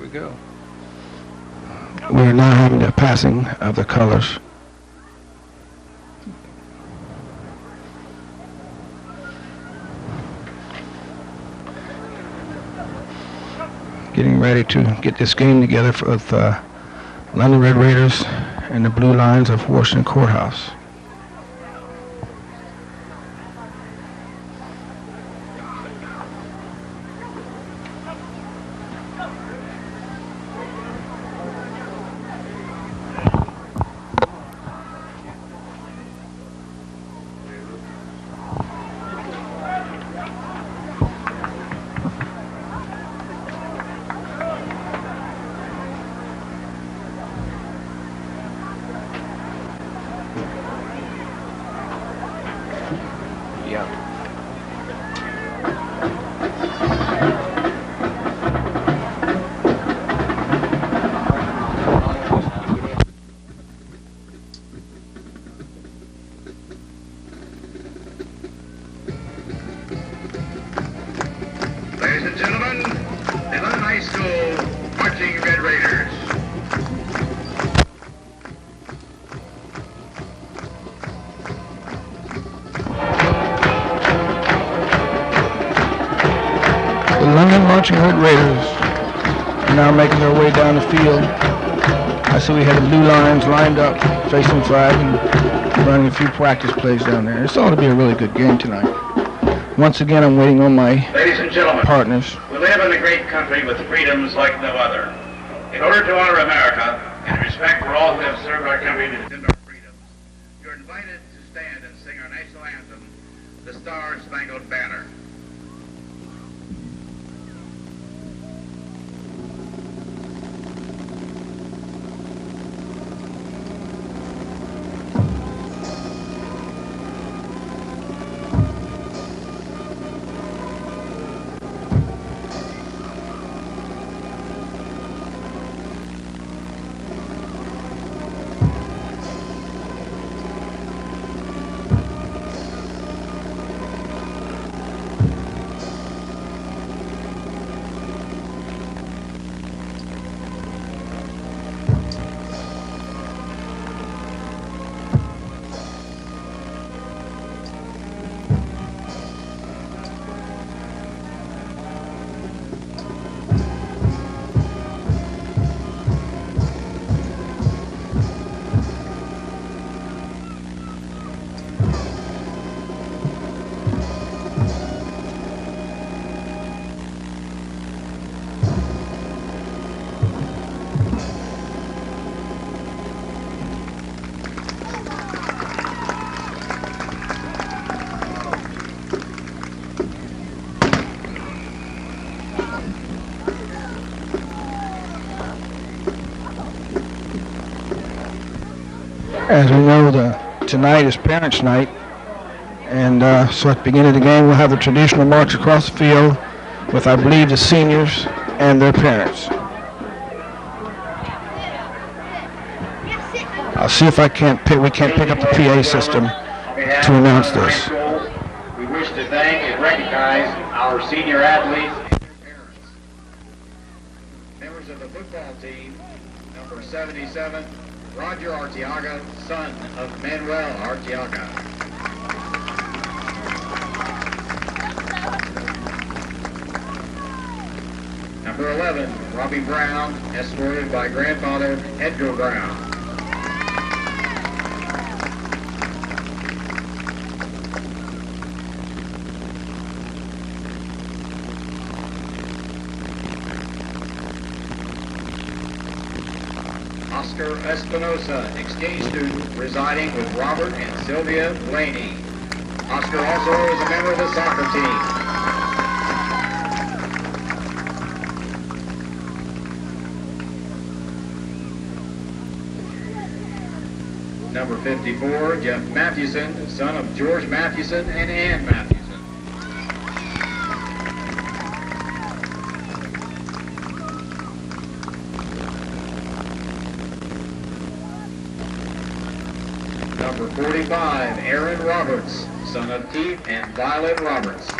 we go. We're now having the passing of the colors. Getting ready to get this game together with London Red Raiders and the Blue Lions of Washington Courthouse. Ladies and gentlemen, the London High School Marching Red Raiders. The London Marching Red Raiders are now making their way down the field. I see we had the Blue Lions lined up, facing flag, and running a few practice plays down there. It's ought to be a really good game tonight. Once again, I'm waiting on my Ladies and gentlemen, partners. we live in a great country with freedoms like no other. In order to honor America and respect for all who have served our country to defend our freedoms, you're invited to stand and sing our national anthem, the Star-Spangled Banner. As we know, tonight is Parents' Night, and so at the beginning of the game, we'll have the traditional march across the field with, I believe, the seniors and their parents. I'll see if we can't pick up the PA system to announce this. We wish to thank and recognize our senior athletes and their parents. Members of the football team, number 77, Roger Arteaga, son of Manuel Arteaga. Number 11, Robbie Brown, escorted by grandfather Edgar Brown. Oscar Espinosa, exchange student residing with Robert and Sylvia Blaney. Oscar also is a member of the soccer team. Number 54, Jeff Mathewson, son of George Mathewson and Ann Mathewson. Number 45, Aaron Roberts, son of Keith and Violet Roberts.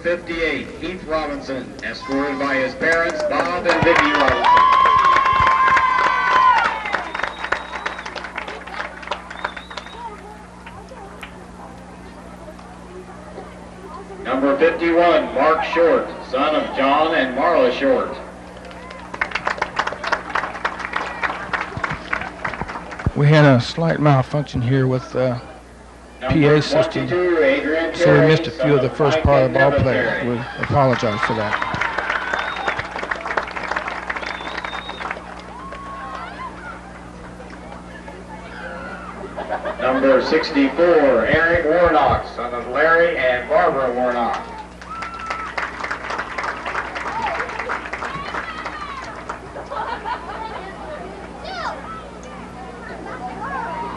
58, Heath Robinson, escorted by his parents, Bob and Vicki Robinson. Number 51, Mark Short, son of John and Marla Short. We had a slight malfunction here with the PA system, so we missed a few of the first part of the ball players. We apologize for that. Number 64, Eric Warnock, son of Larry and Barbara Warnock.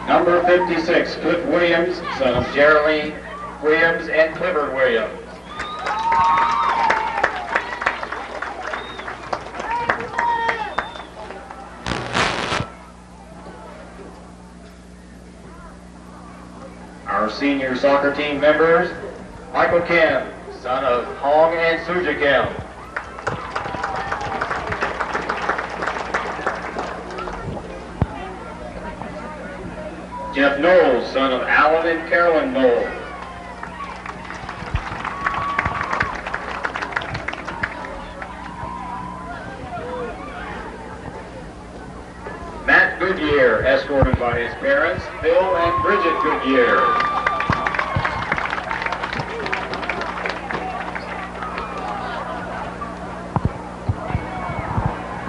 Number 56, Cliff Williams, son of Geraldine Williams and Clifford Williams. Our senior soccer team members, Michael Kim, son of Hong and Suja Kim. Jeff Knowles, son of Alan and Carolyn Knowles. Matt Goodyear, escorted by his parents, Bill and Bridget Goodyear.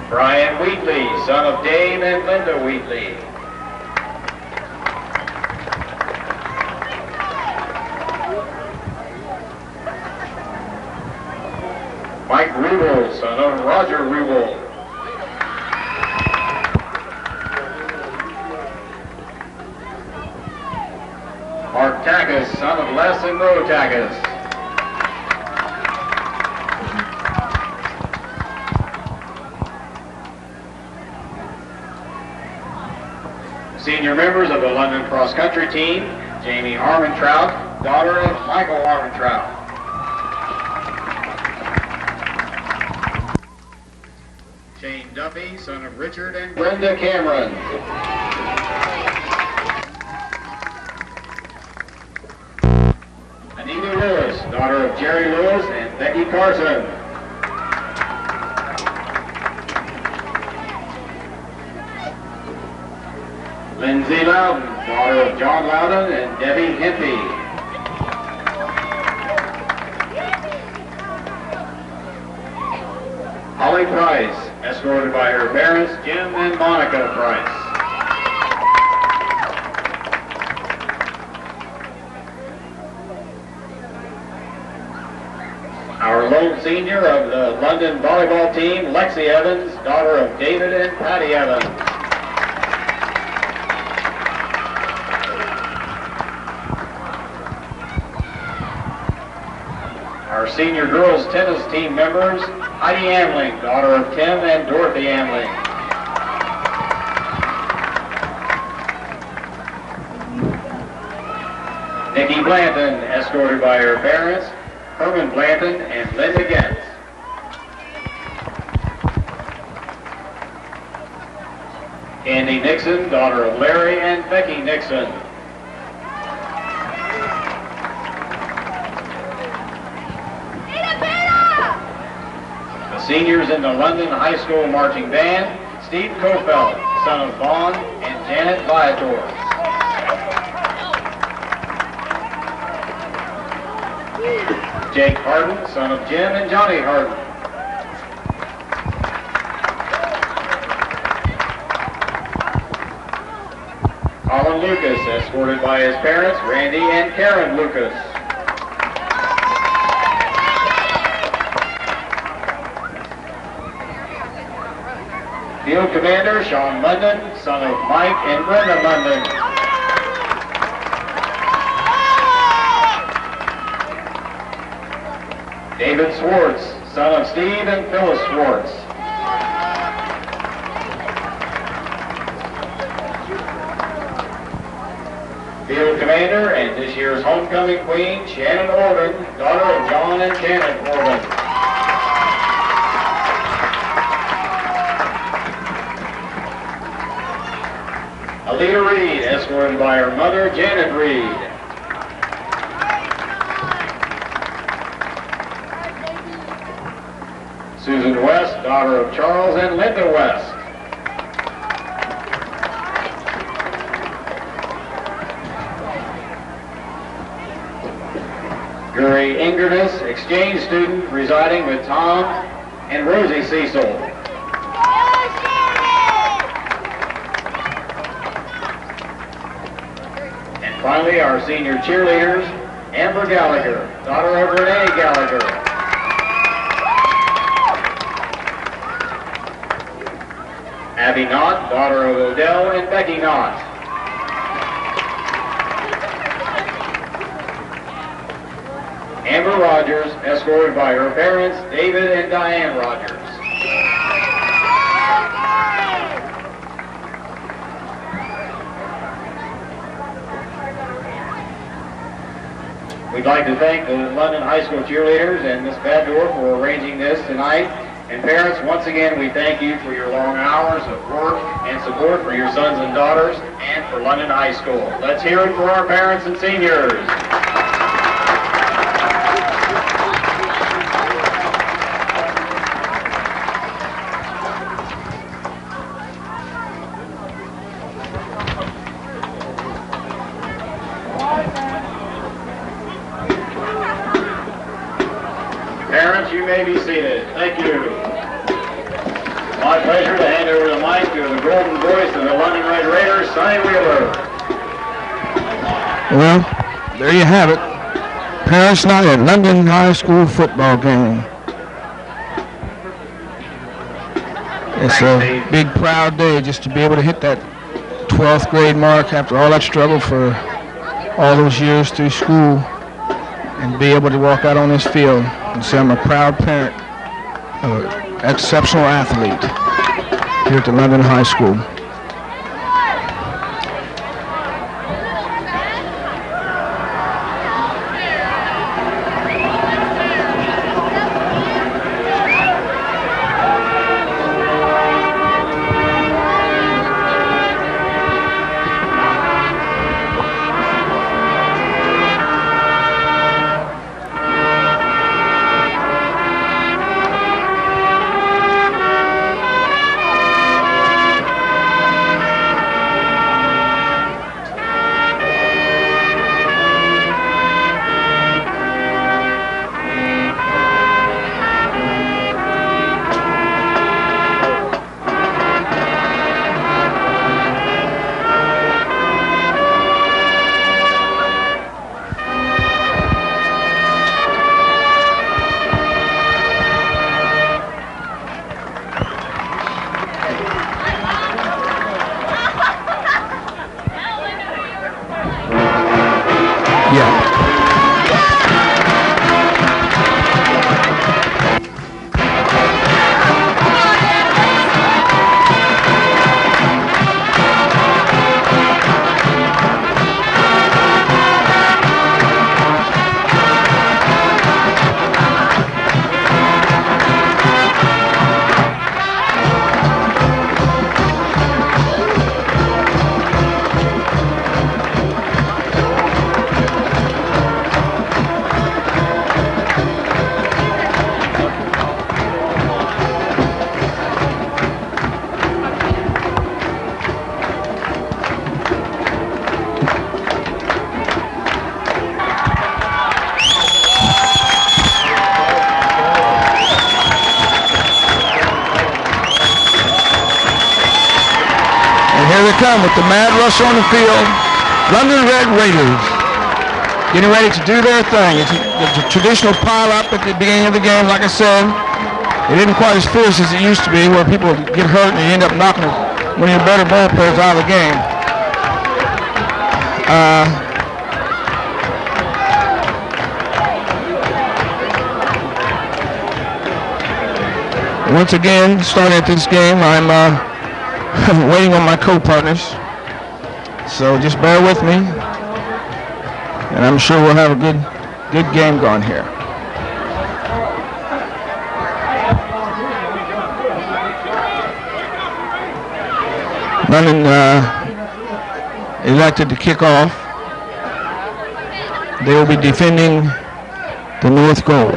Brian Wheatley, son of Dave and Linda Wheatley. Mike Rubel, son of Roger Rubel. Mark Takis, son of Les and Ro Takis. Senior members of the London cross country team, Jamie Armentrout, daughter of Michael Armentrout. Shane Duffy, son of Richard and Brenda Cameron. Anita Lewis, daughter of Jerry Lewis and Becky Carson. Lindsay Loudon, daughter of John Loudon and Debbie Hempy. Holly Price, escorted by her parents, Jim and Monica Price. Our lone senior of the London volleyball team, Lexi Evans, daughter of David and Patty Evans. Our senior girls tennis team members, Heidi Amling, daughter of Tim and Dorothy Amling. Nikki Blanton, escorted by her parents, Herman Blanton and Linda Getz. Andy Nixon, daughter of Larry and Becky Nixon. Seniors in the London High School Marching Band, Steve Kofeld, son of Vaughn and Janet Viator. Jake Harden, son of Jim and Johnny Harden. Colin Lucas, escorted by his parents, Randy and Karen Lucas. Field Commander Sean London, son of Mike and Brenda London. David Swartz, son of Steve and Phyllis Swartz. Field commander and this year's homecoming queen, Shannon Orban, daughter of John and Janet Orban. Alita Reed, escorted by her mother, Janet Reed. Susan West, daughter of Charles and Linda West. Guri Ingernus, exchange student residing with Tom and Rosie Cecil. And finally, our senior cheerleaders, Amber Gallagher, daughter of Renee Gallagher. Abby Knott, daughter of Odell and Becky Knott. Amber Rogers, escorted by her parents, David and Diane Rogers. We'd like to thank the London High School cheerleaders and Ms. Baddour for arranging this tonight. And parents, once again, we thank you for your long hours of work and support for your sons and daughters and for London High School. Let's hear it for our parents and seniors. Parents, you may be seated. Thank you. My pleasure to hand over the mic to the golden voice of the London Red Raiders, Sonny Wheeler. Well, there you have it. Parents' night at London High School football game. It's a big, proud day just to be able to hit that 12th grade mark after all that struggle for all those years through school and be able to walk out on this field and say I'm a proud parent of an exceptional athlete here at the London High School. With the mad rush on the field, London Red Raiders getting ready to do their thing. It's a traditional pile-up at the beginning of the game. Like I said, it isn't quite as fierce as it used to be, where people get hurt and you end up knocking one of your better ball players out of the game. Once again, starting at this game, I'm waiting on my co-partners, so just bear with me. And I'm sure we'll have a good game going here. London elected to kick off. They will be defending the north goal.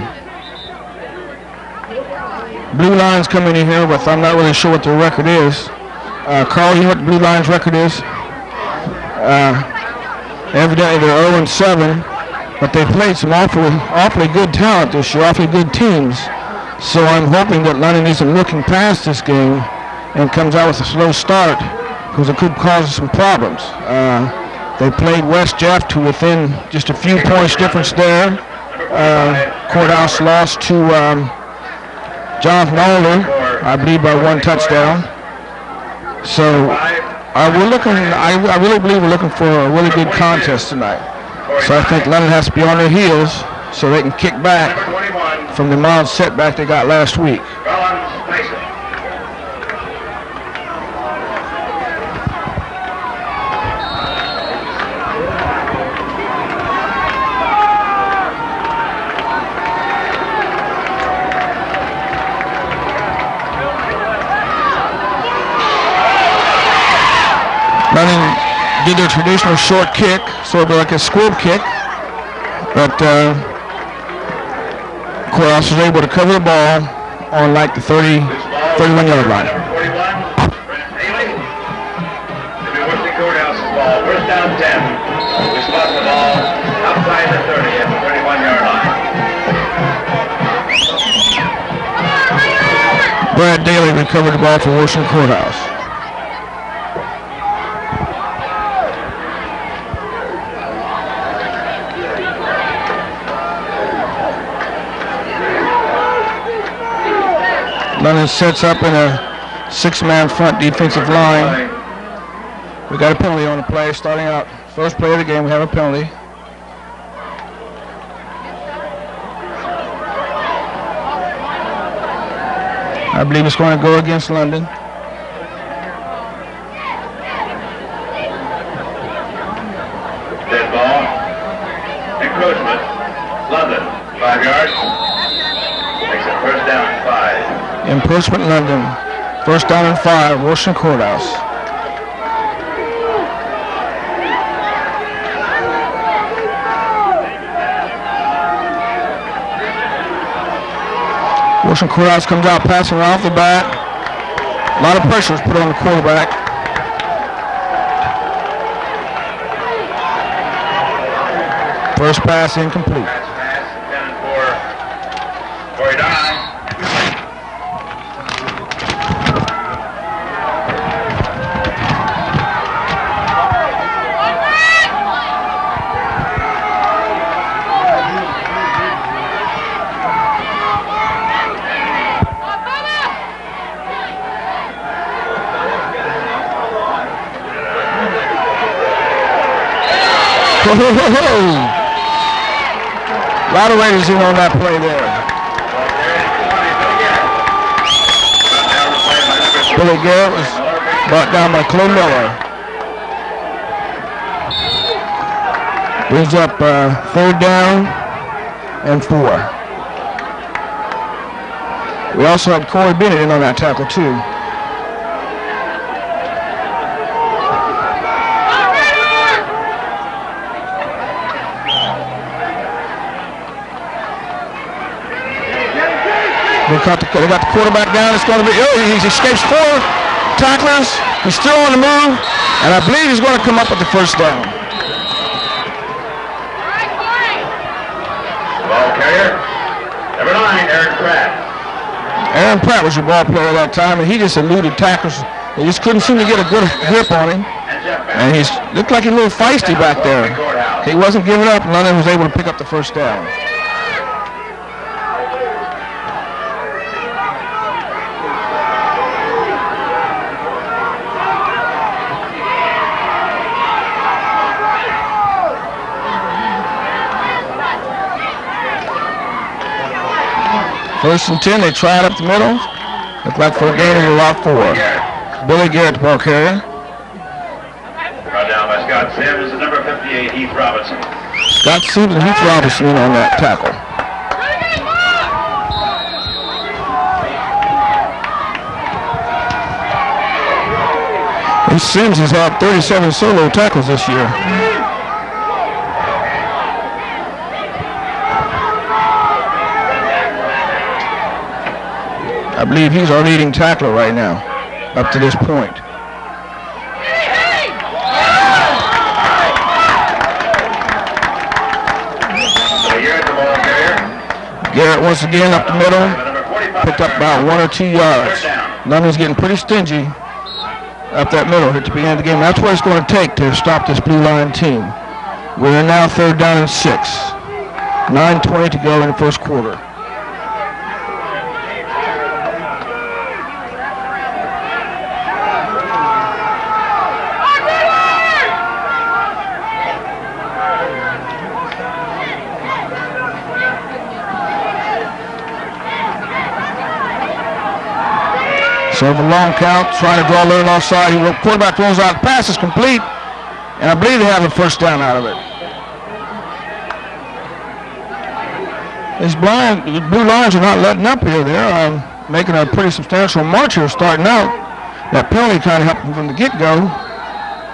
Blue Lions coming in here, but I'm not really sure what their record is. Carl, you know what the Blue Lions record is? Evidently they're 0-7, but they played some awfully good talent this year, awfully good teams. So I'm hoping that London isn't looking past this game and comes out with a slow start, because it could cause some problems. They played West Jeff to within just a few points difference there. Courthouse lost to Jonathan Alder, I believe by 1 touchdown. So I really believe we're looking for a really good contest tonight. So I think London has to be on their heels so they can kick back from the mild setback they got last week. London did their traditional short kick, sort of like a squib kick, but Courthouse was able to cover the ball on like the 31-yard line. Courthouse's ball, first down 10. We spot the ball outside the 30 at the 31-yard line. Brad Daly recovered the ball for Washington Courthouse. London sets up in a 6-man front defensive line. We got a penalty on the play starting out. First play of the game, we have a penalty. I believe it's going to go against London. Dead ball. Encroachment. London, 5 yards. Makes it first down and 5. Encroachment London. First down and 5, Washington Courthouse. Washington Courthouse comes out passing off the bat. A lot of pressure is put on the quarterback. First pass incomplete. Pass intended for Corey Don. A lot of Raiders in on that play there. Billy Garrett was brought down by Clay Miller. Brings up 3rd down and 4. We also had Corey Bennett in on that tackle too. They got the quarterback down. It's going to be, he escapes 4 tacklers. He's still on the move, and I believe he's going to come up with the first down. Ball carrier, number 9, Aaron Pratt. Aaron Pratt was your ball player at that time, and he just eluded tacklers. They just couldn't seem to get a good grip on him. And he looked like he's a little feisty back there. He wasn't giving up, and London was able to pick up the first down. First and 10, they try it up the middle. Look like for a gain of about 4. Billy Garrett, the ball carrier. Brought down by Scott Sims and number 58, Heath Robinson. Scott Siebel and Heath Robinson in on that tackle. And Sims has had 37 solo tackles this year. I believe he's our leading tackler right now, up to this point. Garrett once again up the middle, picked up about 1 or 2 yards. London's getting pretty stingy up that middle at the beginning of the game. That's what it's going to take to stop this blue line team. We're now 3rd down and 6. 9:20 to go in the first quarter. So the long count, trying to draw a little offside. The quarterback throws out. The pass is complete, and I believe they have a first down out of it. These blue lines are not letting up here. They're making a pretty substantial march here starting out. That penalty kind of helped them from the get-go.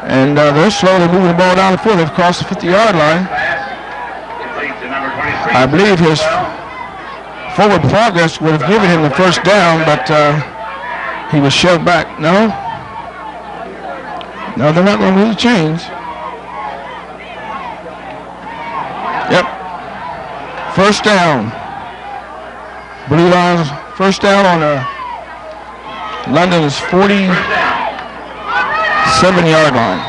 And they're slowly moving the ball down the field. They've crossed the 50-yard line. I believe his forward progress would have given him the first down, but he was shoved back. No, they're not going to lose the chains. Yep. First down. Blue Lions, first down on London's 47-yard line.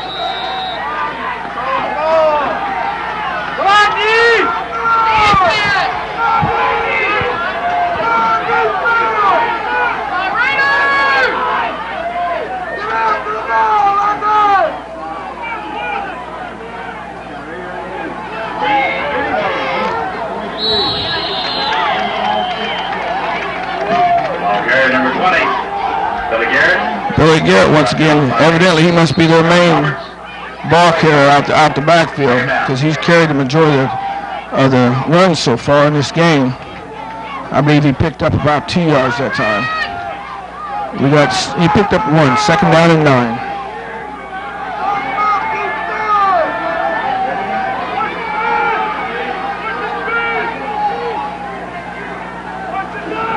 Billy Garrett, once again, evidently he must be their main ball carrier out the backfield because he's carried the majority of the runs so far in this game. I believe he picked up about 2 yards that time. He picked up 1, 2nd down and 9.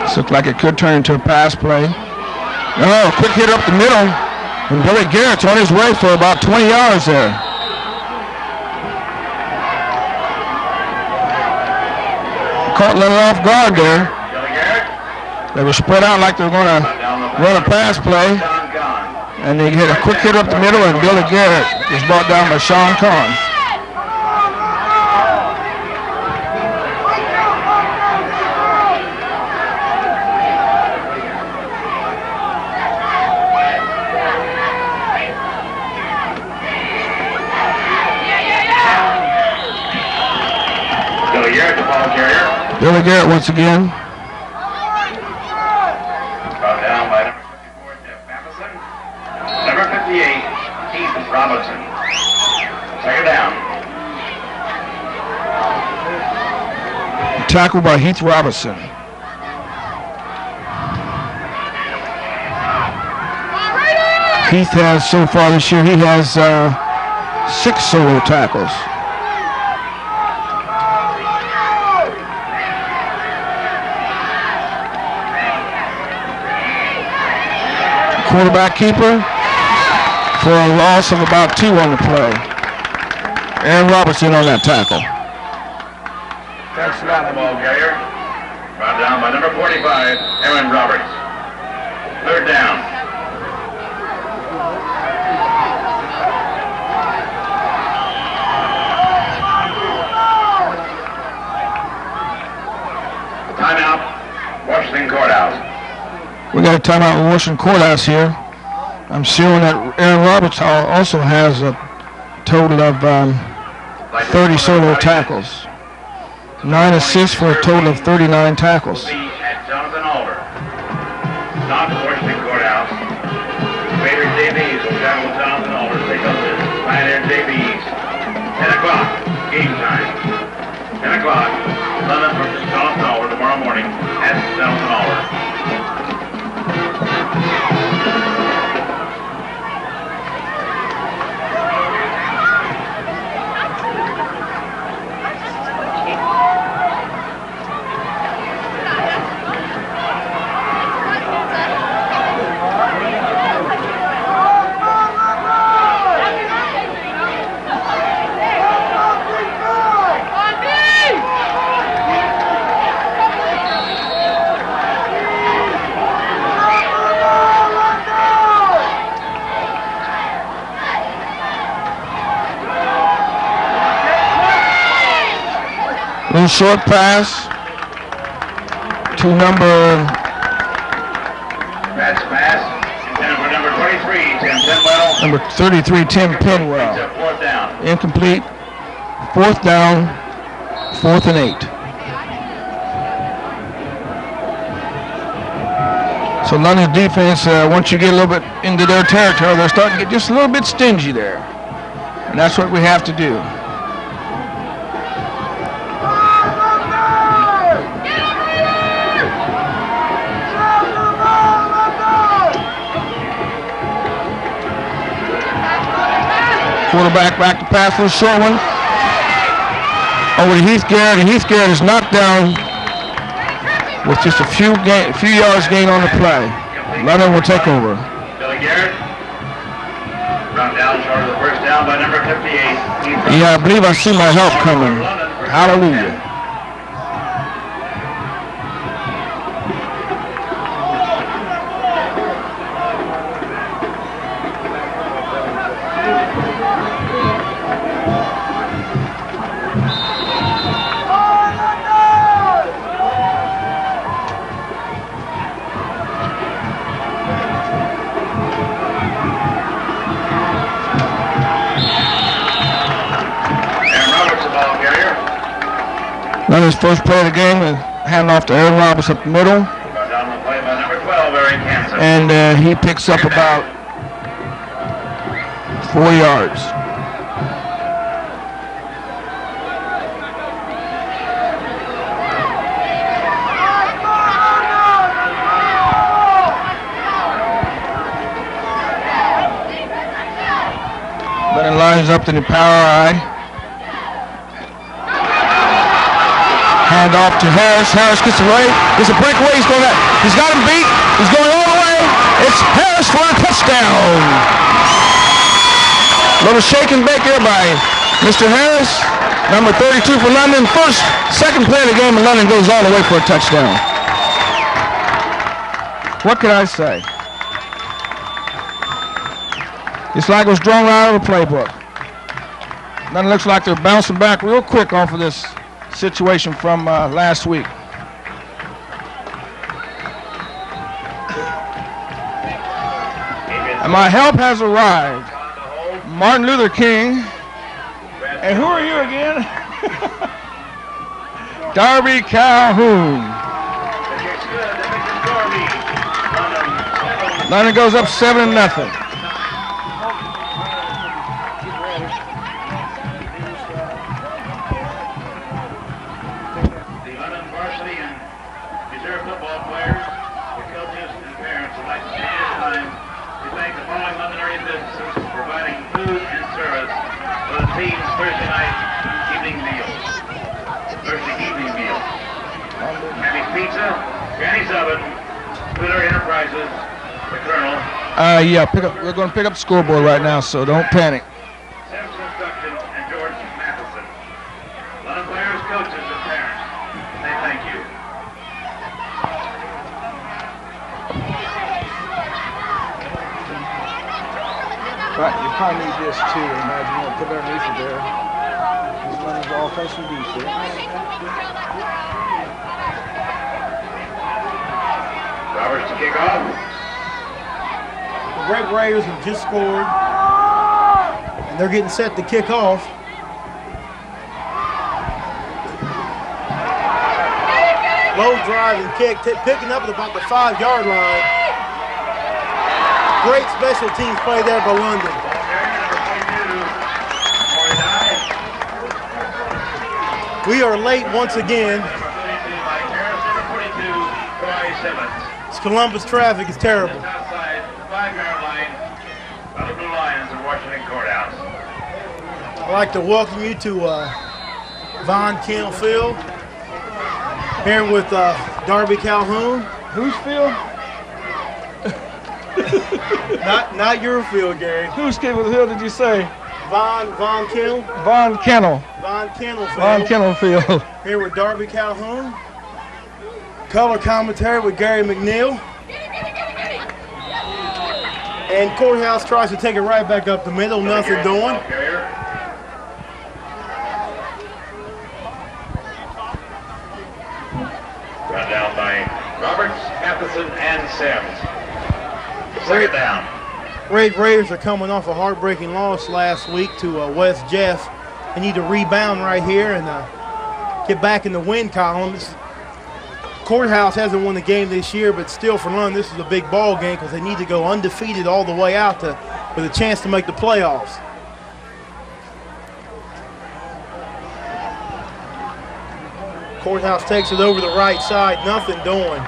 This looks like it could turn into a pass play. Oh, quick hit up the middle, and Billy Garrett's on his way for about 20 yards there. Caught a little off guard there. They were spread out like they were going to run a pass play, and they hit a quick hit up the middle, and Billy Garrett was brought down by Sean Kahn. Billy Garrett once again. Brought down by number 54, Jeff Matheson. Number 58, Heath Robinson. 2nd down. Tackle by Heath Robinson. Heath has, so far this year, he has 6 solo tackles. Quarterback keeper for a loss of about 2 on the play. Aaron Robertson on that tackle. That's not the ball carrier. Brought down by number 45, Aaron Roberts. 3rd down. Timeout, Washington Courthouse. We got a timeout in Washington Courthouse here. I'm showing that Aaron Roberts also has a total of 30 solo tackles. 9 assists for a total of 39 tackles. At Jonathan Alder. Not Washington Courthouse. Vader JBs will travel Jonathan Alder to take up this Pioneer JBs. 10 o'clock. game time. 10 o'clock, London versus Donaldson Oliver tomorrow morning at Donaldson Oliver. Little short pass to number. That's pass. And for number 23, Tim Pinwell. Number 33, Tim Pinwell. Fourth down. Incomplete. Fourth down. 4th and 8. So London's defense, once you get a little bit into their territory, they're starting to get just a little bit stingy there. And that's what we have to do. Quarterback back to pass for a short one. Over to Heath Garrett, and Heath Garrett is knocked down with just a few yards gain on the play. London will take over. Billy Garrett, brought down short of the first down by number 58. Yeah, I believe I see my help coming. Hallelujah. London's first play of the game, hand off to Aaron Roberts up the middle. Down the play by number 12, Eric Hansen. And he picks up about 4 yards. London lines up to the power eye. Hand off to Harris. Harris gets away. Gets a breakaway. He's got him beat. He's going all the way. It's Harris for a touchdown. A little shake and bake there by Mr. Harris. Number 32 for London. Second play of the game, and London goes all the way for a touchdown. What could I say? It's like it was drawn out of the playbook. London looks like they're bouncing back real quick off of this situation from last week. And my help has arrived. Martin Luther King. And who are you again? Darby Calhoun. London goes up 7-0. Yeah, we're going to pick up the scoreboard right now, so don't panic. Samson Stockton and George Matheson. A lot of players, coaches, and parents. They thank you. Right, you probably need this too. Imagine you put it underneath it there. This one is offense and defense. Roberts to kick off. Great Raiders have just scored, and they're getting set to kick off. Low drive and kick, picking up at about the 5-yard line. Great special teams play there by London. We are late once again. It's Columbus traffic is terrible. Outside the 5-yard line of the Blue Lions of Washington Courthouse. I'd like to welcome you to Von Kennel Field. Here with Darby Calhoun. Whose field? Not your field, Gary. Whose field did you say? Von Kennel. Von Kennel. Von Kennel Field. Von Kennel Field. Here with Darby Calhoun. Color commentary with Gary McNeil. And Courthouse tries to take it right back up the middle. Nothing doing. Run down by Roberts, Matheson, and Sims. Second down. Raiders are coming off a heartbreaking loss last week to West Jeff. They need to rebound right here and get back in the win columns. Courthouse hasn't won the game this year, but still for Lund, this is a big ball game because they need to go undefeated all the way out with a chance to make the playoffs. Courthouse takes it over the right side, nothing doing.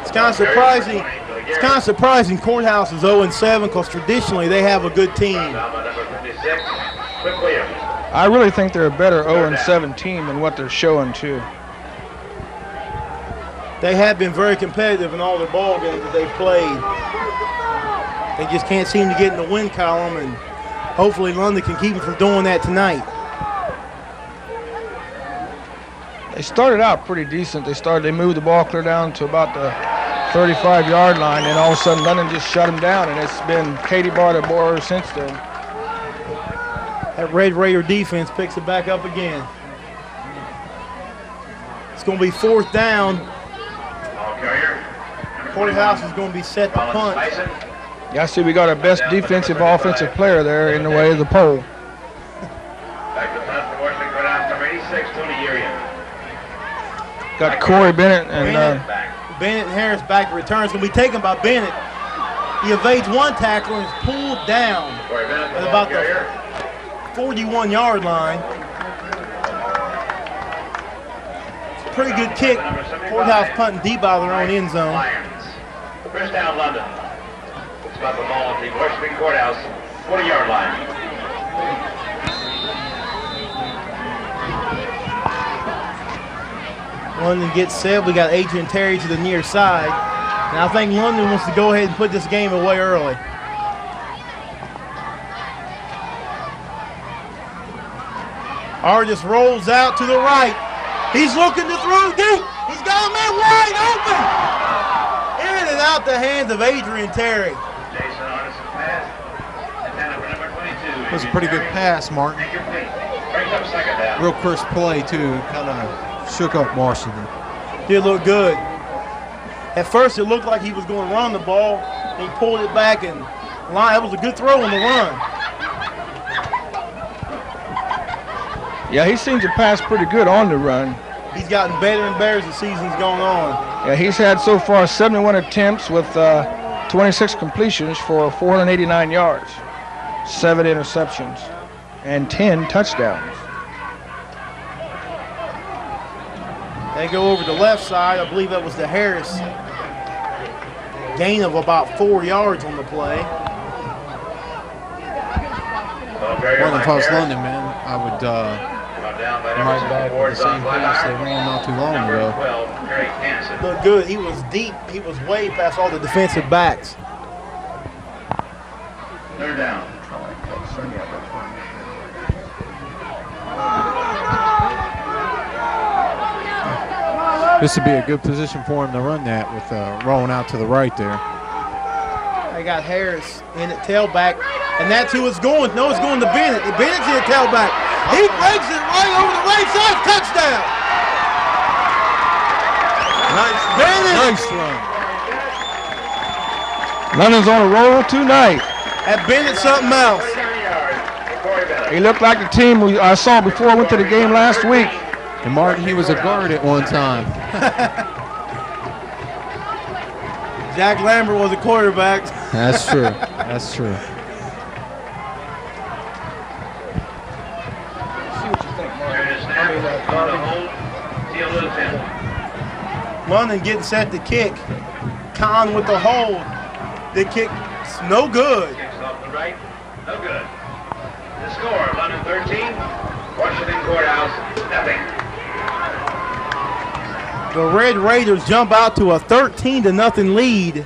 It's kind of surprising. It's kind of surprising Courthouse is 0-7 because traditionally they have a good team. I really think they're a better 0-7 team than what they're showing too. They have been very competitive in all their ball games that they've played. They just can't seem to get in the win column, and hopefully London can keep them from doing that tonight. They started out pretty decent. They moved the ball clear down to about the 35-yard line, and all of a sudden London just shut them down, and it's been Katie Bar to Boer since then. That Red Raider defense picks it back up again. It's going to be 4th down. Courthouse is going to be set to punt. Yeah, I see we got our best defensive offensive player there in the way of the pole. Back to punt for Washington Courthouse, number 86, Tony Urian. Got Corey Bennett and Bennett and Harris back to return. It's going to be taken by Bennett. He evades one tackler and is pulled down at about the 41-yard line. It's a pretty good kick. Courthouse punting deep out of their own end zone. First down, London. It's about the ball at the Washington Courthouse 40-yard line. London gets set. We got Adrian Terry to the near side. And I think London wants to go ahead and put this game away early. Artis rolls out to the right. He's looking to throw deep. He's got a man wide open. In and out the hands of Adrian Terry. Jason Artis' pass. And then number 22. It was a pretty good pass, Martin. Brings up second down. Real crisp play, too. Kind of shook up Washington. Did look good. At first, it looked like he was going to run the ball. He pulled it back and line. That was a good throw on the run. yeah, he seems to pass pretty good on the run. He's gotten better and better as the season's gone on. Yeah, he's had so far 71 attempts with 26 completions for 489 yards, 7 interceptions, and 10 touchdowns. They go over the left side. I believe that was the Harris. Gain of about 4 yards on the play. Well, if I was London, man, I would right back with the same pass they ran not too long ago. Looked good. He was deep. He was way past all the defensive backs. Third down. This would be a good position for him to run that with rolling out to the right there. They got Harris in at tailback, and that's who it's going. No, it's going to Bennett. Bennett's in at tailback. He breaks it right over the right side. Touchdown. Nice, Bennett. nice run. London's on a roll tonight. At Bennett, something else. He looked like the team I saw before I went to the game last week. And Martin, he was a guard at one time. Jack Lambert was a quarterback. That's true. That's true. London getting set to kick. Kahn with the hold. The kick's no good. Kicks off the right. No good. The score, London 13, Washington Courthouse, nothing. The Red Raiders jump out to a 13-0 lead.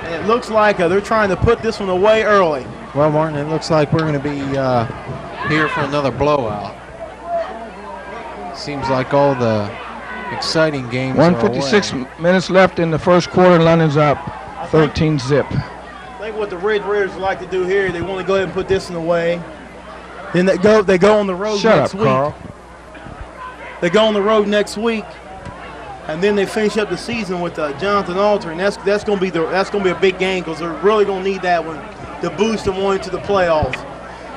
And it looks like they're trying to put this one away early. Well, Martin, it looks like we're going to be here for another blowout. Seems like all the exciting games 156 minutes left in the first quarter. London's up 13-0. I think what the Red Raiders like to do here, they want to go ahead and put this one away. Then they go on the road next week. Carl. They go on the road next week, and then they finish up the season with Jonathan Alter, and that's going to be a big game because they're really going to need that one to boost them on into the playoffs.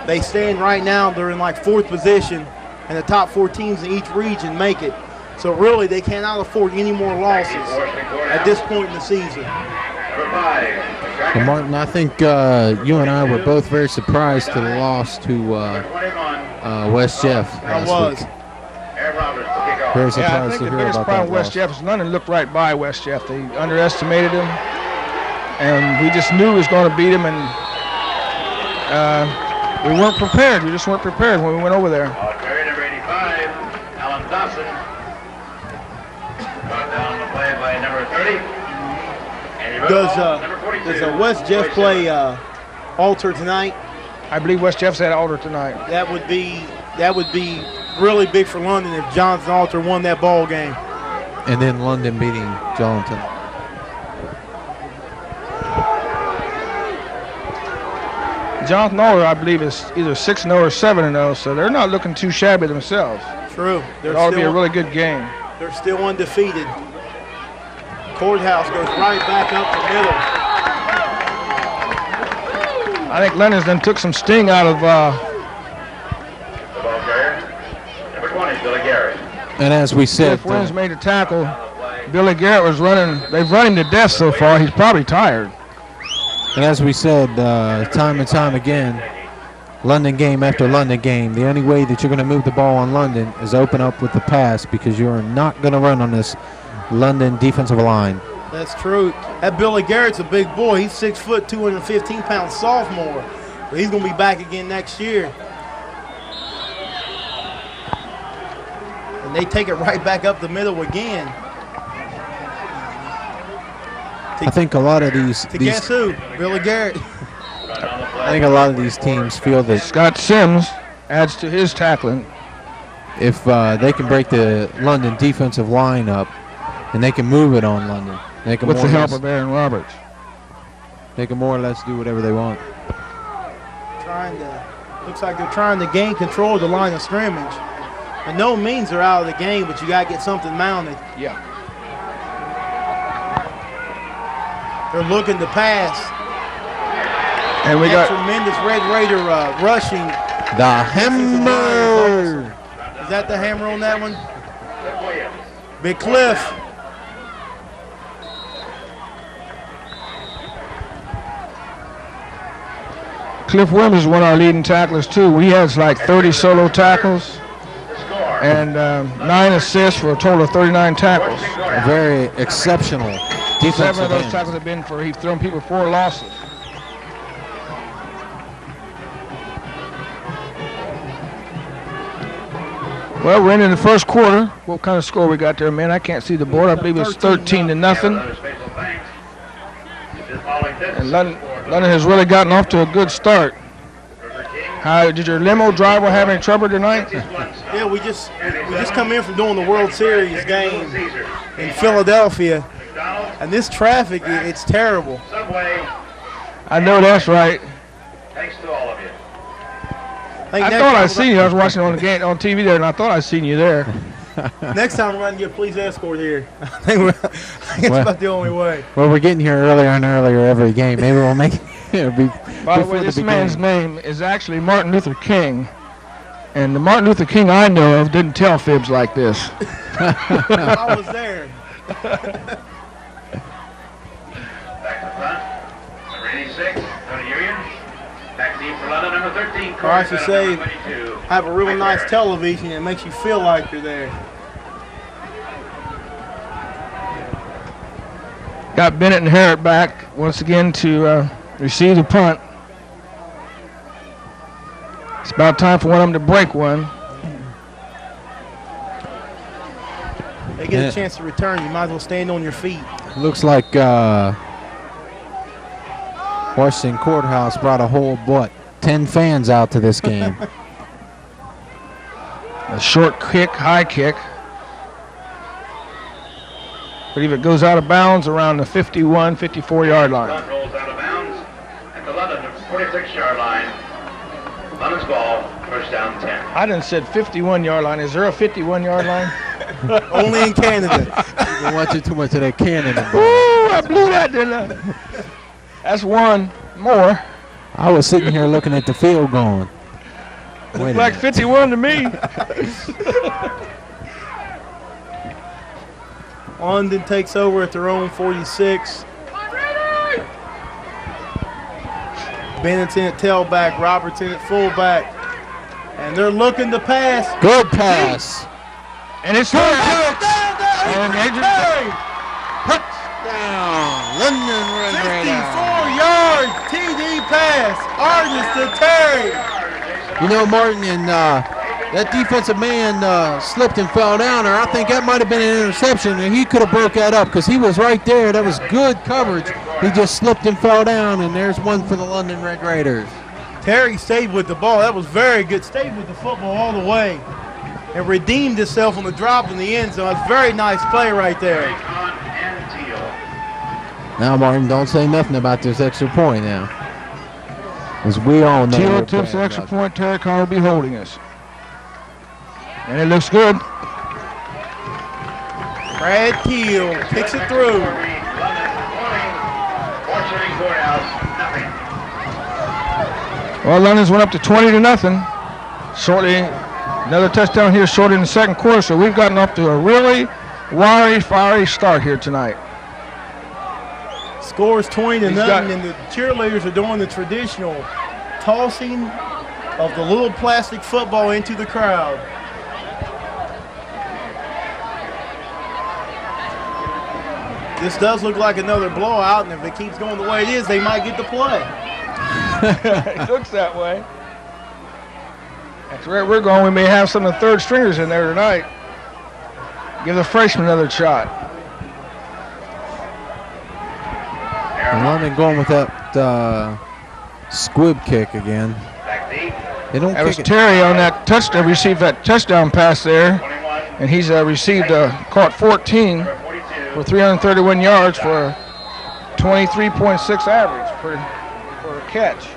They stand right now; they're in like 4th position, and the top 4 teams in each region make it. So really, they cannot afford any more losses at this point in the season. Well, Martin, I think you and I were both very surprised to the loss to West Jeff last week. Very surprised I think to the hear biggest about problem that with West loss. Jeff is London looked right by West Jeff. They underestimated him, and we just knew he was going to beat him, and we weren't prepared. We just weren't prepared when we went over there. Carry number 85, Alan Dawson. Brought down the play by number 30. And he Does number 42. West Jeff play Alter tonight? I believe West Jeff's at Alder tonight. That would be really big for London if Jonathan Alter won that ball game. And then London beating Jonathan. Jonathan Alder, I believe, is either 6-0 or 7-0, so they're not looking too shabby themselves. True. It ought to be a really good game. They're still undefeated. Courthouse goes right back up the middle. I think London's then took some sting out of The ball carrier. Number 20, Billy Garrett. And as we said, Cliff Williams made a tackle. Billy Garrett was running. They've run him to death so far. He's probably tired. and as we said time and time again, London game after London game, the only way that you're going to move the ball on London is open up with the pass, because you're not going to run on this London defensive line. That's true. That Billy Garrett's a big boy. He's 6 foot, 215 pound sophomore. But he's going to be back again next year. And they take it right back up the middle again. I think a lot of these guess who? Billy Garrett. I think a lot of these teams feel that Scott Sims adds to his tackling. if they can break the London defensive line up and they can move it on London, they can With more the or help less, of Aaron Roberts. they can more or less do whatever they want. Looks like they're trying to gain control of the line of scrimmage. By no means they're out of the game, but you got to get something mounted. Yeah. They're looking to pass. And we That got tremendous Red Raider rushing. The hammer! Is that the hammer on that one? Big Cliff. Cliff Williams is one of our leading tacklers too. He has like 30 solo tackles and 9 assists for a total of 39 tackles. A very exceptional 7 defensive of those end. tackles have been for he's thrown people 4 losses. Well, we're in the first quarter. What kind of score we got there, man? I can't see the board. I believe it's 13-0. And London has really gotten off to a good start. Did your limo driver have any trouble tonight? Yeah, we just come in from doing the World Series game in Philadelphia, and this traffic, it's terrible. I know that's right. Thanks to all of you. I thought I seen you. I was watching on the game on TV there, and I thought I seen you there. Next time we're going to get police escort here. I think it's about the only way. Well, we're getting here earlier and earlier every game. Maybe we'll make it By the way, this man's name is actually Martin Luther King. And the Martin Luther King I know of didn't tell fibs like this. I was there. Back to front. Number 86, Tony Urian. Back to team for London, number 13. Or I should say, number 22. have a really nice television and it makes you feel like you're there. Got Bennett and Harrod back once again to receive the punt. It's about time for one of them to break one. They get a chance to return. You might as well stand on your feet. Looks like Washington Courthouse brought a whole, 10 fans out to this game. A short kick, high kick. I believe it goes out of bounds around the 51, 54-yard line. Punt rolls out of bounds at the London 46-yard line. London's ball, first down 10. I done said 51-yard line. Is there a 51-yard line? Only in Canada. You've been watching too much of that Canada. Ooh, I blew that, didn't I? That's one more. I was sitting here looking at the field going, wait Looks a like minute. 51 to me. London takes over at their own 46. Bennett's in at tailback, Roberts in at fullback. And they're looking to pass. Good pass. And it's good. And Adrian Touchdown. London Red 54-yard TD pass. Artis to Terry. You know, Martin, and that defensive man slipped and fell down, or I think that might have been an interception, and he could have broke that up because he was right there. That was good coverage. He just slipped and fell down, and there's one for the London Red Raiders. Terry stayed with the ball. That was very good. Stayed with the football all the way and redeemed himself on the drop in the end zone. That's a very nice play right there. Now, Martin, don't say nothing about this extra point now, as we all know. Teal tips the extra point. Terry Conn will be holding us. And it looks good. Brad Teal kicks it through. Well, London's went up to 20-0. Shortly, another touchdown here shortly in the second quarter. So we've gotten up to a really wiry, fiery start here tonight. Scores 20-0, and the cheerleaders are doing the traditional tossing of the little plastic football into the crowd. This does look like another blowout, and if it keeps going the way it is, they might get the play. It looks that way. That's where we're going. We may have some of the third stringers in there tonight. Give the freshman another shot. And London going with that squib kick again. They don't. That was Terry on that touchdown. Received that touchdown pass there, and he's caught 14 for 331 yards for a 23.6 average for a catch.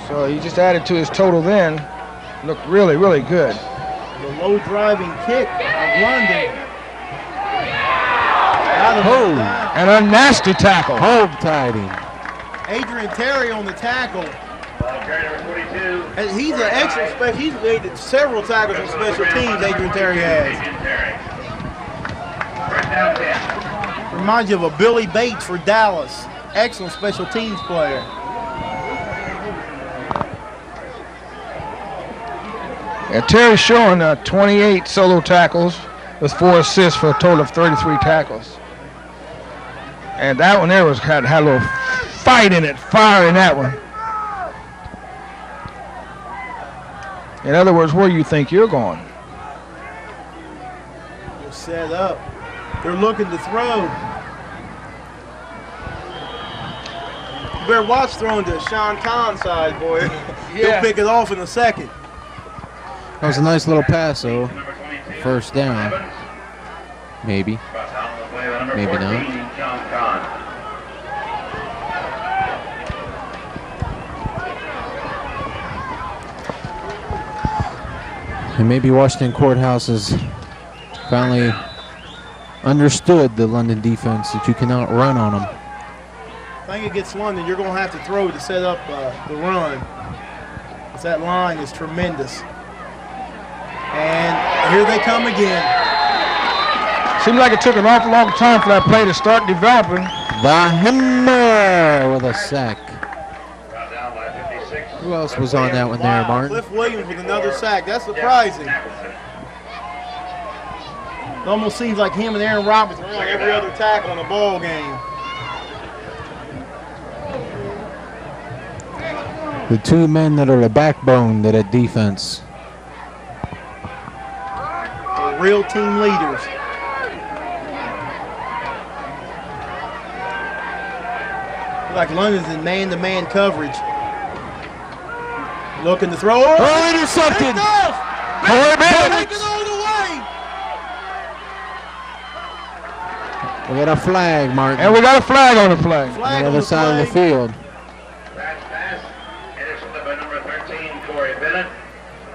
So he just added to his total then. Looked really, really good. The low driving kick of London. And a nasty tackle. Hold tighty. Adrian Terry on the tackle. And he's an excellent special. He's made several tackles on special teams. Adrian Terry has. Reminds you of a Billy Bates for Dallas. Excellent special teams player. Yeah, Terry's showing 28 solo tackles with 4 assists for a total of 33 tackles. And that one there had a little fight in it, fire in that one. In other words, where you think you're going? They're set up. They're looking to throw. You better watch throwing to Sean Kahn's side, boy. He'll pick it off in a second. That was a nice little pass, though. First down. Maybe. Maybe not. And maybe Washington Courthouse has finally understood the London defense, that you cannot run on them. I think against London, you're going to have to throw to set up the run. Because that line is tremendous. And here they come again. Seemed like it took an awful long time for that play to start developing. The Hammer with a sack. Who else was on that one there, Martin? Cliff Williams with another sack. That's surprising. It almost seems like him and Aaron Roberts are on every other tackle in the ball game. The two men that are the backbone to that defense. They're real team leaders. Like London's in man-to-man coverage. Looking to throw. Oh, intercepted! Take it all the way. We got a flag, Martin. And we got a flag on the play. On the other side of the field.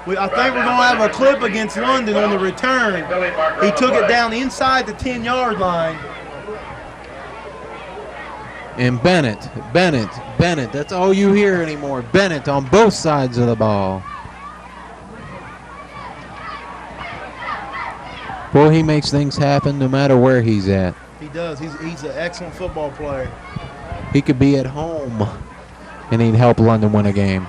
I think we're going to have a clip against London on the return. He took it down inside the 10-yard line. And Bennett. That's all you hear anymore. Bennett on both sides of the ball. Boy, he makes things happen no matter where he's at. He does. He's an excellent football player. He could be at home, and he'd help London win a game.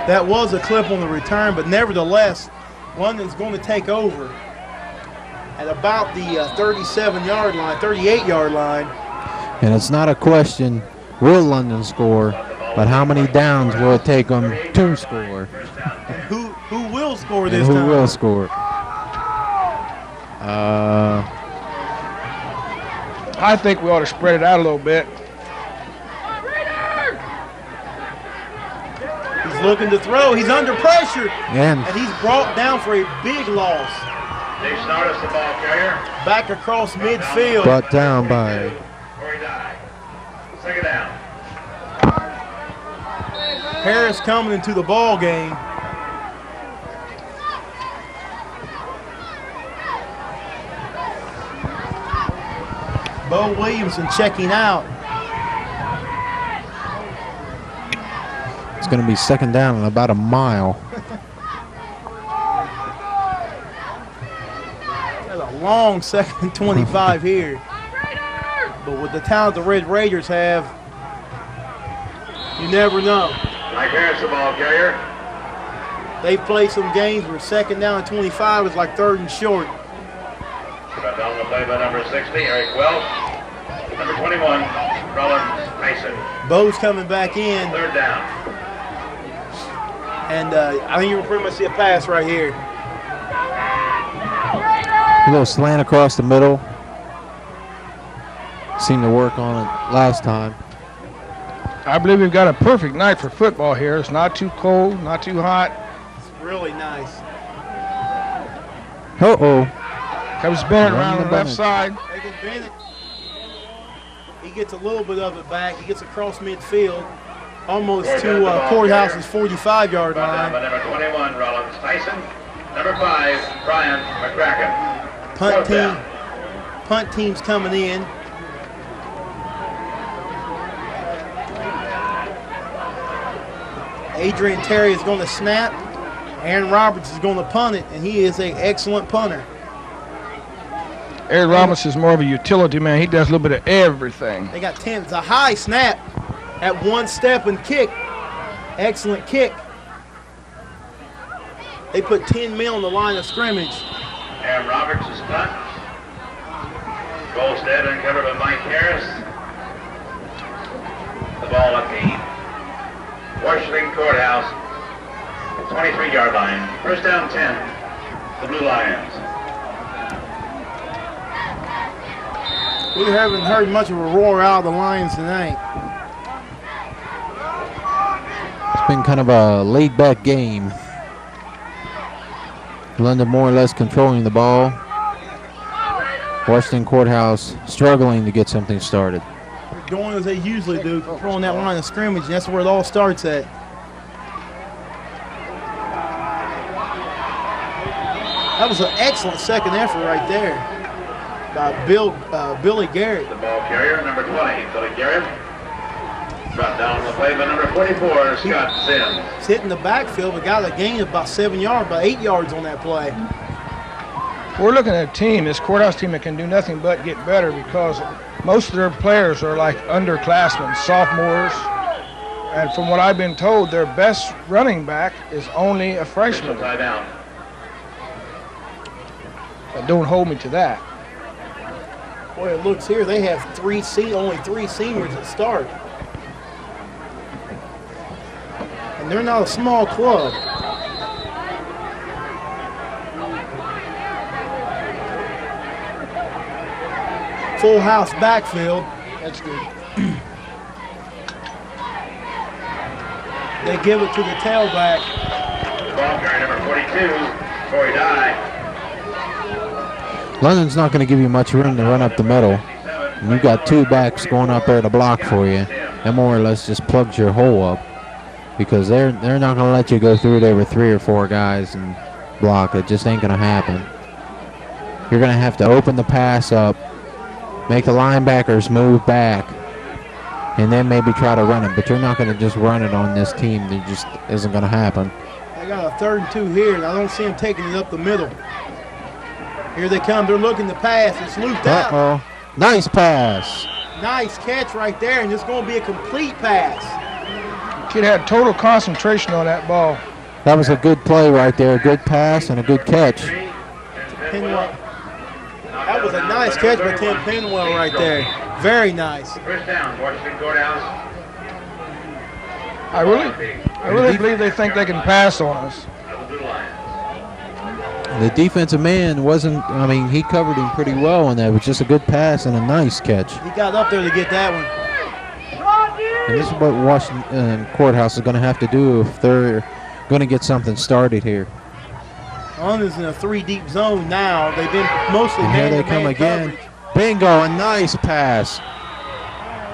That was a clip on the return, but nevertheless, London's going to take over at about the 37-yard line, 38-yard line. And it's not a question, will London score, but how many downs will it take them to score? And who will score this time? Who will score? I think we ought to spread it out a little bit. Looking to throw. He's under pressure. And he's brought down for a big loss. They start us the ball carrier. Back across midfield. Brought down by. Second down. Harris coming into the ball game. Bo Williamson checking out. It's going to be second down in about a mile. That's a long second 25 here. But with the talent the Red Raiders have, you never know. Mike Harris, the ball carrier. They've played some games where second down and 25 is like third and short. Brought down the play by number 60, Eric Welch. Number 21, Roland Mason. Bo's coming back in. Third down. And I think you'll pretty much see a pass right here. A little slant across the middle. Seemed to work on it last time. I believe we've got a perfect night for football here. It's not too cold, not too hot. It's really nice. Uh-oh. Comes Bennett around the left side. Bennett. He gets a little bit of it back. He gets across midfield. Almost to Courthouse's 45-yard line. Number 21, Rollins Tyson. Number 5, Brian McCracken. Punt team's coming in. Adrian Terry is going to snap. Aaron Roberts is going to punt it, and he is an excellent punter. Aaron Roberts is more of a utility man. He does a little bit of everything. They got 10. It's a high snap. At one step and kick. Excellent kick. They put 10 men on the line of scrimmage. Aaron Roberts is cut. Golstead uncovered by Mike Harris. The ball at the Washington Courthouse 23-yard line. First down 10. The Blue Lions. We haven't heard much of a roar out of the Lions tonight. It's been kind of a laid-back game. London more or less controlling the ball. Washington Courthouse struggling to get something started. They're doing as they usually do, controlling that line of scrimmage, and that's where it all starts at. That was an excellent second effort right there by Billy Garrett. The ball carrier, number 20, Billy Garrett. Brought down on the play by number 44, Scott Sims. He's hitting the backfield, but got a gain of about 7 yards, about 8 yards on that play. We're looking at a team, this Courthouse team, that can do nothing but get better because most of their players are like underclassmen, sophomores. And from what I've been told, their best running back is only a freshman. But don't hold me to that. Boy, it looks here they have only three seniors that start. And they're not a small club. Full house backfield. That's good. They give it to the tailback. Ball carrier number 42, Corey Dye. London's not going to give you much room to run up the middle. And you've got two backs going up there to block for you. That more or less just plugs your hole up because they're not going to let you go through there with 3 or 4 guys and block. It just ain't going to happen. You're going to have to open the pass up, make the linebackers move back, and then maybe try to run it. But you're not going to just run it on this team. It just isn't going to happen. They got a 3rd and 2 here, and I don't see them taking it up the middle. Here they come. They're looking to pass. It's looped out. Uh-oh. Nice pass. Nice catch right there, and it's going to be a complete pass. Kid had total concentration on that ball. That was a good play right there. A good pass and a good catch. Pinwell. That was a nice catch by Tim Pinwell right there. Very nice. First down, Washington Courthouse. I really believe they think they can pass on us. The defensive man wasn't, I mean, he covered him pretty well on that. It was just a good pass and a nice catch. He got up there to get that one. And this is what Washington Courthouse is going to have to do if they're going to get something started here. London's in a 3-deep zone now. They've been mostly and here they come again. Bingo, a nice pass.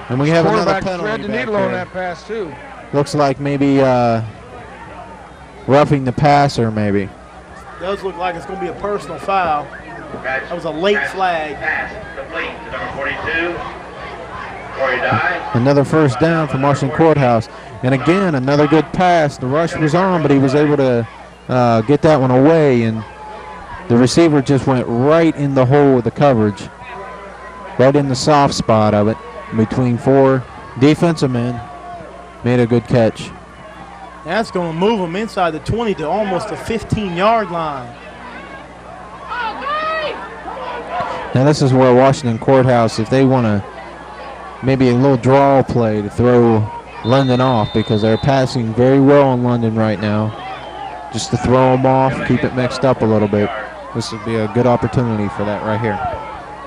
And we have another penalty thread the needle on that pass too. Looks like maybe roughing the passer maybe. Does look like it's going to be a personal foul. That was a late flag. Pass complete to number 42, Corey Dye. Another first down from Washington Courthouse. And again, another good pass. The rush was on, but he was able to get that one away. And the receiver just went right in the hole of the coverage. Right in the soft spot of it. Between 4 defensive men. Made a good catch. That's going to move them inside the 20 to almost the 15-yard line. Now this is where Washington Courthouse, if they want to maybe a little draw play to throw London off, because they're passing very well on London right now, just to throw them off, keep it mixed up a little bit. This would be a good opportunity for that right here.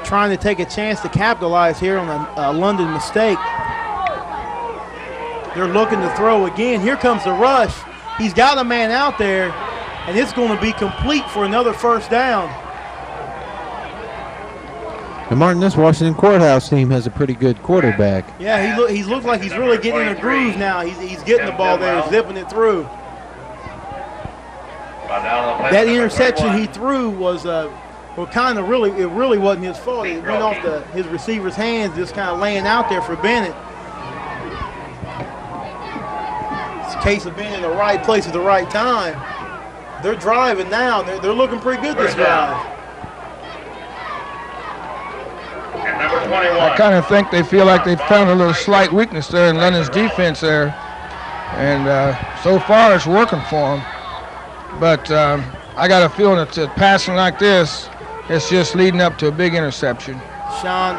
Trying to take a chance to capitalize here on a London mistake. They're looking to throw again. Here comes the rush. He's got a man out there, and it's going to be complete for another first down. And Martin, this Washington Courthouse team has a pretty good quarterback. Yeah, he looks like he's really getting in a groove now. He's getting the ball there, zipping it through. That interception he threw was it really wasn't his fault. It went off his receiver's hands, just kind of laying out there for Bennett. It's a case of being in the right place at the right time. They're driving now. They're looking pretty good this drive. Number 21. I kind of think they feel like they found a little slight weakness there in London's defense there. And so far it's working for them. But I got a feeling that passing like this, it's just leading up to a big interception. Sean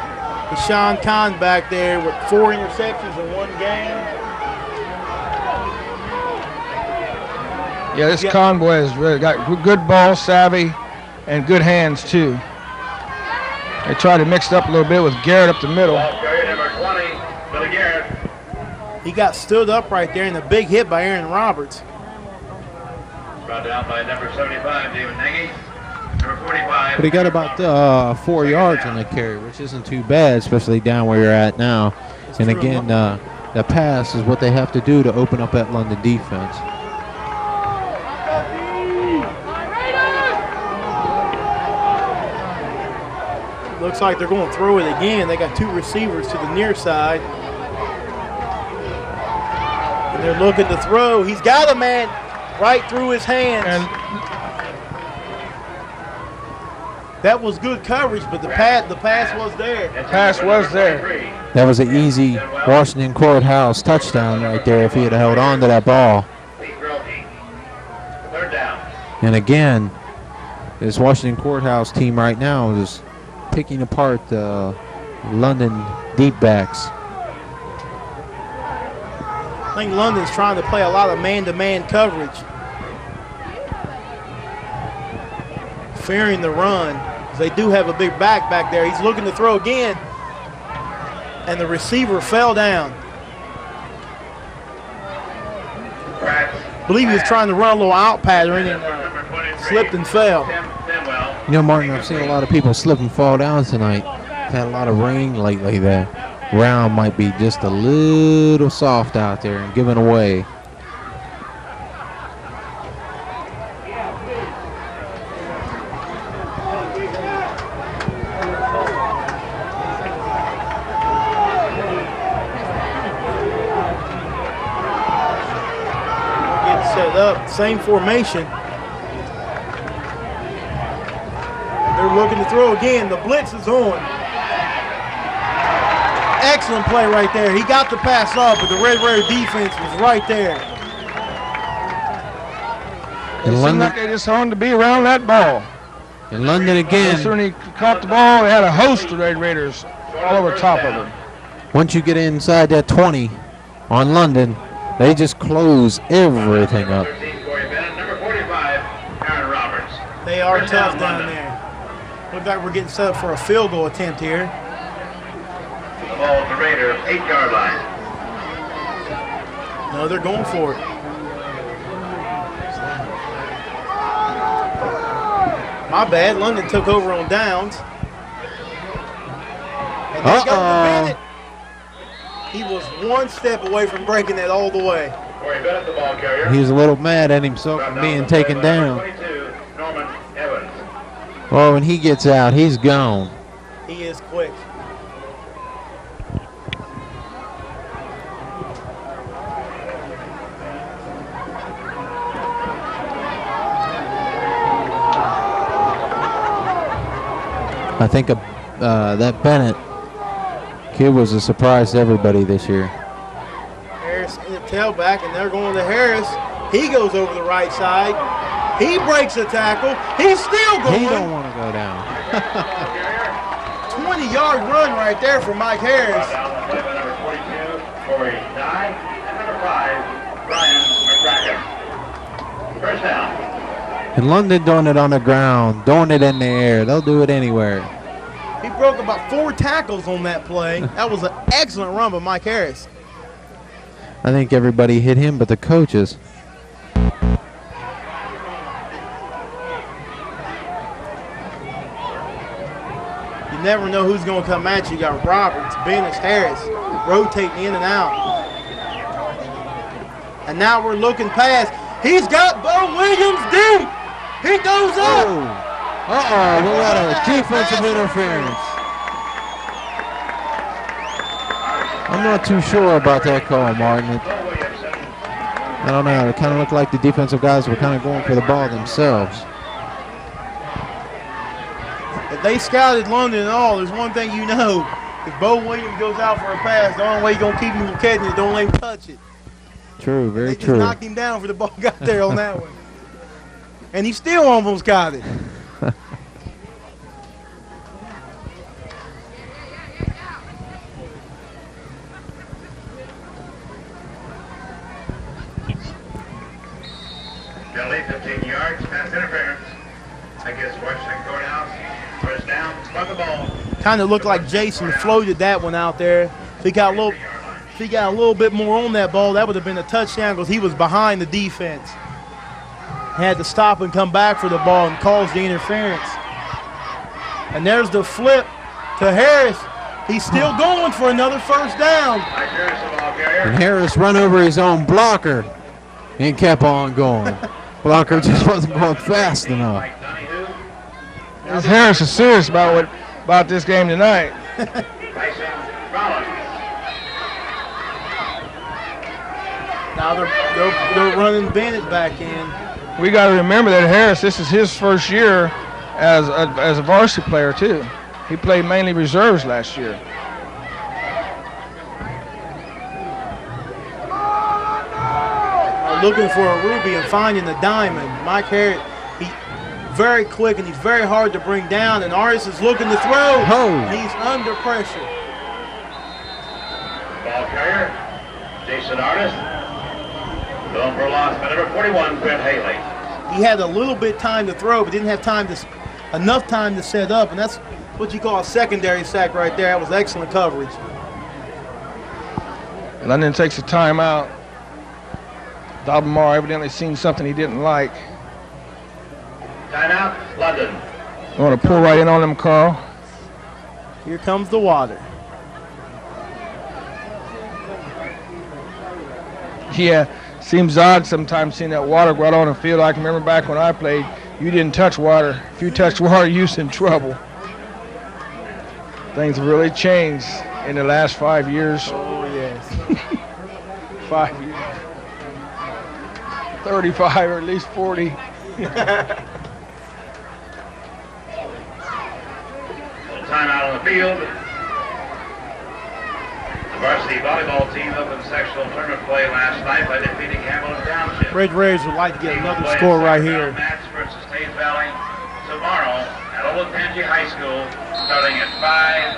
Kahn back there with 4 interceptions in one game. Yeah, this Convoy has really got good ball savvy and good hands too. They tried to mix it up a little bit with Garrett up the middle. Number 20, Billy Garrett. He got stood up right there in a big hit by Aaron Roberts. Brought down by number 75, David Nagy. Number 45. But he got about 4 yards on the carry, which isn't too bad, especially down where you're at now. And again, the pass is what they have to do to open up that London defense. Looks like they're going to throw it again. They got 2 receivers to the near side. And they're looking to throw. He's got a man right through his hands. That was good coverage, but the pass was there. Pass was there. That was an easy Washington Courthouse touchdown right there if he had held on to that ball. Third down. And again, this Washington Courthouse team right now is picking apart the London deep backs. I think London's trying to play a lot of man-to-man coverage, fearing the run. They do have a big back there. He's looking to throw again, and the receiver fell down. I believe he was trying to run a little out pattern and slipped and fell. You know, Martin, I've seen a lot of people slip and fall down tonight. Had a lot of rain lately. The ground might be just a little soft out there and giving away. Set up, same formation. They're looking to throw again. The blitz is on. Excellent play right there. He got the pass up, but the Red Raider defense was right there. It seemed like they just wanted to be around that ball. In London again. As soon as he caught the ball, they had a host of Red Raiders all over top of him. Once you get inside that 20 on London, they just close everything up. They are tough down there. Looks like we're getting set up for a field goal attempt here. The ball at the Raider 8-yard line. No, they're going for it. My bad. London took over on downs. And they got Bennett. He was one step away from breaking that all the way. He was a little mad at himself for being taken down. Well, when he gets out, he's gone. He is quick. I think that Bennett kid was a surprise to everybody this year. Harris in the tailback, and they're going to Harris. He goes over the right side. He breaks a tackle. He's still going. He don't want to go down. 20-yard run right there for Mike Harris. Number 42, Corey Nye, and number 5, Brian McCracken. First down. And London doing it on the ground, doing it in the air. They'll do it anywhere. He broke about 4 tackles on that play. That was an excellent run by Mike Harris. I think everybody hit him but the coaches. You never know who's going to come at you. You got Roberts, Bennett, Harris rotating in and out. And now we're looking past. He's got Bo Williams deep. He goes up. We got a defensive interference. I'm not too sure about that call, Martin. I don't know. It kind of looked like the defensive guys were kind of going for the ball themselves. If they scouted London and all, there's one thing you know. If Bo Williams goes out for a pass, the only way you're going to keep him from catching it, don't let him touch it. True, very they true. They just knocked him down for the ball got there on that one. And he still almost got it. Penalty, 15 yards, pass interference. I guess Washington Courthouse, first down, run the ball. Kind of looked like Jason floated that one out there. If he got a little bit more on that ball, that would have been a touchdown because he was behind the defense. Had to stop and come back for the ball and caused the interference. And there's the flip to Harris. He's still going for another first down. And Harris run over his own blocker and kept on going. Blocker just wasn't going fast enough. Harris is serious about this game tonight. Now they're running Bennett back in. We got to remember that Harris, this is his first year as a varsity player too. He played mainly reserves last year. Looking for a ruby and finding the diamond. Mike Harris, he's very quick and he's very hard to bring down. And Artis is looking to throw. Oh. He's under pressure. Ball carrier, Jason Artis. Going for a loss by number 41, Brent Haley. He had a little bit time to throw, but didn't have enough time to set up, and that's what you call a secondary sack right there. That was excellent coverage. London takes a timeout. Dalbamar evidently seen something he didn't like. Timeout, London. You want to pull right in on them, Carl? Here comes the water. Yeah, seems odd sometimes seeing that water go out on the field. I can remember back when I played, you didn't touch water. If you touched water, you was in trouble. Things have really changed in the last 5 years. Oh, yes. 5 years. 35 or at least 40. Timeout on the field. The varsity volleyball team opened sectional tournament play last night by defeating Hamilton Township. Red Raiders would like to get another score right here. Match versus Hayes Valley tomorrow at Old Tangi High School, starting at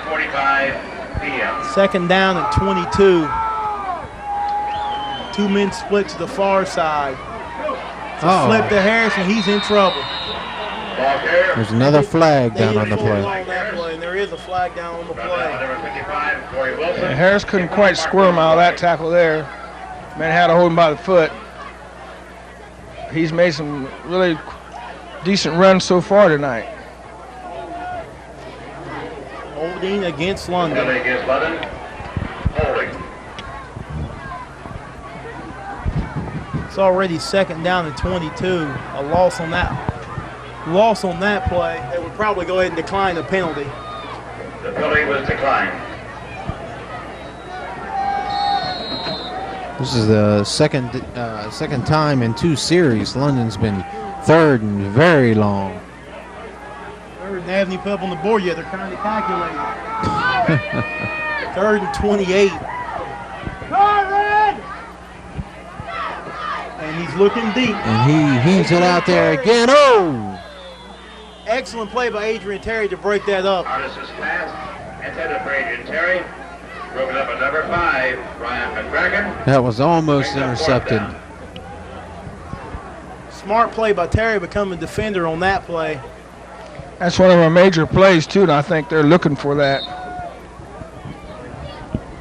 5:45 p.m. Second down and 22. 2 men split to the far side. Flip to Harrison. He's in trouble. There's another flag down on the play. And there is a flag down on the play. And Harris couldn't quite squirm out of that tackle there. Man had to hold him by the foot. He's made some really decent runs so far tonight. Holding against London. Holding. It's already second down and 22. A loss on that play. They would probably go ahead and decline the penalty. The penalty was declined. This is the second time in 2 series London's been third and very long. Third, they haven't even put up on the board yet. They're kind of calculating. Third and 28. And he's looking deep. And he heaves it out there again. Oh! Excellent play by Adrian Terry to break that up. Artis' pass intended for Adrian Terry. Broken up at number 5, Brian McCracken. That was almost intercepted. Smart play by Terry, becoming defender on that play. That's one of our major plays too, and I think they're looking for that.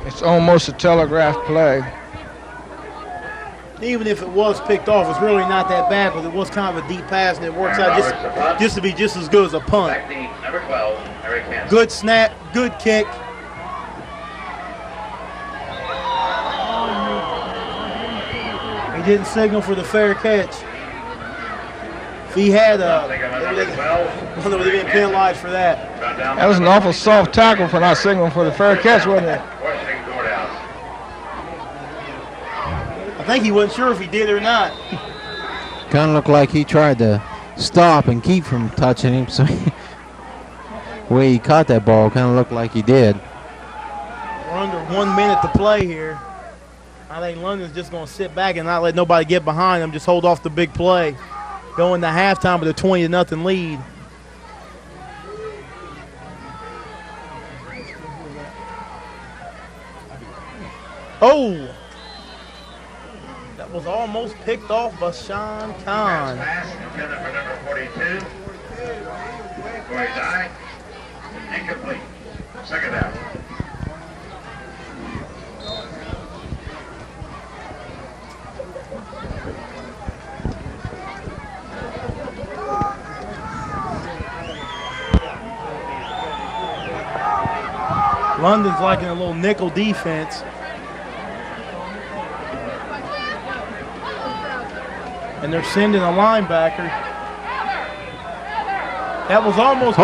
It's almost a telegraphed play. Even if it was picked off, it's really not that bad, but it was kind of a deep pass, and it works out just to be just as good as a punt. Number 12, Eric Hansen. Good snap, good kick. He didn't signal for the fair catch. If he had they would have been penalized for that. That was an awful soft tackle for not signaling for the fair catch, wasn't it? I think he wasn't sure if he did or not. Kind of looked like he tried to stop and keep from touching him. So the way he caught that ball kind of looked like he did. We're under 1 minute to play here. I think London's just going to sit back and not let nobody get behind them. Just hold off the big play. Go into halftime with a 20-0 lead. Oh! That was almost picked off by Sean Kahn. Pass intended for number 42, Corey Dye. Incomplete. Second down. London's liking a little nickel defense. And they're sending a linebacker. That was almost a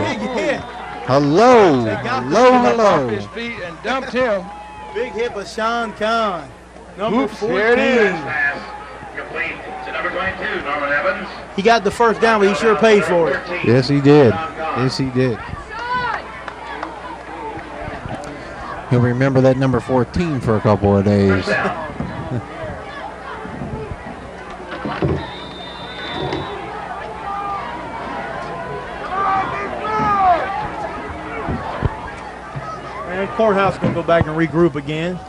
big hit. Hello. Off his feet and dumped him. Big hit by Sean Kahn. Number 14. There it is. Pass complete to number 22, Norman Evans. He got the first down, but he sure paid for it. Yes, he did. Yes, he did. He'll remember that number 14 for a couple of days. And Courthouse is going to go back and regroup again.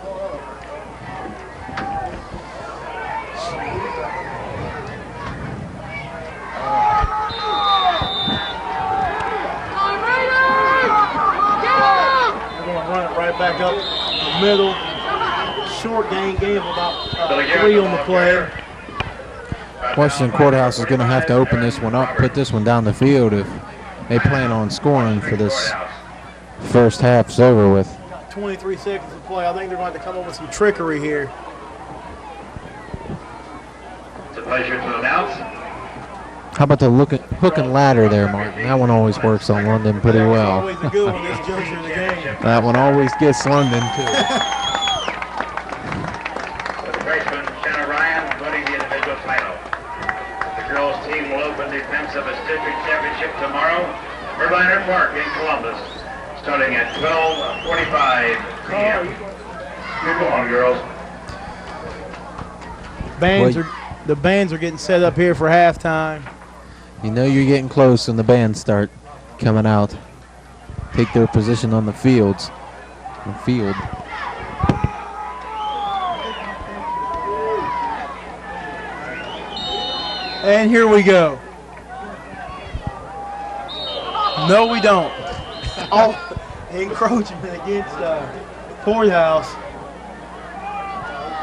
Back up the middle. Short game of about 3 on the play. Washington Courthouse is going to have to open this one up, put this one down the field if they plan on scoring for this first half's over with. 23 seconds to play. I think they're going to have to come up with some trickery here. It's a pleasure to announce. How about the hook and ladder there, Martin? That one always works on London pretty well. Always a good one this juncture of the game. That one always gets London, too. With the freshman, Shanna Ryan, winning the individual title. The girls' team will open defense of its district championship tomorrow, Berliner Park in Columbus, starting at 12:45 p.m. Good on, girls. The bands are getting set up here for halftime. You know you're getting close when the bands start coming out. Take their position on the field. And here we go. No, we don't. Oh, encroachment against Courthouse.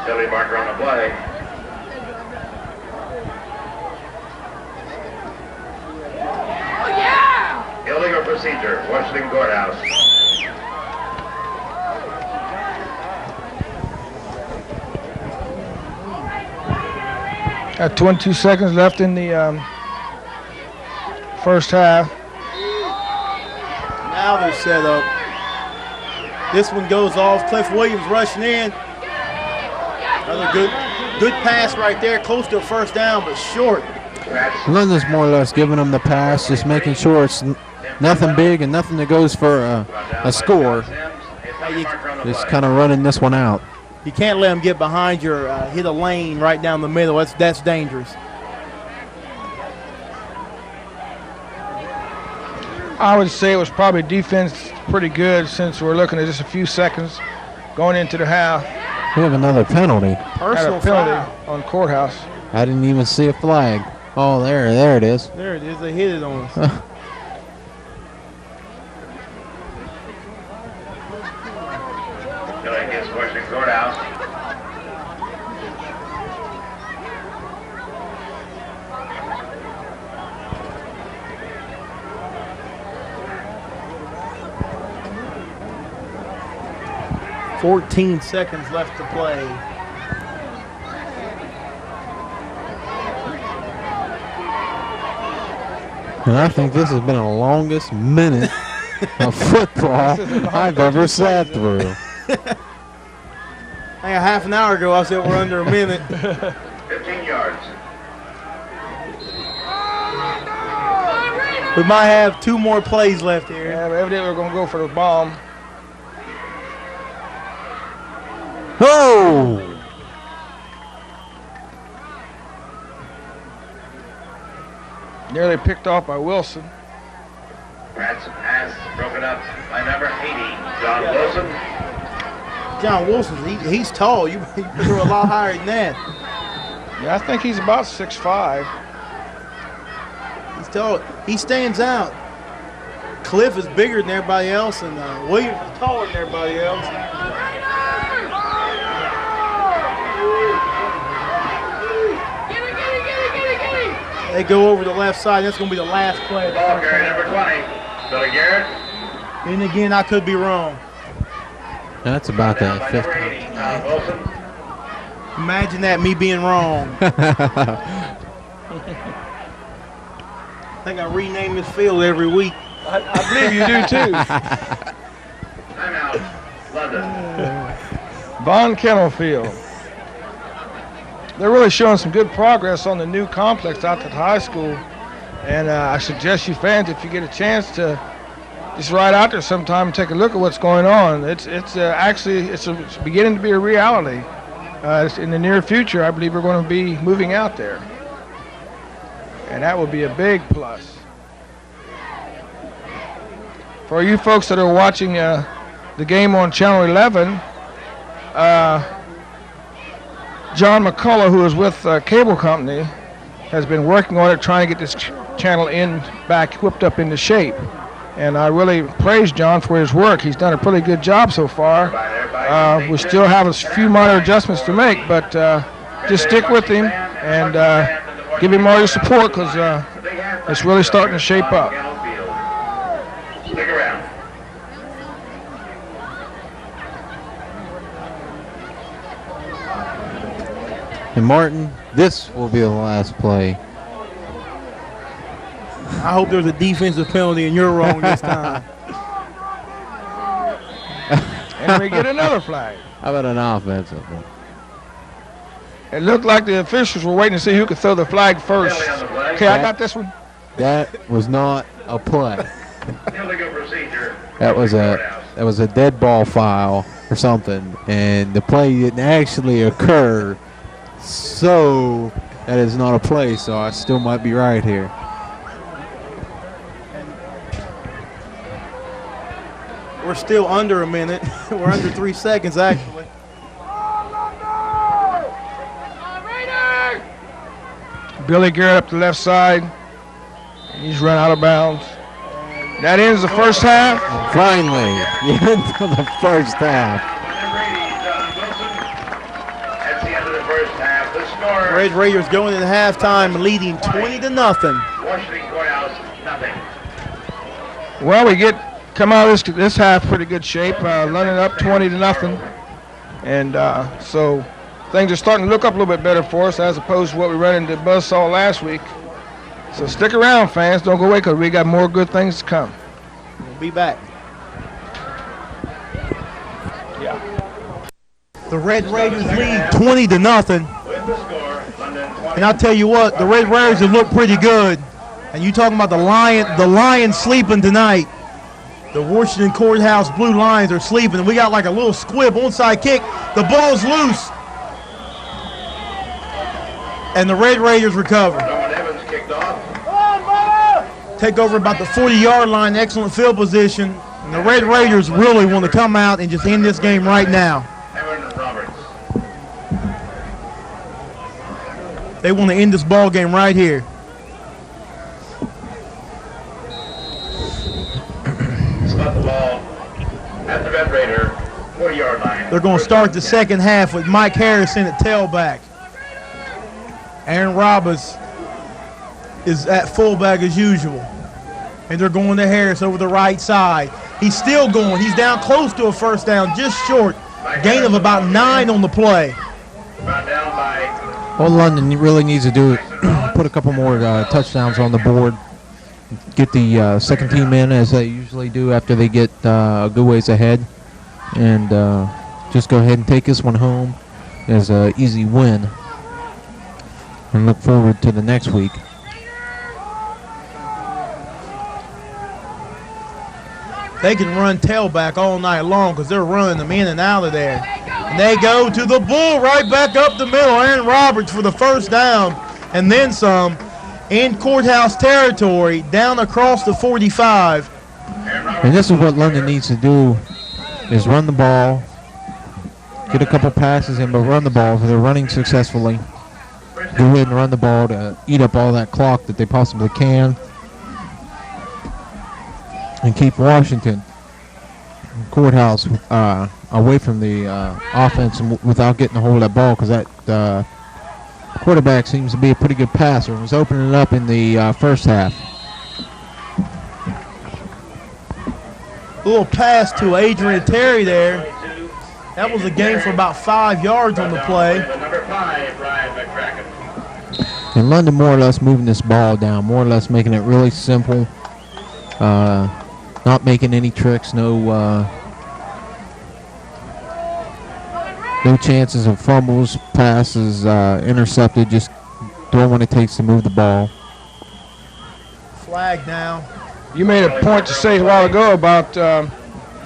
Billy Marker on the play. Illegal procedure, Washington Courthouse. Got 22 seconds left in the first half. Now they're set up. This one goes off. Cliff Williams rushing in. Another good pass right there, close to a first down, but short. London's more or less giving them the pass, just making sure it's nothing big and nothing that goes for a score. Just kind of running this one out. You can't let them get behind your hit a lane right down the middle. That's dangerous. I would say it was probably defense pretty good since we're looking at just a few seconds going into the half. We have another penalty. Personal penalty foul on Courthouse. I didn't even see a flag. Oh, there it is. There it is. They hit it on us. Billy against Washington Courthouse. $14 seconds left to play. And I think this has been the longest minute of football I've ever sat through. Hey, a half an hour ago, I said we're under a minute. 15 yards. We might have 2 more plays left here. Yeah, but evidently we're going to go for the bomb. Oh! Nearly picked off by Wilson. Rats pass broken up by number 80, John Wilson. John Wilson, he's tall. You threw a lot higher than that. Yeah, I think he's about 6'5". He's tall. He stands out. Cliff is bigger than everybody else, and Williams is taller than everybody else. They go over the left side. That's going to be the last play. Ball carrier number 20, Billy Garrett. And again, I could be wrong. That's about Down that by number 50. 80, John Wilson. Imagine that, me being wrong. I think I rename this field every week. I believe you do too. Timeout, London. Von Kennel Field. they're really showing some good progress on the new complex out at the high school. And I suggest you fans, if you get a chance, to just ride out there sometime and take a look at what's going on. It's beginning to be a reality. In the near future, I believe we're going to be moving out there, and that would be a big plus. For you folks that are watching the game on Channel 11, John McCullough, who is with Cable Company, has been working on it, trying to get this channel back whipped up into shape. And I really praise John for his work. He's done a pretty good job so far. We still have a few minor adjustments to make, but just stick with him and give him all your support, because it's really starting to shape up. Stick around. And Martin, this will be the last play. I hope there's a defensive penalty and you're wrong this time. And we get another flag. How about an offensive one? It looked like the officials were waiting to see who could throw the flag first. Okay, I got this one. That was not a play. Illegal procedure. That was a dead ball foul or something, and the play didn't actually occur. So that is not a play. So I still might be right here. We're still under a minute. We're under 3 seconds, actually. Billy Garrett up the left side. He's run out of bounds. That ends the first half. Finally, the end of the first half. That's the end of the first half. The score. Red Raiders going into halftime leading 20-0. Washington Courthouse, nothing. Well, we come out of this half pretty good shape. London up 20-0, and so things are starting to look up a little bit better for us as opposed to what we ran into buzzsaw last week. So stick around, fans. Don't go away, because we got more good things to come. We'll be back. Yeah. The Red Raiders lead 20-0. With the score, London 20. And I'll tell you what, the Red Raiders have looked pretty good. And you talking about the Lions sleeping tonight. The Washington Courthouse Blue Lions are sleeping. We got like a little squib onside kick. The ball's loose. And the Red Raiders recover. Norman Evans kicked off. Take over about the 40-yard line. Excellent field position. And the Red Raiders really want to come out and just end this game right now. Aaron Roberts. They want to end this ball game right here. Spot the ball at the Red Raider 40-yard line. They're going to start the second half with Mike Harrison at tailback. Aaron Roberts is at fullback as usual. And they're going to Harris over the right side. He's still going. He's down close to a first down, just short. Gain of about 9 on the play. Brought down by All London really needs to do is put a couple more touchdowns on the board. Get the second team in as they usually do after they get a good ways ahead. And just go ahead and take this one home as an easy win. And look forward to the next week. They can run tailback all night long because they're running them in and out of there. And they go to the bull right back up the middle. Aaron Roberts for the first down and then some in Courthouse territory down across the 45. And this is what London needs to do is run the ball, get a couple passes in, but run the ball. If they're running successfully, go ahead and run the ball to eat up all that clock that they possibly can. And keep Washington Courthouse away from the offense and without getting a hold of that ball, because that quarterback seems to be a pretty good passer and was opening it up in the first half. A little pass to Adrian Terry there. That was a gain for about 5 yards on the play. number 5, Brian McCracken. And London more or less moving this ball down, more or less making it really simple. Not making any tricks, no No chances of fumbles, passes intercepted. Just doing what it takes to move the ball. Flag now. You made a point to say a while ago about the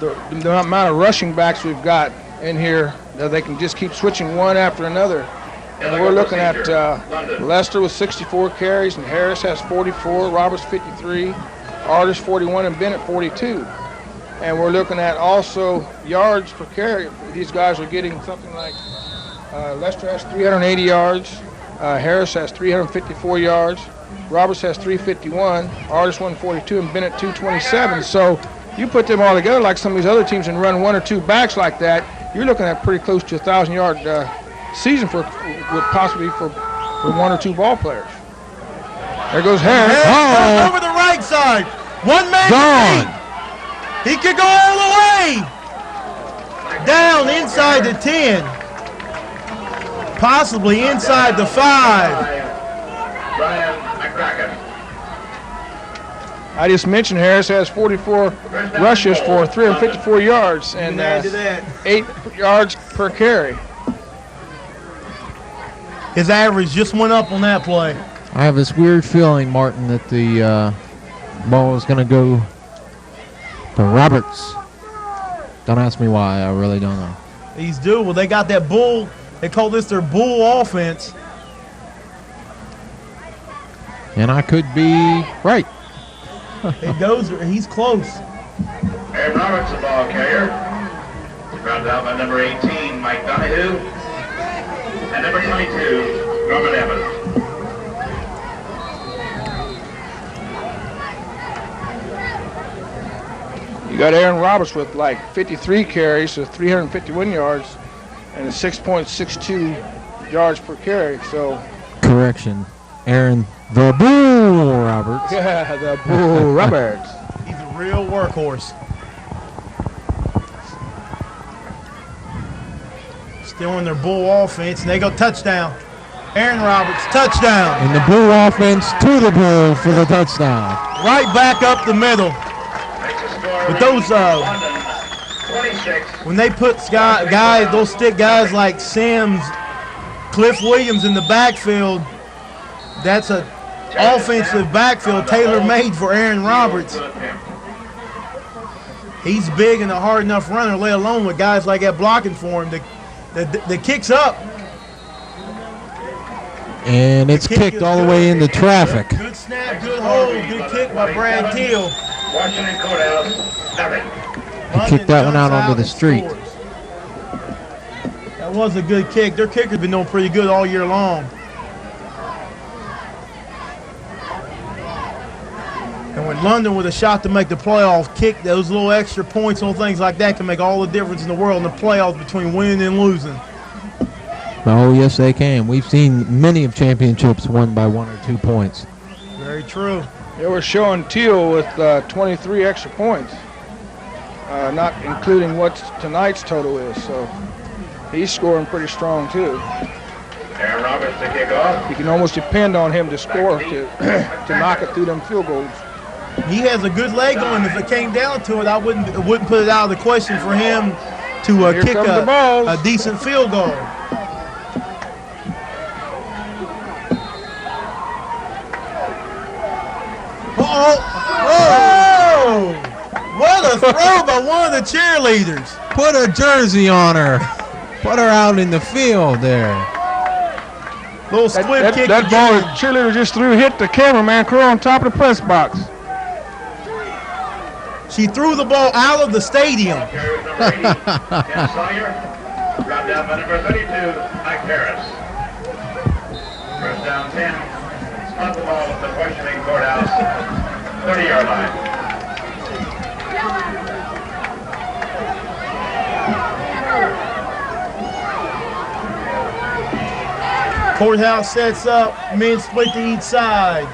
amount of rushing backs we've got in here. That they can just keep switching one after another. And we're looking at Lester with 64 carries, and Harris has 44, Roberts 53, Artis 41, and Bennett 42. And we're looking at also yards per carry. These guys are getting something like Lester has 380 yards, Harris has 354 yards, Roberts has 351, Artis 142, and Bennett 227. So you put them all together like some of these other teams and run one or two backs like that, you're looking at pretty close to a 1,000-yard season possibly for one or two ball players. There goes Harris. Oh. Over the right side. One man. Gone. He could go all the way. Down inside the 10. Possibly inside the 5. Brian McCracken. I just mentioned Harris has 44 rushes for 354 yards and 8 yards per carry. His average just went up on that play. I have this weird feeling, Martin, that the ball is going to go to Roberts. Don't ask me why. I really don't know. He's due. Well, they got that bull. They call this their bull offense. And I could be right. It goes. He's close. Aaron Roberts, the ball carrier. Rounded out by number 18, Mike Donahue. And number 22, Norman Evans. You got Aaron Roberts with like 53 carries, so 351 yards, and 6.62 yards per carry. So Correction. Aaron the Bull Roberts. yeah, the Bull Roberts. He's a real workhorse. Still in their bull offense, and they go touchdown. Aaron Roberts, touchdown. And the Bull offense to the Bull for the touchdown. Right back up the middle. But those, when they put guys, those stick guys like Sims, Cliff Williams in the backfield, that's a offensive backfield tailor-made for Aaron Roberts. He's big and a hard enough runner, let alone with guys like that blocking for him. The kick's up. And it's kicked all the way into traffic. Good snap, good hold, good kick by Brad Teal. Washington Courthouse, nothing. He kicked that one out onto the street. That was a good kick. Their kicker's been doing pretty good all year long. And when London with a shot to make the playoff, kick those little extra points on things like that can make all the difference in the world in the playoffs between winning and losing. Oh, yes, they can. We've seen many of championships won by 1 or 2 points. Very true. They were showing Teal with 23 extra points, not including what tonight's total is. So he's scoring pretty strong too. Aaron Roberts to kick off. You can almost depend on him to score to knock it through them field goals. He has a good leg on him. If it came down to it, I wouldn't put it out of the question for him to kick a decent field goal. Oh! What a throw by one of the cheerleaders. Put a jersey on her. Put her out in the field there. Little split kick. That ball the cheerleader just threw hit the cameraman crew on top of the press box. She threw the ball out of the stadium. Carrier number 80, Ken Sawyer. Round down by number 32, Mike Harris. First down 10. Spot the ball at the Washington Courthouse, 30-yard line. Courthouse sets up. Men split to each side.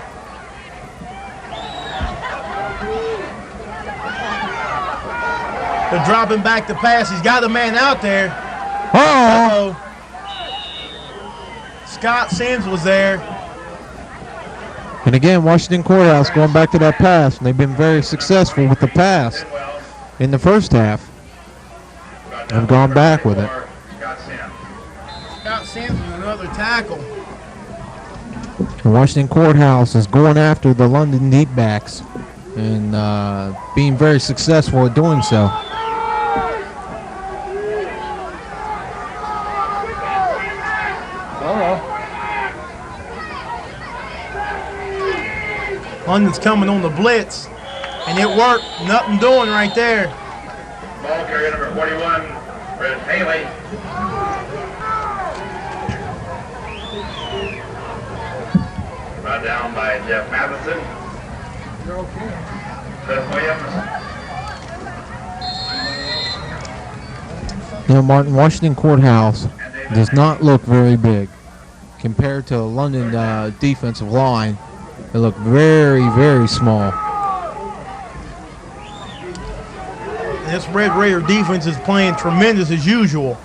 They're dropping back to pass. He's got a man out there. Uh-oh. Scott Sims was there. And again, Washington Courthouse going back to that pass, and they've been very successful with the pass in the first half. I've gone back with it. Scott Sims. Sampson, another tackle. Washington Courthouse is going after the London deep backs and being very successful at doing so. London's coming on the blitz, and it worked. Nothing doing right there. Ball carrier number 41, Brett Haley. Brought down by Jeff Matheson. Seth Williams. You know, Martin, Washington Courthouse does not look very big compared to the London defensive line. They look very, very small. This Red Raider defense is playing tremendous as usual.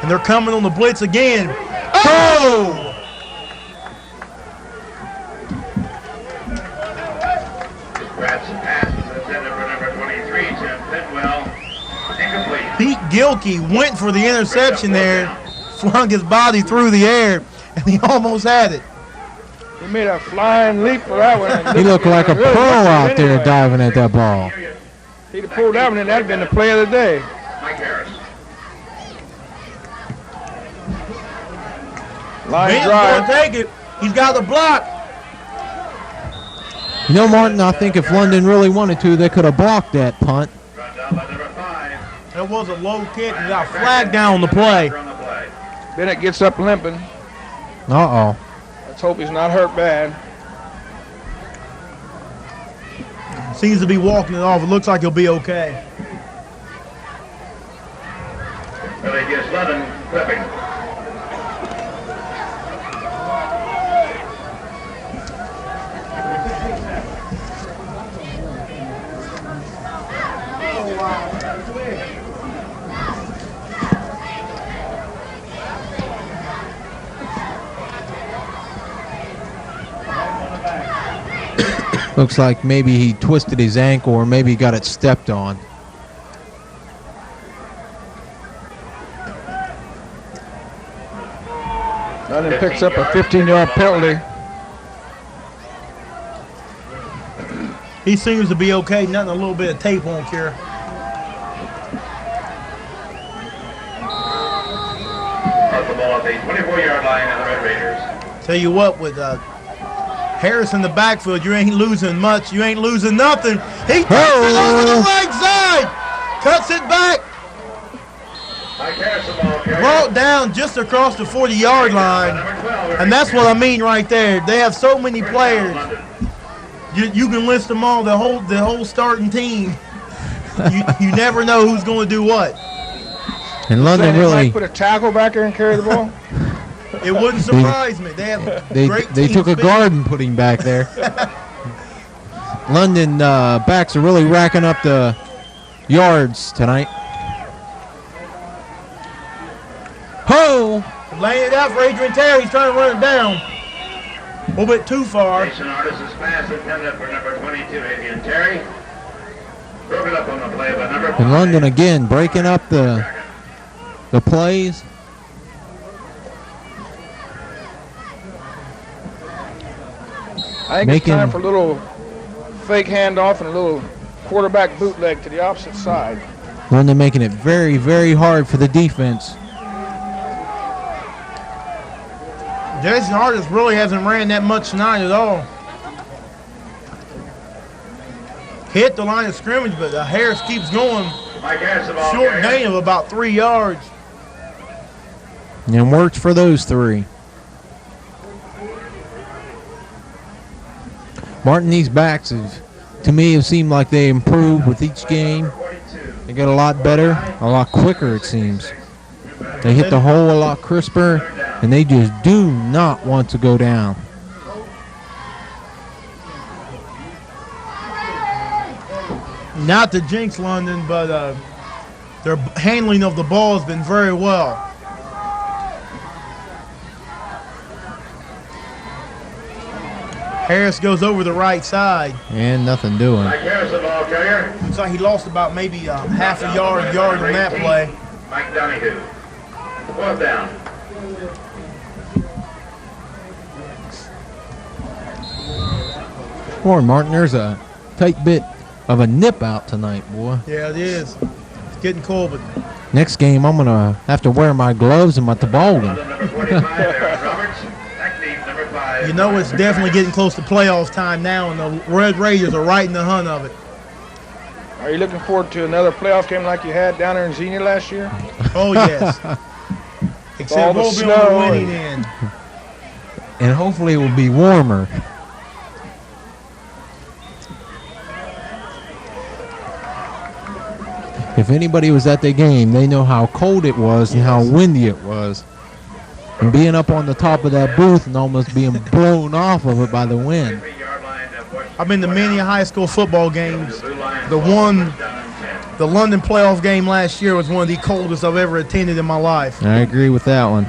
And they're coming on the blitz again. Oh! Pete Gilkey went for the interception there, flung his body through the air, and he almost had it. He made a flying leap for that one. He looked like a pro out there diving at that ball. If he'd have pulled that one in, that'd been the play of the day. Mike Harris. Line Ben's drive. gonna take it. He's got the block. You know, Martin, I think if London really wanted to, they could have blocked that punt. Brought down by number 5. That was a low kick and got flagged down on the play. Bennett gets up limping. Uh-oh. Let's hope he's not hurt bad. Seems to be walking it off. It looks like he'll be okay. But he gives London clipping. Looks like maybe he twisted his ankle or maybe he got it stepped on. London picks up a 15-yard penalty. He seems to be okay. Nothing a little bit of tape won't cure. Off the ball at the 24-yard line of the Red Raiders. Tell you what, with Harris in the backfield, you ain't losing much. You ain't losing nothing. He takes it over the right side. Cuts it back. Mike Harris, the ball carrier. Brought down just across the 40-yard line. And that's what I mean right there. They have so many players. You can list them all, the whole starting team. You never know who's going to do what. And London really put a tackle back there and carry the ball. It wouldn't surprise me. They have great they took a team guard and put him back there. London backs are really racking up the yards tonight. Ho! Laying it out for Adrian Terry. He's trying to run it down. A little bit too far. Jason Artis' pass intended for number 22, Adrian Terry. Broken up on the play by number 5. And London again breaking up the plays. I think it's time for a little fake handoff and a little quarterback bootleg to the opposite side. London making it very, very hard for the defense. Jason Artis really hasn't ran that much tonight at all. Hit the line of scrimmage, but Harris keeps going. Mike Harris, the ball Short carrier. gain of about 3 yards. And worked for those three. Martin, these backs to me have seemed like they improved with each game. They get a lot better, a lot quicker it seems. They hit the hole a lot crisper, and they just do not want to go down. Not to jinx London, but their handling of the ball has been very well. Harris goes over the right side. And nothing doing. Mike Harris, the ball carrier. Looks like he lost about maybe half a yard on that play. Mike Donahue. 4th down. Boy, Martin, there's a tight bit of a nip out tonight, boy. Yeah, it is. It's getting cold, but Next game, I'm going to have to wear my gloves and my toboggan. Number 45, Aaron Roberts. Back knee, number 5. you know it's definitely getting close to playoff time now, and the Red Raiders are right in the hunt of it. Are you looking forward to another playoff game like you had down there in Xenia last year? Oh, yes. Except All the we'll be on the snow winning end. And hopefully it will be warmer. If anybody was at the game, they know how cold it was and how windy it was. And being up on the top of that booth and almost being blown off of it by the wind. I've been to many high school football games. The London playoff game last year was one of the coldest I've ever attended in my life. I agree with that one.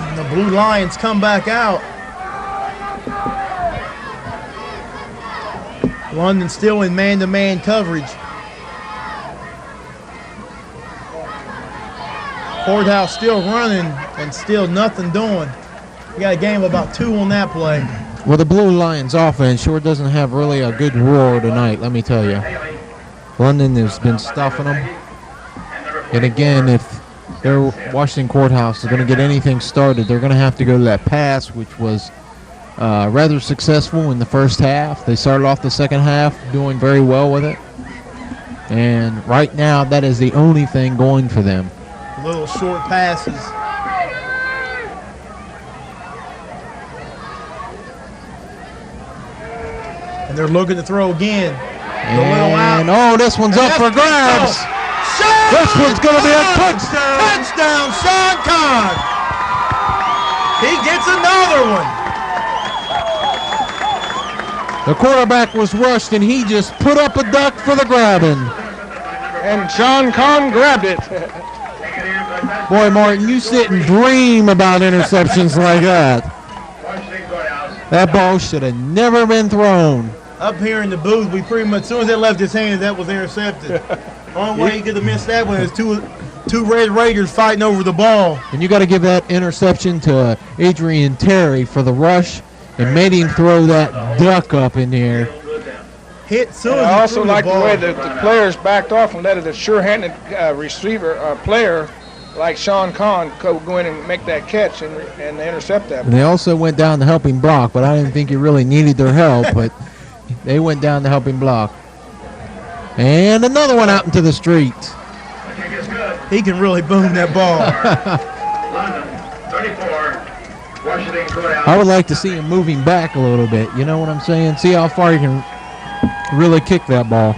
And the Blue Lions come back out. London still in man-to-man coverage. Courthouse still running and still nothing doing. We got a game of about 2 on that play. Well, the Blue Lions offense sure doesn't have really a good roar tonight, let me tell you. London has been stuffing them. And again, if they're Washington Courthouse is going to get anything started, they're going to have to go to that pass, which was rather successful in the first half. They started off the second half doing very well with it. And right now, that is the only thing going for them. Little short passes. And they're looking to throw again. And oh, this one's up for grabs. This one's going to be a touchdown. Touchdown, Sean Kahn. He gets another one. The quarterback was rushed, and he just put up a duck for the grabbing. And Sean Kahn grabbed it. Boy, Martin, you sit and dream about interceptions like that. That ball should have never been thrown. Up here in the booth, we pretty much, as soon as that left his hand, that was intercepted. Only way he could have missed that one is two Red Raiders fighting over the ball. And you got to give that interception to Adrian Terry for the rush and made him throw that duck up in the air. Hit soon. I also like the way that the players backed off and let a sure-handed receiver player like Sean Kahn go in and make that catch and intercept that. And they also went down to help him block, but I didn't think he really needed their help, but they went down to help him block. And another one out into the street. He can really boom that ball. London, 34, Washington Courthouse. I would like to see him moving back a little bit. You know what I'm saying? See how far he can really kick that ball.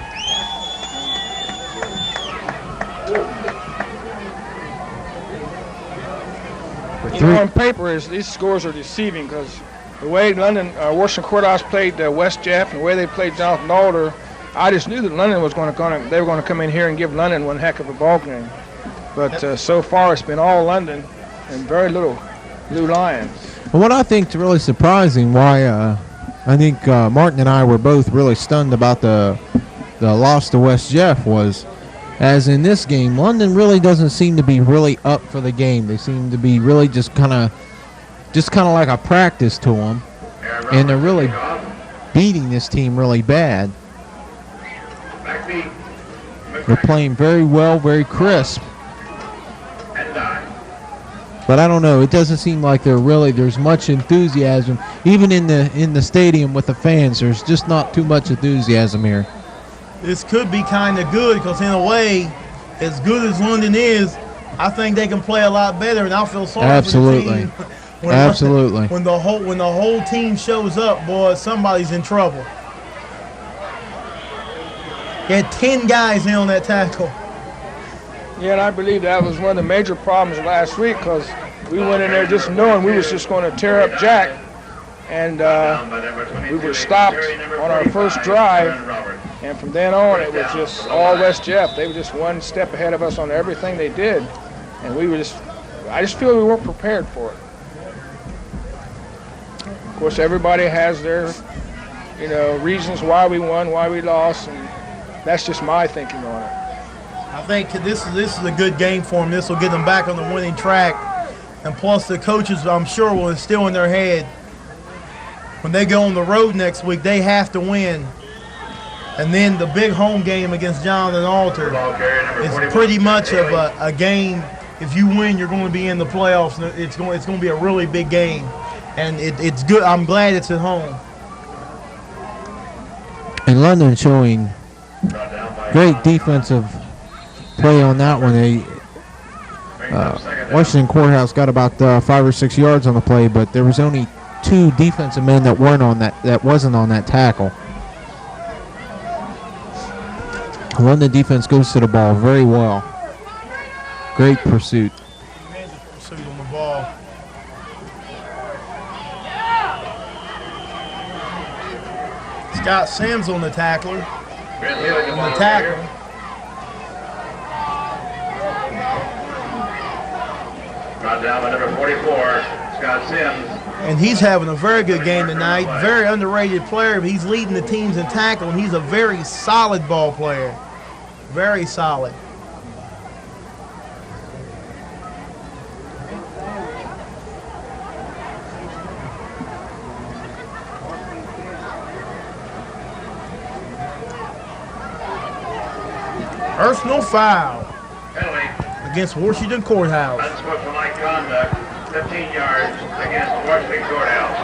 You know, on paper, these scores are deceiving because the way Washington Courthouse played West Jeff and the way they played Jonathan Alder, I just knew that London was they were going to come in here and give London one heck of a ball game. But so far, it's been all London and very little Blue Lions. Well, what I think is really surprising, why I think Martin and I were both really stunned about the loss to West Jeff was, as in this game, London really doesn't seem to be really up for the game. They seem to be really just kind of like a practice to them, and they're really beating this team really bad. They're playing very well, very crisp. But I don't know. It doesn't seem like there's much enthusiasm. Even in the stadium with the fans, there's just not too much enthusiasm here. This could be kind of good because in a way, as good as London is, I think they can play a lot better, and I feel sorry for the team. Absolutely. When the whole team shows up, boy, somebody's in trouble. He had 10 guys in on that tackle. Yeah, and I believe that was one of the major problems last week because we went in there just knowing we was just going to tear up Jack, and we were stopped on our first drive, and from then on it was just all West Jeff. They were just one step ahead of us on everything they did, and I just feel we weren't prepared for it. Of course, everybody has their reasons why we won, why we lost, and that's just my thinking on it. I think this is a good game for them. This will get them back on the winning track. And plus the coaches, I'm sure, will instill in their head when they go on the road next week, they have to win. And then the big home game against Jonathan Alter is pretty much of a game. If you win, you're going to be in the playoffs. It's going to be a really big game. And it's good. I'm glad it's at home. And London showing great defensive play on that one. Washington Courthouse got about 5 or 6 yards on the play, but there was only 2 defensive men that weren't on that wasn't on that tackle. London defense goes to the ball very well. Great pursuit. Pursuit on the ball. Scott Sims on the tackler. On the tackle. Brought down by number 44, Scott Sims. And he's having a very good game tonight. Very underrated player. But he's leading the teams in tackle, and he's a very solid ball player. Very solid. Personal foul against Washington Courthouse. Unsportsmanlike conduct, 15 yards against Washington Courthouse.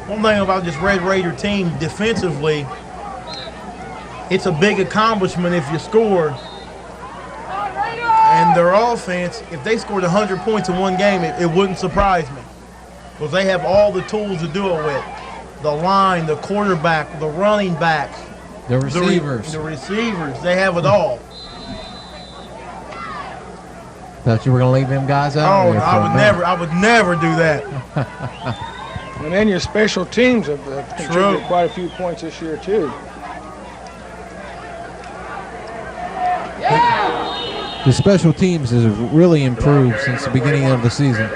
One thing about this Red Raider team defensively, it's a big accomplishment if you score. And their offense, if they scored 100 points in one game, it wouldn't surprise me. Because they have all the tools to do it with. The line, the quarterback, the running backs. The receivers. The receivers. They have it all. Thought you were going to leave them guys out? Oh, I would never do that. And then your special teams have contributed quite a few points this year, too. The special teams has really improved since the beginning of the season.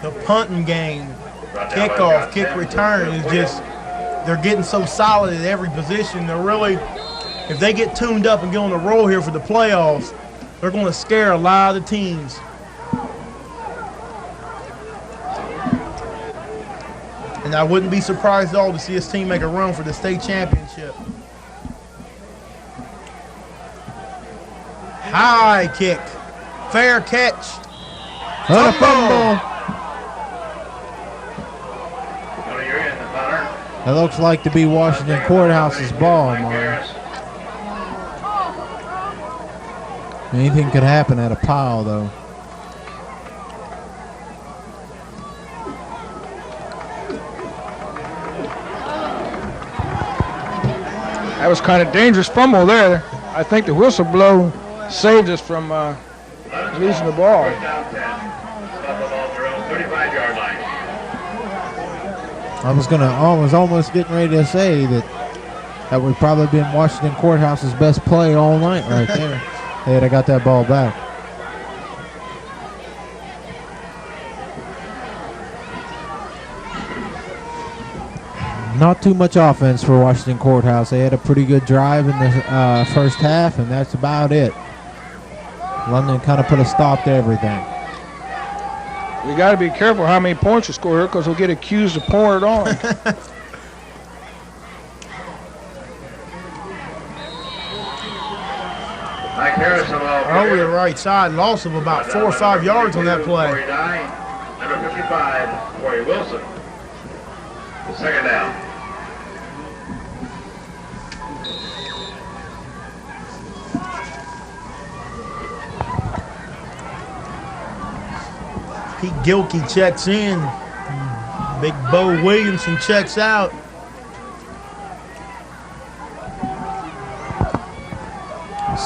The punting game, kickoff, kick return is just, they're getting so solid at every position. They're really, if they get tuned up and get on the roll here for the playoffs, they're going to scare a lot of teams. And I wouldn't be surprised at all to see this team make a run for the state championship. High kick. Fair catch. A fumble. That looks like to be Washington Courthouse's ball, Mark. Anything could happen at a pile, though. That was kind of dangerous fumble there. I think the whistle blow saved us from losing the ball. I was almost getting ready to say that would probably been Washington Courthouse's best play all night right there. Hey, I got that ball back. Not too much offense for Washington Courthouse. They had a pretty good drive in the first half, and that's about it. London kind of put a stop to everything. We got to be careful how many points we score here because we'll get accused of pouring it on. Over the right side, loss of about 4 or 5 yards on that play. Number 55, Corey Wilson. The second down. Pete Gilkey checks in. Big Bo Williamson checks out.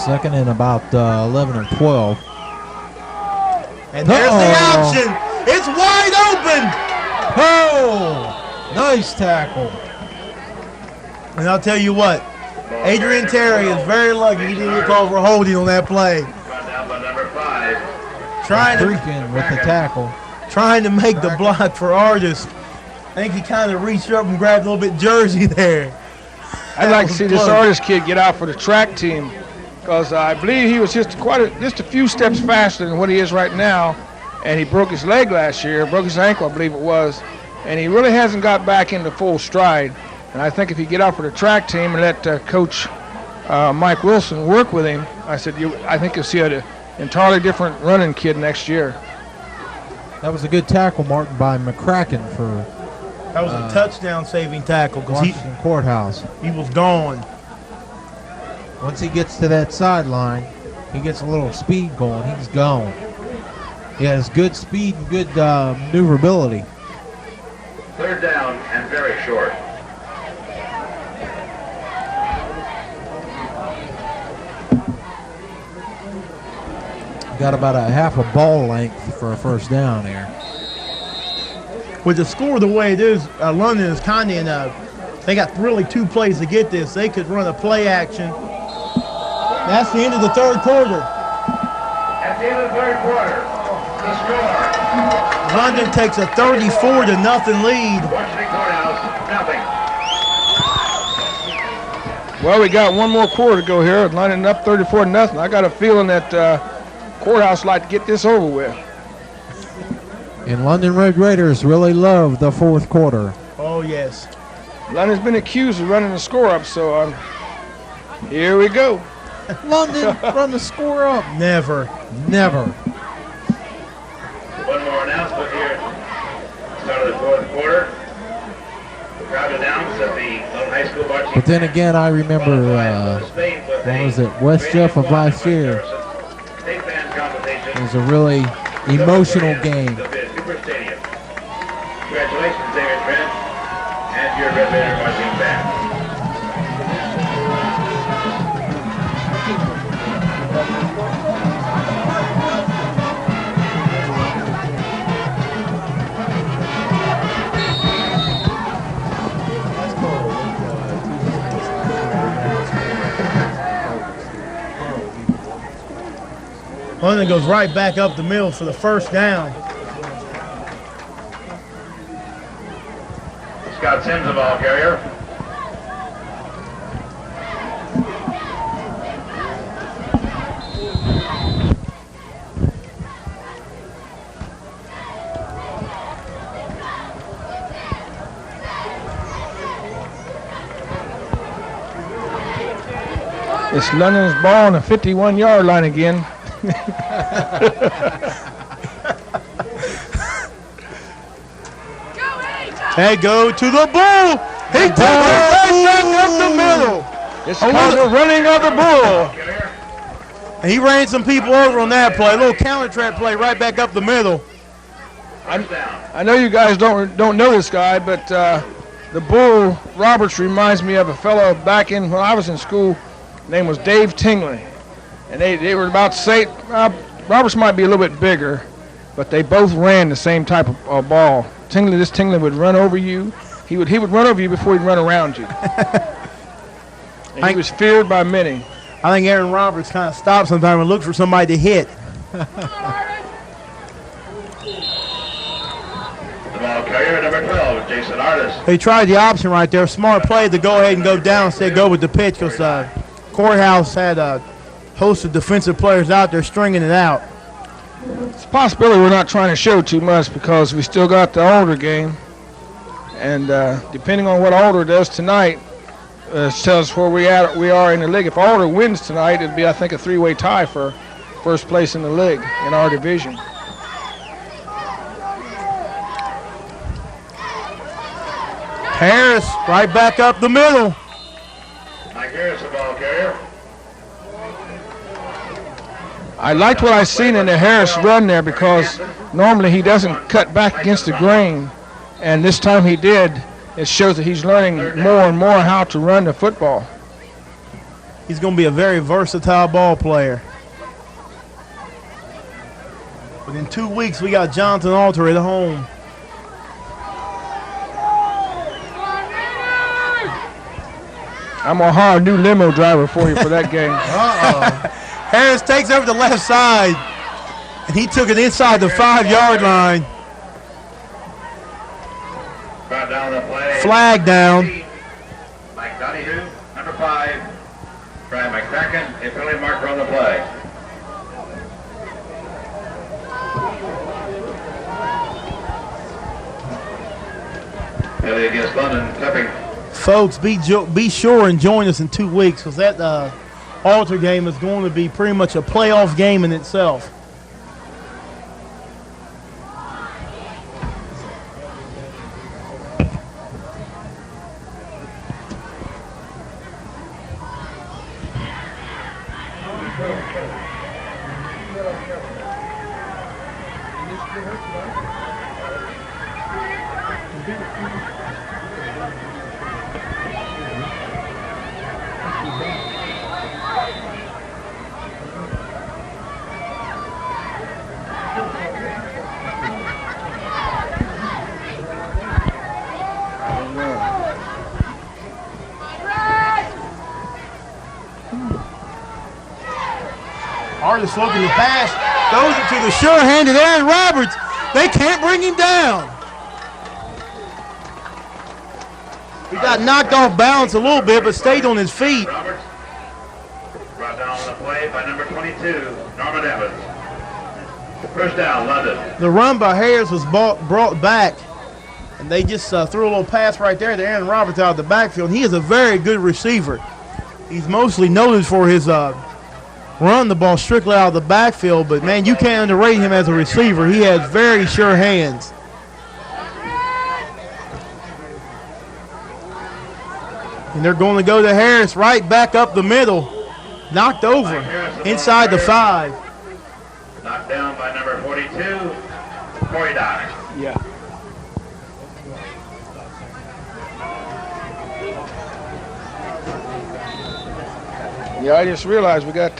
Second and about 11 or 12. And there's the option. It's wide open. Oh, nice tackle. And I'll tell you what, Adrian Terry is very lucky he didn't get called for holding on that play. Down by number 5. Freaking with the tackle. Trying to make the block for Artis. I think he kind of reached up and grabbed a little bit jersey there. I'd like to see this Artis kid get out for the track team, because I believe he was just a few steps faster than what he is right now, and he broke his leg last year, broke his ankle, I believe it was, and he really hasn't got back into full stride. And I think if he get out for the track team and let Coach Mike Wilson work with him, I think you'll see an entirely different running kid next year. That was a good tackle, Martin, by McCracken for that was a touchdown-saving tackle because Washington Courthouse. He was gone. Once he gets to that sideline, he gets a little speed going. He's gone. He has good speed and good maneuverability. 3rd down and very short. Got about a half a ball length for a first down there. With the score the way it is, London is kind of in they got really 2 plays to get this. They could run a play action. That's the end of the 3rd quarter. At the end of the 3rd quarter, the score. London takes a 34-0 lead. Washington Courthouse, nothing. Well, we got one more quarter to go here. London up 34-0. I got a feeling that Courthouse like to get this over with. And London Red Raiders really love the 4th quarter. Oh, yes. London's been accused of running the score up, so here we go. London run the score up. Never. Never. One more announcement here. Start of the 4th quarter. The crowd announced that the Lone High School marching. But then again, I remember, what was it, West Jeff of last year. It was a really emotional game. Congratulations, David Trent, and your Red Raider marching band. London goes right back up the middle for the first down. Scott Sims, the ball carrier. It's London's ball on the 51-yard line again. They go to the bull. He took it right back up the middle. It's called the running of the bull. And he ran some people over on that play. A little counter trap play right back up the middle. I know you guys don't know this guy, but the Bull Roberts reminds me of a fellow back in when I was in school. His name was Dave Tingley. And they were about to say, Roberts might be a little bit bigger, but they both ran the same type of ball. This Tingley would run over you. He would run over you before he'd run around you. And he was feared by many. I think Aaron Roberts kind of stops sometimes and looks for somebody to hit. The ball carrier, number 12, Jason Artis. They tried the option right there. Smart play to go ahead and go down instead of go with the pitch because Courthouse had a host of defensive players out there stringing it out. It's a possibility we're not trying to show too much because we still got the Alder game. And depending on what Alder does tonight, tells us where we are in the league. If Alder wins tonight, it'd be, I think, a three-way tie for first place in the league in our division. Harris right back up the middle. Mike Harris, the ball carrier. I liked what I seen in the Harris run there because normally he doesn't cut back against the grain, and this time he did. It shows that he's learning more and more how to run the football. He's going to be a very versatile ball player. And in 2 weeks, we got Jonathan Alter at home. I'm going to hire a new limo driver for you for that game. Harris takes over the left side, and he took it inside the 5-yard line. Flag down. Mike Donahue, number 5. Brian McCracken, a penalty marker on the play. Penalty against London, clipping. Folks, be sure and join us in 2 weeks, because that Alter game is going to be pretty much a playoff game in itself. Artist looking to pass, throws it to the sure-handed Aaron Roberts. They can't bring him down. He got knocked off balance a little bit, but stayed on his feet. Roberts brought down on the play by number 22, Norman Evans. First down, London. The run by Harris was brought back, and they just threw a little pass right there to Aaron Roberts out of the backfield. He is a very good receiver. He's mostly noted for his run the ball strictly out of the backfield, but man, you can't underrate him as a receiver. He has very sure hands. And they're going to go to Harris right back up the middle. Knocked over inside the 5. Knocked down by number 42, Corey Dye. Yeah. Yeah, I just realized we got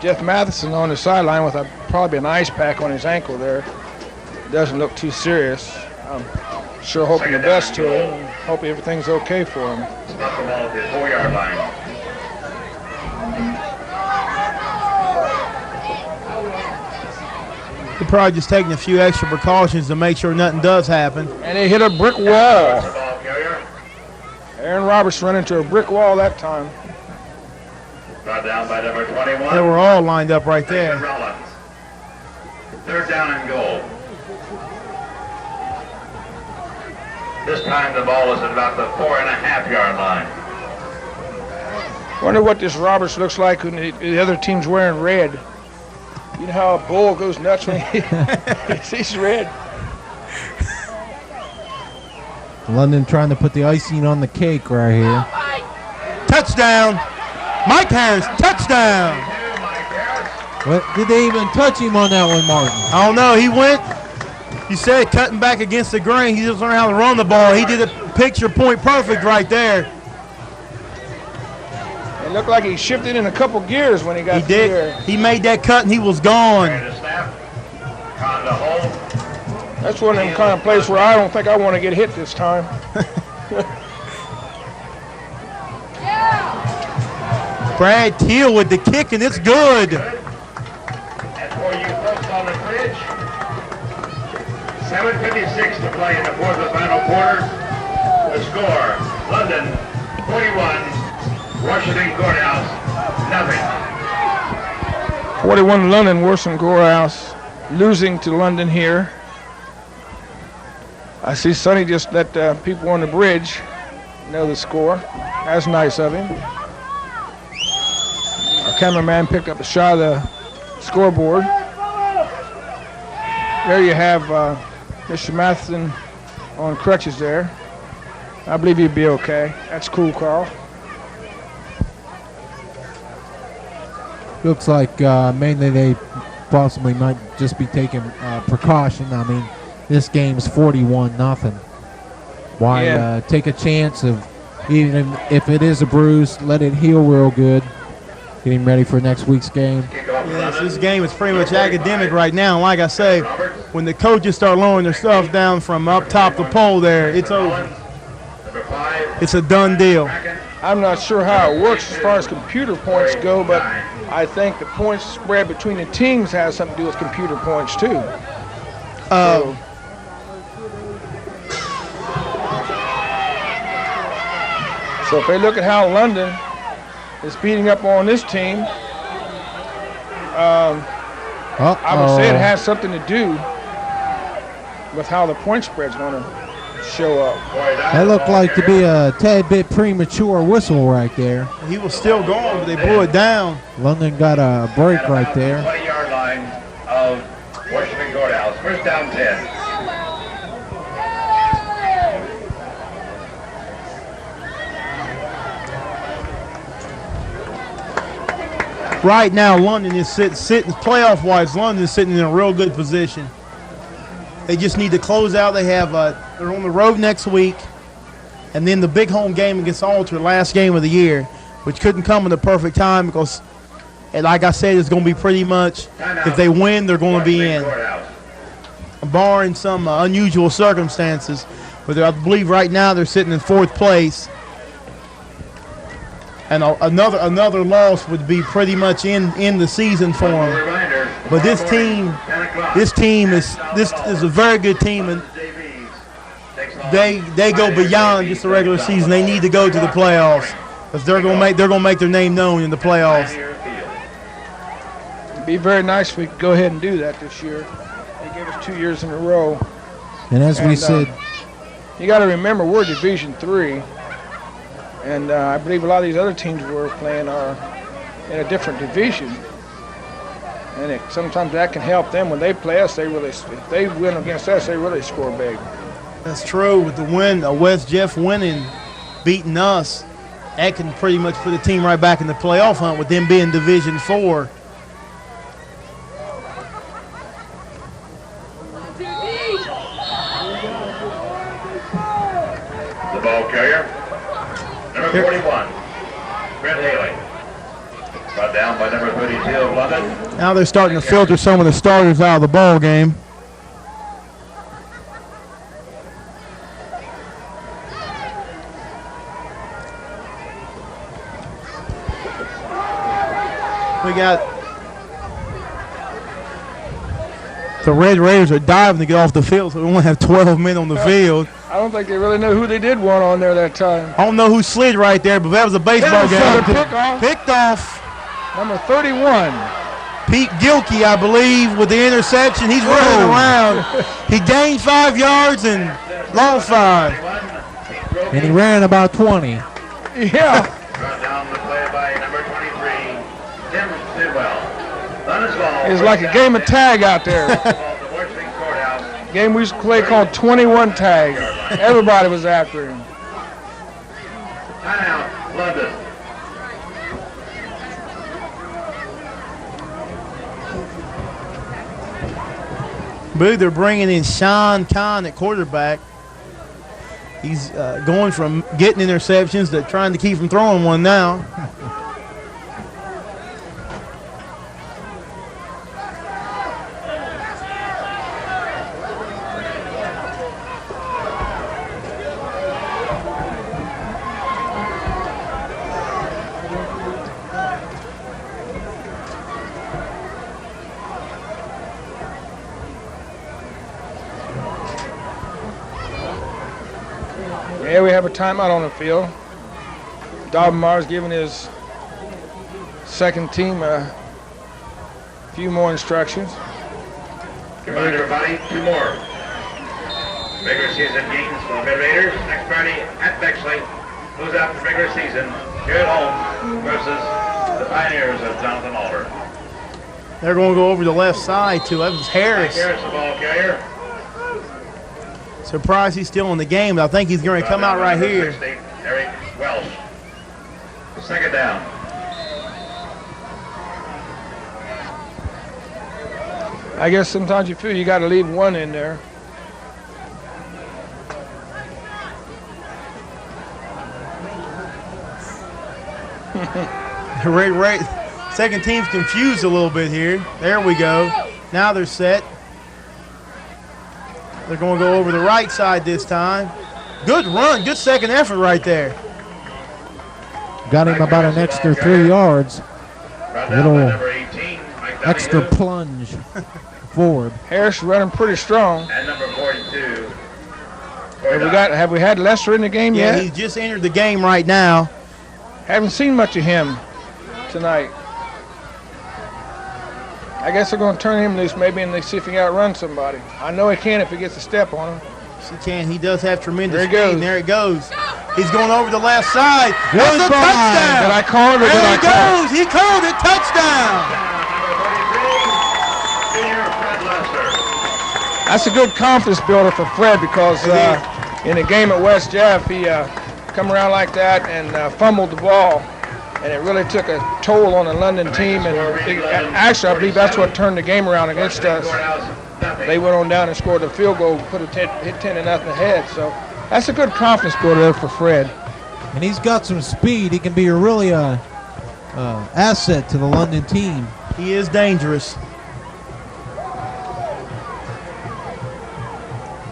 Jeff Matheson on the sideline with probably an ice pack on his ankle there. Doesn't look too serious. I'm sure hoping the best to him and hope everything's okay for him. Stop the ball at the 4-yard line. They're probably just taking a few extra precautions to make sure nothing does happen. And they hit a brick wall. Aaron Roberts ran into a brick wall that time. Brought down by number 21. They were all lined up right there. Rollins. Third down and goal. This time the ball is at about the 4.5-yard line. Wonder what this Roberts looks like when the other team's wearing red. You know how a bull goes nuts when he sees red. London trying to put the icing on the cake right here. Touchdown. Mike Harris, touchdown. What, did they even touch him on that one, Martin? I don't know. He went, you said, cutting back against the grain. He just learned how to run the ball. He did a picture point perfect right there. It looked like he shifted in a couple gears when he got He did. there. He made that cut and he was gone. That's one of them kind of plays where I don't think I want to get hit this time. Brad Teal with the kick, and it's good. And for you folks on the bridge, 7:56 to play in the fourth and final quarter. The score, London 41, Washington Courthouse, nothing. 41 London, Washington Courthouse, losing to London here. I see Sonny just let people on the bridge know the score. That's nice of him. Our cameraman picked up a shot of the scoreboard. There you have Mr. Matheson on crutches there. I believe he'd be okay. That's cool, Carl. Looks like mainly they possibly might just be taking precaution. I mean, this game's 41-0. Why take a chance of, even if it is a bruise, let it heal real good. getting ready for next week's game. Yes, this game is pretty much academic right now. Like I say, when the coaches start lowering their stuff down from up top the pole there, it's over. It's a done deal. I'm not sure how it works as far as computer points go, but I think the points spread between the teams has something to do with computer points too. So if they look at how London is beating up on this team, I would say it has something to do with how the point spread's going to show up. That looked like to be a tad bit premature whistle right there. He was still going, but they blew it down. London got a break right there. 20-yard line of Washington Courthouse. First down 10. Right now, London is sitting playoff-wise. London is sitting in a real good position. They just need to close out. They have they're on the road next week, and then the big home game against Alter, last game of the year, which couldn't come at the perfect time because, and like I said, it's going to be pretty much if they win, they're going to be in, barring some unusual circumstances. But I believe right now they're sitting in 4th place. And another loss would be pretty much in the season for them. But this is a very good team, and they go beyond just the regular season. They need to go to the playoffs because they're gonna make their name known in the playoffs. It'd be very nice if we could go ahead and do that this year. They gave us 2 years in a row. And as we said, you got to remember we're Division III. And I believe a lot of these other teams we're playing are in a different division. And sometimes that can help them when they play us. If they win against us, they really score big. That's true. With the win, West Jeff winning, beating us, that can pretty much put the team right back in the playoff hunt with them being Division IV. The ball carrier. Number 41, Brent Haley. Brought down by number 32 of London. Now they're starting to filter some of the starters out of the ball game. We got the Red Raiders are diving to get off the field, so we only have 12 men on the field. I don't think they really know who they did one on there that time. I don't know who slid right there, but that was a baseball game. Picked off. Number 31. Pete Gilkey, I believe, with the interception. He's running around. He gained 5 yards and lost 5. And he ran about 20. Yeah. Brought down the play by number 23, Tim Sidwell. It's like a game of tag out there. Game we used to play called 21 tag. Everybody was after him. Timeout, London. I believe they're bringing in Sean Kahn at quarterback. He's going from getting interceptions to trying to keep from throwing one now. Yeah, we have a timeout on the field. Daubenmar's giving his second team a few more instructions. Come on, everybody, 2 more. Regular season games for the Red Raiders. Next Friday at Bexley. Close out the regular season here at home versus the Pioneers of Jonathan Alder. They're going to go over the left side too. That was Harris. Harris, the ball carrier. Surprised he's still in the game, but I think he's going to come out right here. 60, Eric Welsh. Second down. I guess sometimes you feel you got to leave one in there. Second team's confused a little bit here. There we go. Now they're set. They're going to go over the right side this time. Good run. Good second effort right there. Got him about an extra 3 yards. Little extra plunge forward. Harris running pretty strong. And number 42. Have we had Lester in the game Yeah, yet? he's just entered the game right now. Haven't seen much of him tonight. I guess they're going to turn him loose maybe and they see if he can outrun somebody. I know he can if he gets a step on him. Yes, he can. He does have tremendous There he speed. goes. And there it goes. He's going over the left side. Good That's a ball. touchdown. Did I call it or did There I he call it? goes. He called it. Touchdown. Junior Fred Lester. That's a good confidence builder for Fred because in the game at West Jeff, he come around like that and fumbled the ball. And it really took a toll on the London team. And actually, I believe that's what turned the game around against us. They went on down and scored a field goal, hit 10-0 ahead. So that's a good confidence builder for Fred. And he's got some speed. He can be a really asset to the London team. He is dangerous.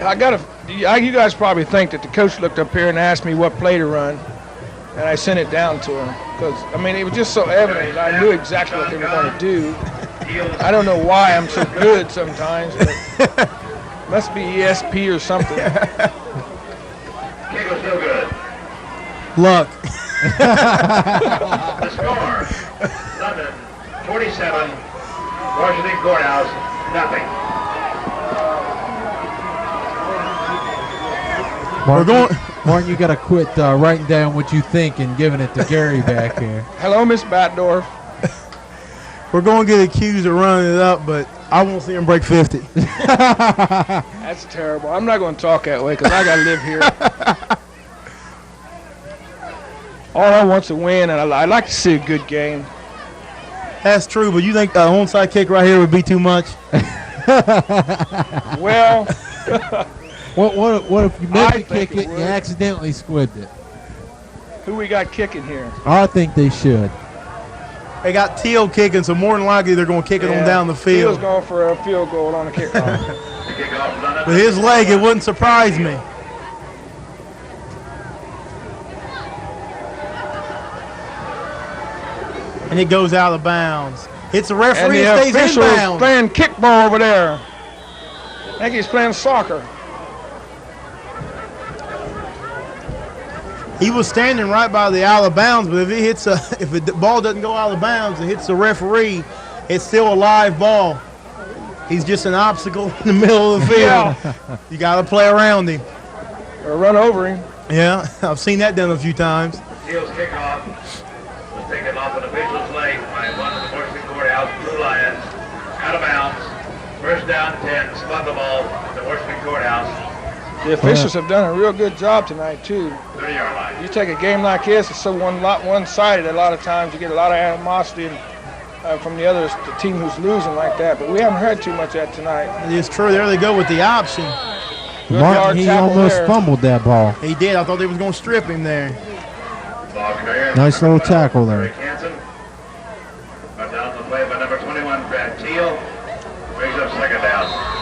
You guys probably think that the coach looked up here and asked me what play to run, and I sent it down to him because it was just so evident. I knew exactly what they were going to do. I don't know why I'm so good sometimes. But must be ESP or something. Kick was no good. Luck. The score, London 47, Washington Courthouse, nothing. Martin, you got to quit writing down what you think and giving it to Gary back here. Hello, Miss Batdorf. We're going to get accused of running it up, but I won't see him break 50. That's terrible. I'm not going to talk that way because I got to live here. All I want's a win, and I like to see a good game. That's true, but you think an onside kick right here would be too much? Well, What if you meant to think kick it it and you would. accidentally squibbed it? who we got kicking here? I think they should. They got Teal kicking, so more than likely they're going to kick it on down the He was field. going for a field goal on the kickoff. Kickoff, London. With his leg, it wouldn't surprise me. And it goes out of bounds. Hits the And referee the and stays official is inbound. playing kickball over there. I think he's playing soccer. He was standing right by the out of bounds, but if it hits if the ball doesn't go out of bounds, it hits the referee. It's still a live ball. He's just an obstacle in the middle of the field. You got to play around him. Or run over him. Yeah, I've seen that done a few times. Teal's kickoff was taken off an official's leg by one of the Washington Courthouse Blue Lions. Out of bounds. First down 10. Spun the ball at the Washington Courthouse. The officials have done a real good job tonight, too. 30-yard line. You take a game like this, it's so one-sided. A lot of times you get a lot of animosity from the team who's losing like that. But we haven't heard too much of that tonight. It is true. There they go with the option. Good Martin, yard he tackle almost there. fumbled that ball. He did. I thought they was going to strip him there. Ball carrier. Nice little tackle there. Rick Hansen. Brought down the play by number 21, Brad Teal. Brings up second down.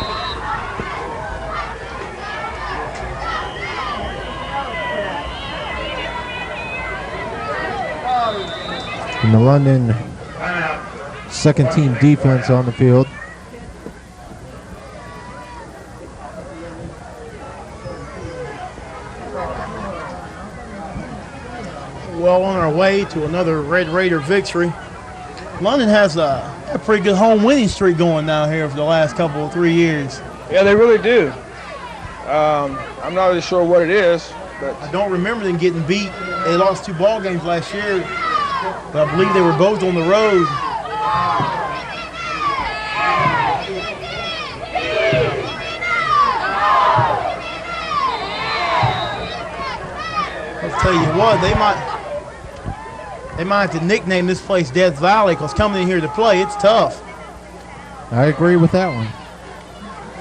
And the London Timeout. second team defense on the field. Well on our way to another Red Raider victory. London has a pretty good home winning streak going down here for the last 3 years. Yeah, they really do. I'm not really sure what it is, but I don't remember them getting beat. They lost 2 ball games last year, but I believe they were both on the road. I'll tell you what, they might have to nickname this place Death Valley, because coming in here to play, it's tough. I agree with that one.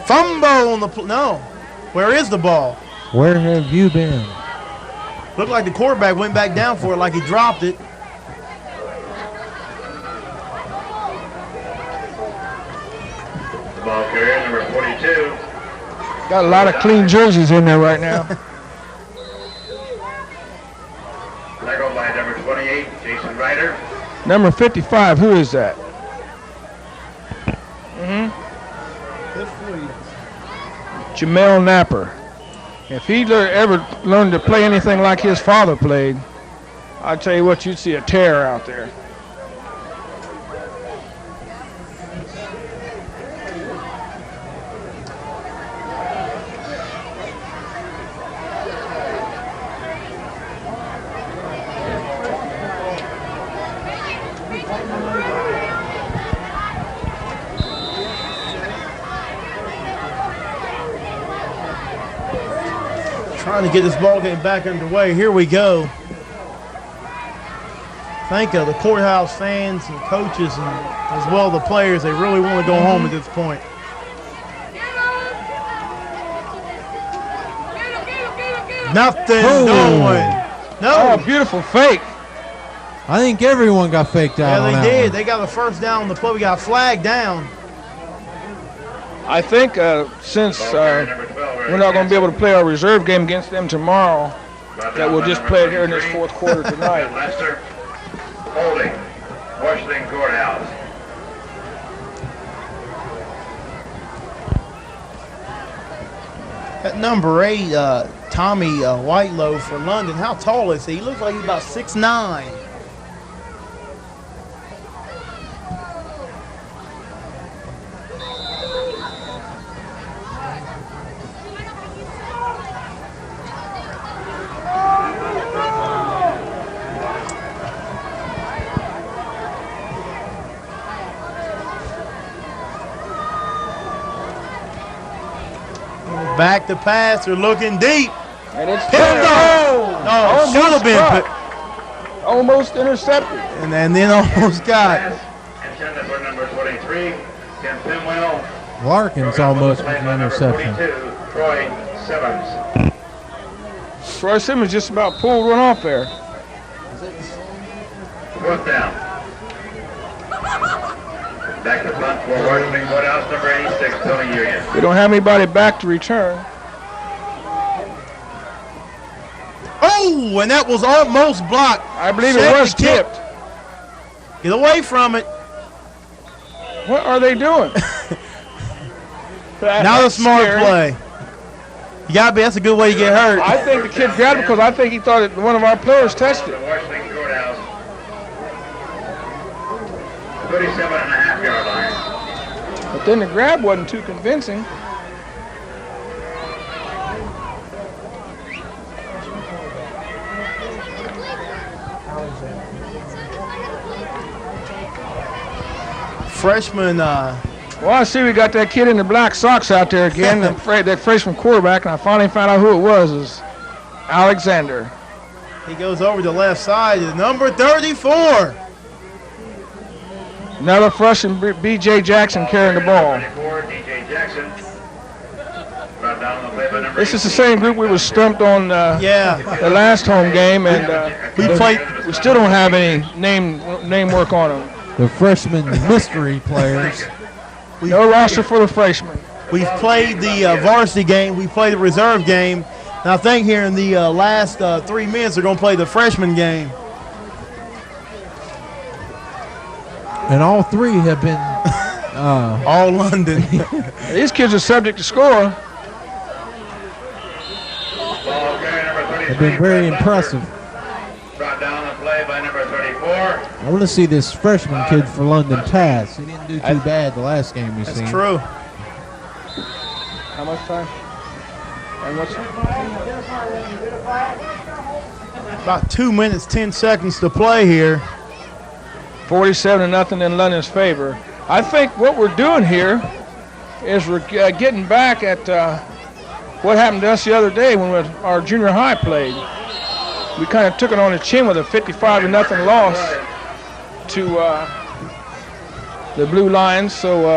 Fumble on the no. Where is the ball? Where have you been? Looked like the quarterback went back down for it like he dropped it. Ball carrier, number 42. Got a lot of clean jerseys in there right now. Tackled by number 28, Jason Ryder. Number 55, who is that? Jamel Napper. If he ever learned to play anything like his father played, I'd tell you what, you'd see a terror out there. Trying to get this ball game back underway. Here we go. Thank the courthouse fans and coaches and as well the players. They really want to go home at this point. Nothing doing. No. Oh, beautiful fake. I think everyone got faked out. Yeah, on they that did. one. They got the first down on the play. We got flagged down. I think since we're not going to be able to play our reserve game against them tomorrow, that we'll just play it here in this fourth quarter tonight. Lester, holding, Washington Courthouse. At number 8, Tommy Whitelow for London. How tall is he? He looks like he's about 6'9". Back to pass. They're looking deep. And it's No, should have been. Almost intercepted. And then almost got. Intended for number 23, Tim Pinwell. Larkins almost with an interception. 42, Troy Simmons. Troy Simmons just about pulled one off there. Fourth down. Back to punt for Washington Courthouse, number 86, Tony Union. We don't have anybody back to return. Oh, and that was almost blocked. I believe it was tipped. Get away from it. What are they doing? Not a smart play. You gotta be. That's a good way to get hurt. I think the kid grabbed it because I think he thought that one of our players touched it. Washington Courthouse, 37.5-yard line. But then the grab wasn't too convincing. Freshman. Well, I see we got that kid in the black socks out there again, that freshman quarterback, and I finally found out who it was Alexander. He goes over the left side to number 34. Another freshman, B.J. Jackson, carrying the ball. 34, DJ Jackson. Brought down on the play by number This is the same group we were stumped on the last home game, and we still don't have any name work on them. The freshman mystery players. No roster for the freshmen. We've played the varsity game. We played the reserve game. And I think here in the last 3 minutes, they're going to play the freshman game. And all three have been all London. These kids are subject to score. Have been very impressive. Brought down the play by number 34. I want to see this freshman kid for London pass. He didn't do too bad the last game we seen. That's true. How much time? And what's About 2 minutes, 10 seconds to play here. 47-0 in London's favor. I think what we're doing here is we're getting back at what happened to us the other day when our junior high played. We kind of took it on the chin with a 55-0 loss to the Blue Lions. So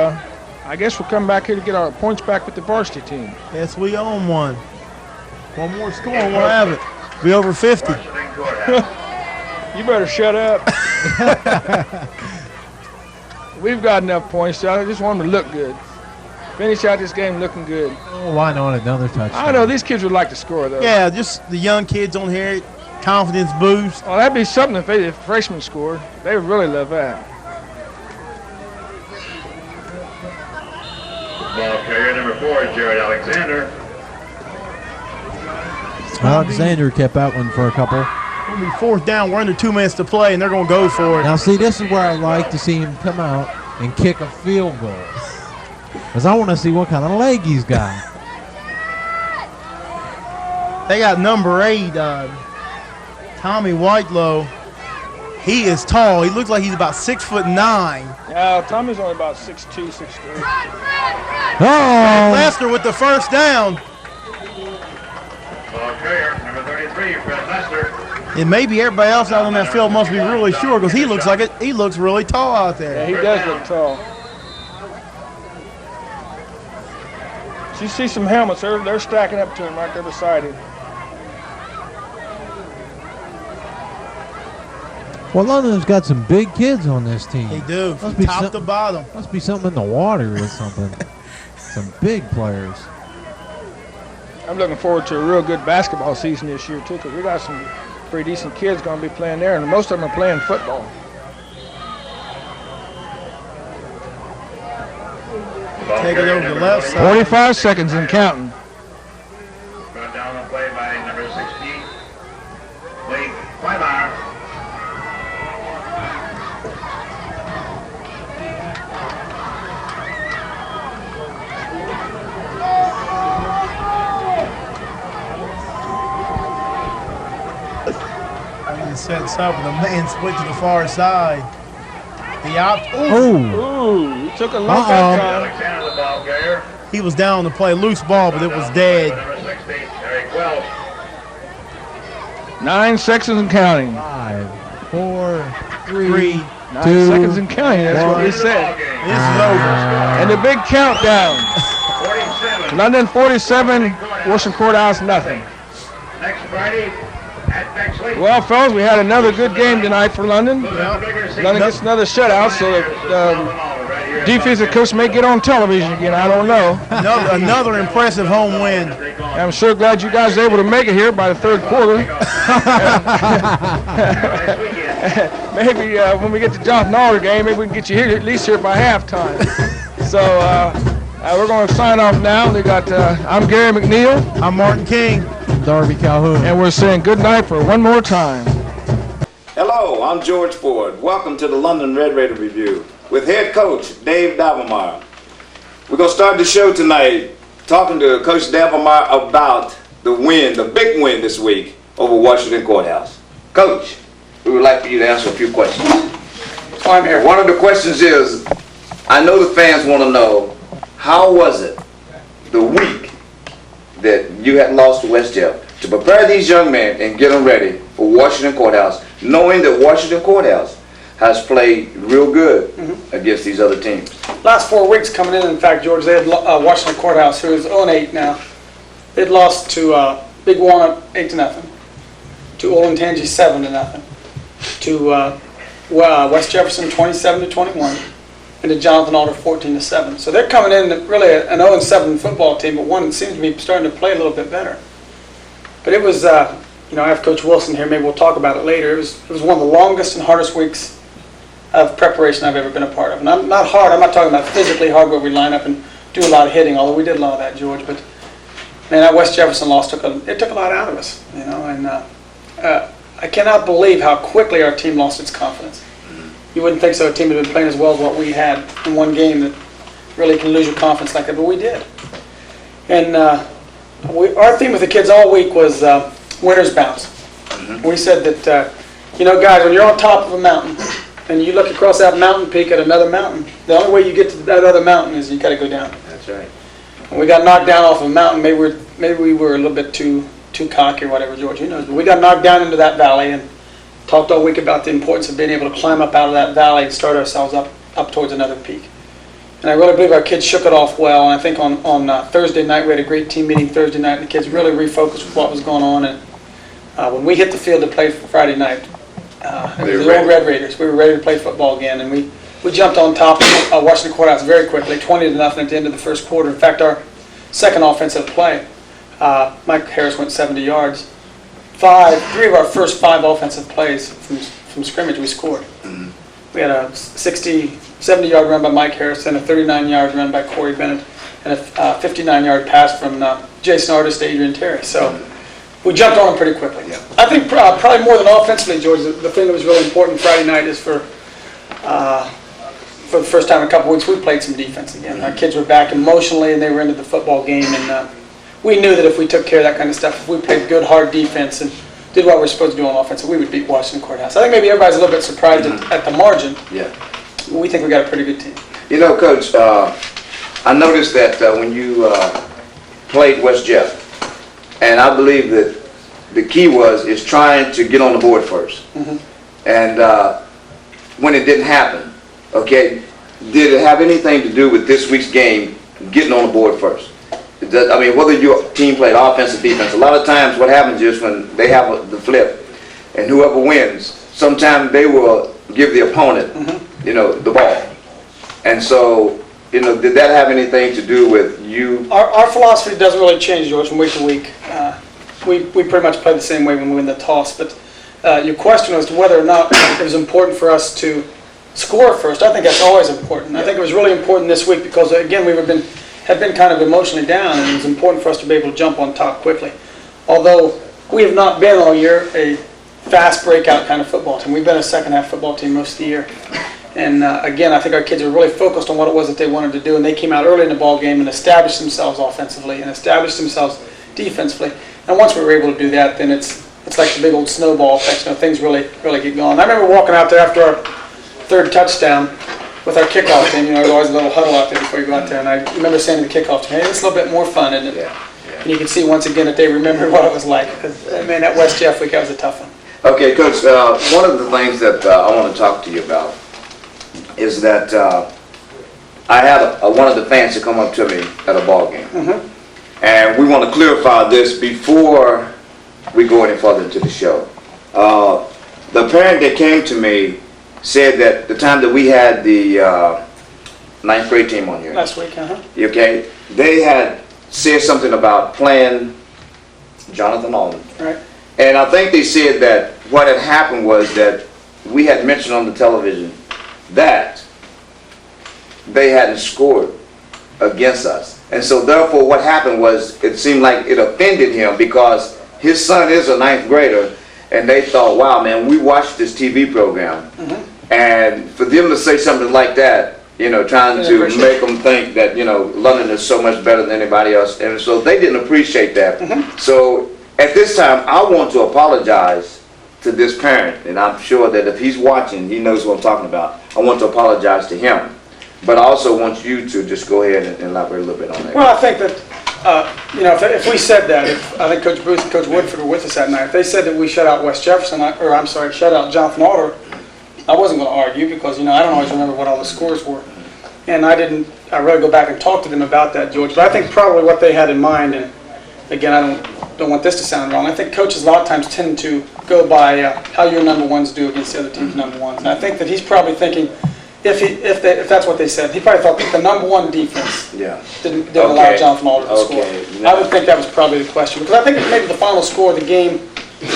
I guess we'll come back here to get our points back with the varsity team. Yes, we own one. One more score and we'll have it. Be over 50. You better shut up. We've got enough points. So I just want them to look good. Finish out this game looking good. Oh, why not another touchdown? I know these kids would like to score, though. Yeah, just the young kids on here, confidence boost. Oh, that'd be something if freshmen scored. They would really love that. Ball carrier number 4 is Jared Alexander. Alexander kept that one for a couple. It'll be 4th down. We're under 2 minutes to play, and they're going to go for it. Now, see, this is where I like to see him come out and kick a field goal. Because I want to see what kind of leg he's got. They got number 8, Tommy Whitelow. He is tall. He looks like he's about 6'9". Yeah, Tommy's only about 6'2", 6'3". Oh! Lester with the first down. Ball carrier number 33, Fred Lester. And maybe everybody else out on that field must be really short because he looks like it. He looks really tall out there. Yeah, he does look tall. You see some helmets. They're stacking up to him right there beside him. Well, London's got some big kids on this team. They do, Must from be top to bottom. Must be something in the water or something. Some big players. I'm looking forward to a real good basketball season this year, too, because we got some pretty decent kids going to be playing there, and most of them are playing football. Take it over the left side. 45 seconds and counting. Brought down the play by number 16, Wade Weimeyer. He sets up and the man split to the far side. The opt. Ooh, he took a look that time. Alexander, the ball carrier. He was down to play loose ball, but it was dead. Number 60, Eric Wells. 9 seconds and counting. 5, 4, 3, 3. 9 2, seconds and counting. That's what he said. This is over. And the big countdown. 47. London 47, Wilson Courthouse nothing. Next Friday at Bexley. Well, fellas, we had another good game tonight for London. London gets another shutout, so the defensive coach may get on television again. I don't know. Another impressive home win. I'm sure glad you guys were able to make it here by the third quarter. Maybe when we get to Jonathan Alder game, maybe we can get you here at least here by halftime. So we're going to sign off now. We got I'm Gary McNeil. I'm Martin King. Darby Calhoun. And we're saying good night for one more time. Hello, I'm George Ford. Welcome to the London Red Raider Review with head coach Dave Davenmire. We're going to start the show tonight talking to Coach Davenmire about the win, the big win this week over Washington Courthouse. Coach, we would like for you to answer a few questions. I'm here. One of the questions is, I know the fans want to know, how was it the week that you had lost to West Jeff to prepare these young men and get them ready for Washington Courthouse, knowing that Washington Courthouse has played real good against these other teams? Last 4 weeks coming in fact, George, they had Washington Courthouse, who is 0-8 now. They'd lost to Big Walnut 8-0, to Olentangy 7-0, to West Jefferson 27-21, and to Jonathan Alder 14-7. So they're coming in really an 0-7 football team, but one that seems to be starting to play a little bit better. But it was, I have Coach Wilson here. Maybe we'll talk about it later. It was one of the longest and hardest weeks of preparation I've ever been a part of. And I'm not hard. I'm not talking about physically hard where we line up and do a lot of hitting, although we did a lot of that, George. But man, that West Jefferson loss took a lot out of us, And I cannot believe how quickly our team lost its confidence. You wouldn't think so. A team had been playing as well as what we had in one game that really can lose your confidence like that, but we did. And our theme with the kids all week was winner's bounce. We said that, guys, when you're on top of a mountain and you look across that mountain peak at another mountain, the only way you get to that other mountain is you got to go down. That's right. When we got knocked down off of a mountain, maybe we were a little bit too cocky or whatever, George, who knows. But we got knocked down into that valley and talked all week about the importance of being able to climb up out of that valley and start ourselves up towards another peak. And I really believe our kids shook it off well. And I think on Thursday night, we had a great team meeting Thursday night, and the kids really refocused with what was going on. And when we hit the field to play for Friday night, it was the old Red Raiders. We were ready to play football again, and we we jumped on top of Washington Courthouse very quickly, 20-0 at the end of the first quarter. In fact, our second offensive play, Mike Harris went 70 yards. 3 of our first 5 offensive plays from scrimmage we scored. We had a 70-yard run by Mike Harris, and a 39-yard run by Corey Bennett, and a 59-yard pass from Jason Artist to Adrian Terry. So we jumped on them pretty quickly. Yeah. I think probably more than offensively, George, the thing that was really important Friday night is for the first time in a couple weeks, we played some defense again. Our kids were back emotionally, and they were into the football game, and we knew that if we took care of that kind of stuff, if we played good, hard defense and did what we're supposed to do on offense, we would beat Washington Courthouse. I think maybe everybody's a little bit surprised at the margin. Yeah. We think we got a pretty good team. You know, Coach, I noticed that when you played West Jeff, and I believe that the key is trying to get on the board first. And when it didn't happen, okay, did it have anything to do with this week's game getting on the board first? I mean, whether your team played offense or defense, a lot of times what happens is when they have the flip, and whoever wins, sometimes they will give the opponent, the ball. And so, did that have anything to do with you? Our philosophy doesn't really change, George, from week to week. We pretty much play the same way when we win the toss. But your question as to whether or not it was important for us to score first, I think that's always important. I think it was really important this week because, again, had been kind of emotionally down, and it was important for us to be able to jump on top quickly. Although we have not been all year a fast breakout kind of football team. We've been a second-half football team most of the year. And again, I think our kids are really focused on what it was that they wanted to do, and they came out early in the ball game and established themselves offensively and established themselves defensively. And once we were able to do that, then it's like the big old snowball effect. Things really get going. I remember walking out there after our third touchdown with our kickoff team. There's always a little huddle out there before you go out there, and I remember saying to the kickoff team, "Hey, it's a little bit more fun, isn't it?" Yeah. And you can see once again that they remembered what it was like. Because man, that West Jeff week, that was a tough one. Okay, Coach, one of the things that I want to talk to you about is that I had one of the fans to come up to me at a ball game. And we want to clarify this before we go any further into the show. The parent that came to me said that the time that we had the 9th grade team on here, Last week, okay, they had said something about playing Jonathan Alden. Right. And I think they said that what had happened was that we had mentioned on the television that they hadn't scored against us. And so therefore what happened was it seemed like it offended him because his son is a 9th grader, and they thought, wow, man, we watched this TV program. And for them to say something like that, trying to make them think that, London is so much better than anybody else. And so they didn't appreciate that. So at this time, I want to apologize to this parent, and I'm sure that if he's watching, he knows what I'm talking about. I want to apologize to him. But I also want you to just go ahead and elaborate a little bit on that. Well, I think that, if we said that, if I think Coach Booth and Coach Woodford were with us that night, if they said that we shut out West Jefferson, shut out Jonathan Alder, I wasn't going to argue because, I don't always remember what all the scores were. And I really go back and talk to them about that, George. But I think probably what they had in mind, and again, I don't want this to sound wrong, I think coaches a lot of times tend to go by how your number ones do against the other team's number ones. And I think that he's probably thinking, if that's what they said, he probably thought that the number one defense didn't allow Jonathan Alder to score. I would think that was probably the question. Because I think maybe the final score of the game,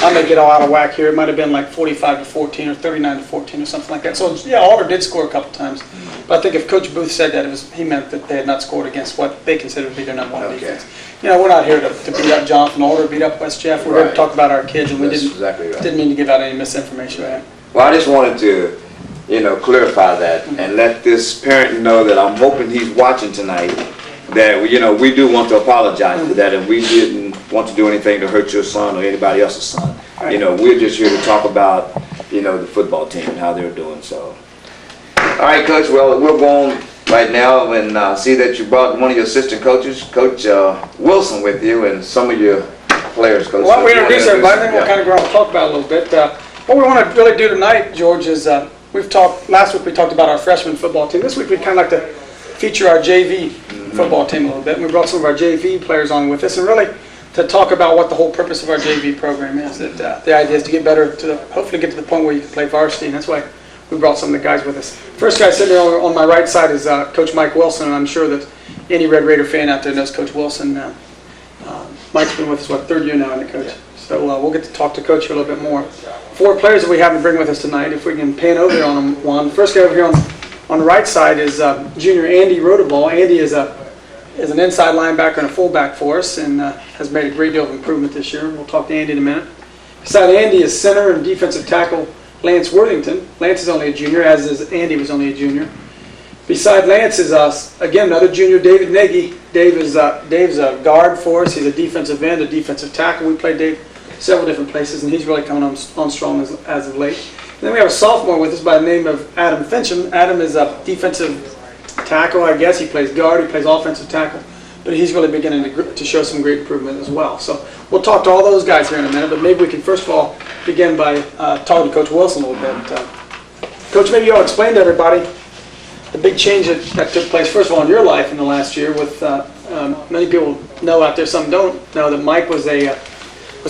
I may get all out of whack here, it might have been like 45-14 or 39-14 or something like that. So yeah, Alder did score a couple times. But I think if Coach Booth said that, he meant that they had not scored against what they considered to be their number one defense. We're not here to beat up Jonathan Alder, beat up West Jeff. We're here to talk about our kids, and we didn't mean to give out any misinformation. Right? Well, I just wanted to, clarify that and let this parent know that I'm hoping he's watching tonight, that, we do want to apologize for that, and we didn't want to do anything to hurt your son or anybody else's son. Right. We're just here to talk about, the football team and how they're doing. So, all right, Coach, well, we're going right now and see that you brought one of your assistant coaches, Coach Wilson, with you, and some of your players, Coach. Well, we introduce everybody, then we'll kind of go on and talk about it a little bit. What we want to really do tonight, George, is last week we talked about our freshman football team. This week we'd kind of like to feature our JV football team a little bit. And we brought some of our JV players on with us, and really to talk about what the whole purpose of our JV program is. That the idea is to get better, hopefully get to the point where you can play varsity, and that's why we brought some of the guys with us. First guy sitting there on my right side is Coach Mike Wilson, and I'm sure that any Red Raider fan out there knows Coach Wilson. Mike's been with us, third year now, isn't it, Coach? So we'll get to talk to Coach here a little bit more. 4 players that we have to bring with us tonight, if we can pan over on them one. First guy over here on the right side is junior Andy Rodeball. Andy is an inside linebacker and a fullback for us, and has made a great deal of improvement this year. We'll talk to Andy in a minute. Beside Andy is center and defensive tackle Lance Worthington. Lance is only a junior, as is Andy was only a junior. Beside Lance is again another junior, David Nagy. Dave's a guard for us. He's a defensive end, a defensive tackle. We played Dave several different places, and he's really coming on strong as of late. And then we have a sophomore with us by the name of Adam Fincham. Adam is a defensive tackle, I guess. He plays guard, he plays offensive tackle, but he's really beginning to show some great improvement as well. So we'll talk to all those guys here in a minute, but maybe we can first of all begin by talking to Coach Wilson a little bit. Coach, maybe you'll explain to everybody the big change that took place, first of all, in your life in the last year. With many people know out there, some don't know, that Mike was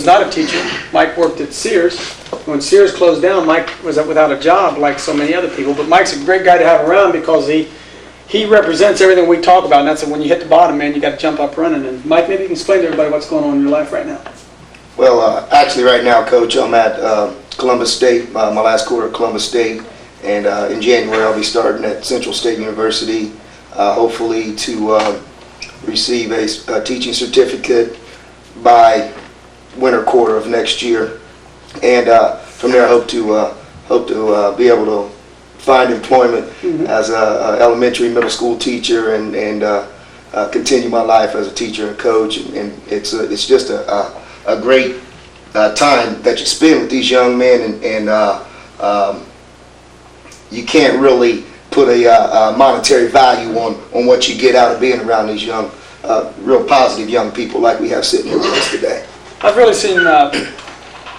not a teacher. Mike worked at Sears. When Sears closed down, Mike was without a job like so many other people, but Mike's a great guy to have around because he represents everything we talk about, and that's when you hit the bottom, man, you got to jump up running. And Mike, maybe you can explain to everybody what's going on in your life right now. Well, actually right now, Coach, I'm at Columbus State, my last quarter at Columbus State, and in January I'll be starting at Central State University, hopefully to receive a teaching certificate by winter quarter of next year, and from there I hope to be able to find employment as a elementary, middle school teacher, and continue my life as a teacher and coach. And it's just a great time that you spend with these young men, and you can't really put a monetary value on what you get out of being around these young, real positive young people like we have sitting here with us today. I've really seen,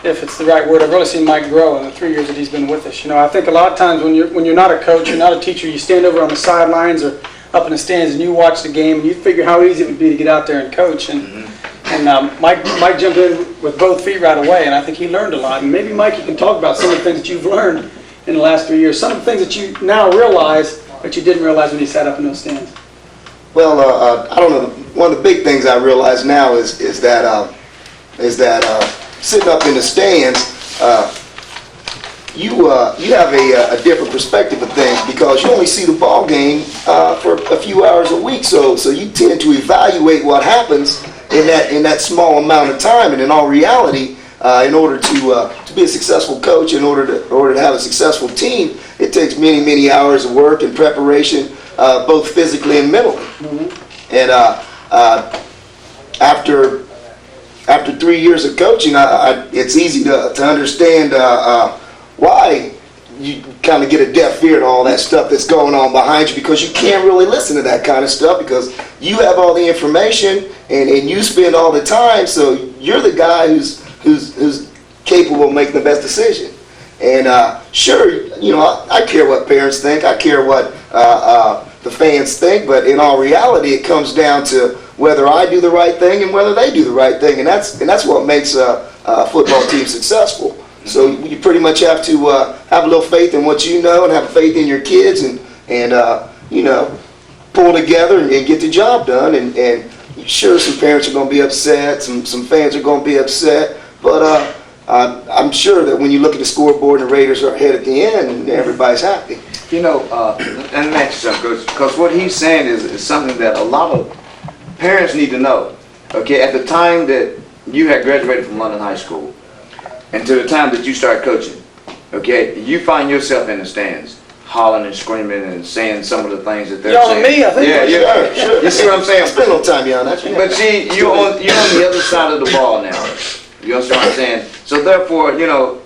if it's the right word, I've really seen Mike grow in the 3 years that he's been with us. You know, I think a lot of times when you're not a coach, you're not a teacher, you stand over on the sidelines or up in the stands and you watch the game and you figure how easy it would be to get out there and coach. And Mike jumped in with both feet right away, and I think he learned a lot. And maybe, Mike, you can talk about some of the things that you've learned in the last 3 years, some of the things that you now realize that you didn't realize when you sat up in those stands. Well, I don't know. One of the big things I realize now is that sitting up in the stands, you have a different perspective of things because you only see the ball game for a few hours a week. So you tend to evaluate what happens in that small amount of time. And in all reality, in order to be a successful coach, in order to have a successful team, it takes many hours of work and preparation, both physically and mentally. And after 3 years of coaching, it's easy to understand why you kind of get a deaf ear to all that stuff that's going on behind you, because you can't really listen to that kind of stuff because you have all the information and you spend all the time, so you're the guy who's capable of making the best decision. And sure, you know, I care what parents think, I care what the fans think, but in all reality, it comes down to whether I do the right thing and whether they do the right thing, and that's what makes a football team successful. So you pretty much have to have a little faith in what you know and have faith in your kids, and you know, pull together and get the job done. And sure, some parents are going to be upset, some fans are going to be upset, but I'm sure that when you look at the scoreboard and the Raiders are ahead at the end, and everybody's happy. You know, and that's something, because what he's saying is something that a lot of parents need to know. Okay, at the time that you had graduated from London High School, and to the time that you start coaching, okay, you find yourself in the stands, hollering and screaming and saying some of the things that they're saying. Me, I think. Yeah, sure. You see what I'm saying? Spend a little time beyond that. But see, you're on the other side of the ball now. You understand what I'm saying? So therefore, you know,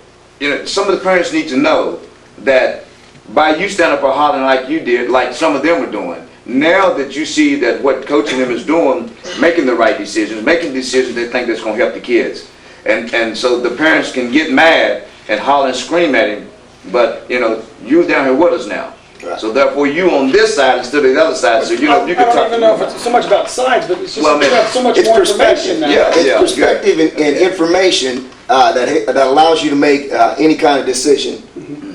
some of the parents need to know that by you standing up and hollering like you did, like some of them were doing, now that you see that what coaching them is doing, making the right decisions, making decisions they think that's going to help the kids. And so the parents can get mad and holler and scream at him, but, you know, you down here with us now. Right. So therefore you on this side instead of the other side, so you know, you can talk. I don't even know if it's so much about sides, but it's just you have so much more information now. Yeah, it's perspective and information that allows you to make any kind of decision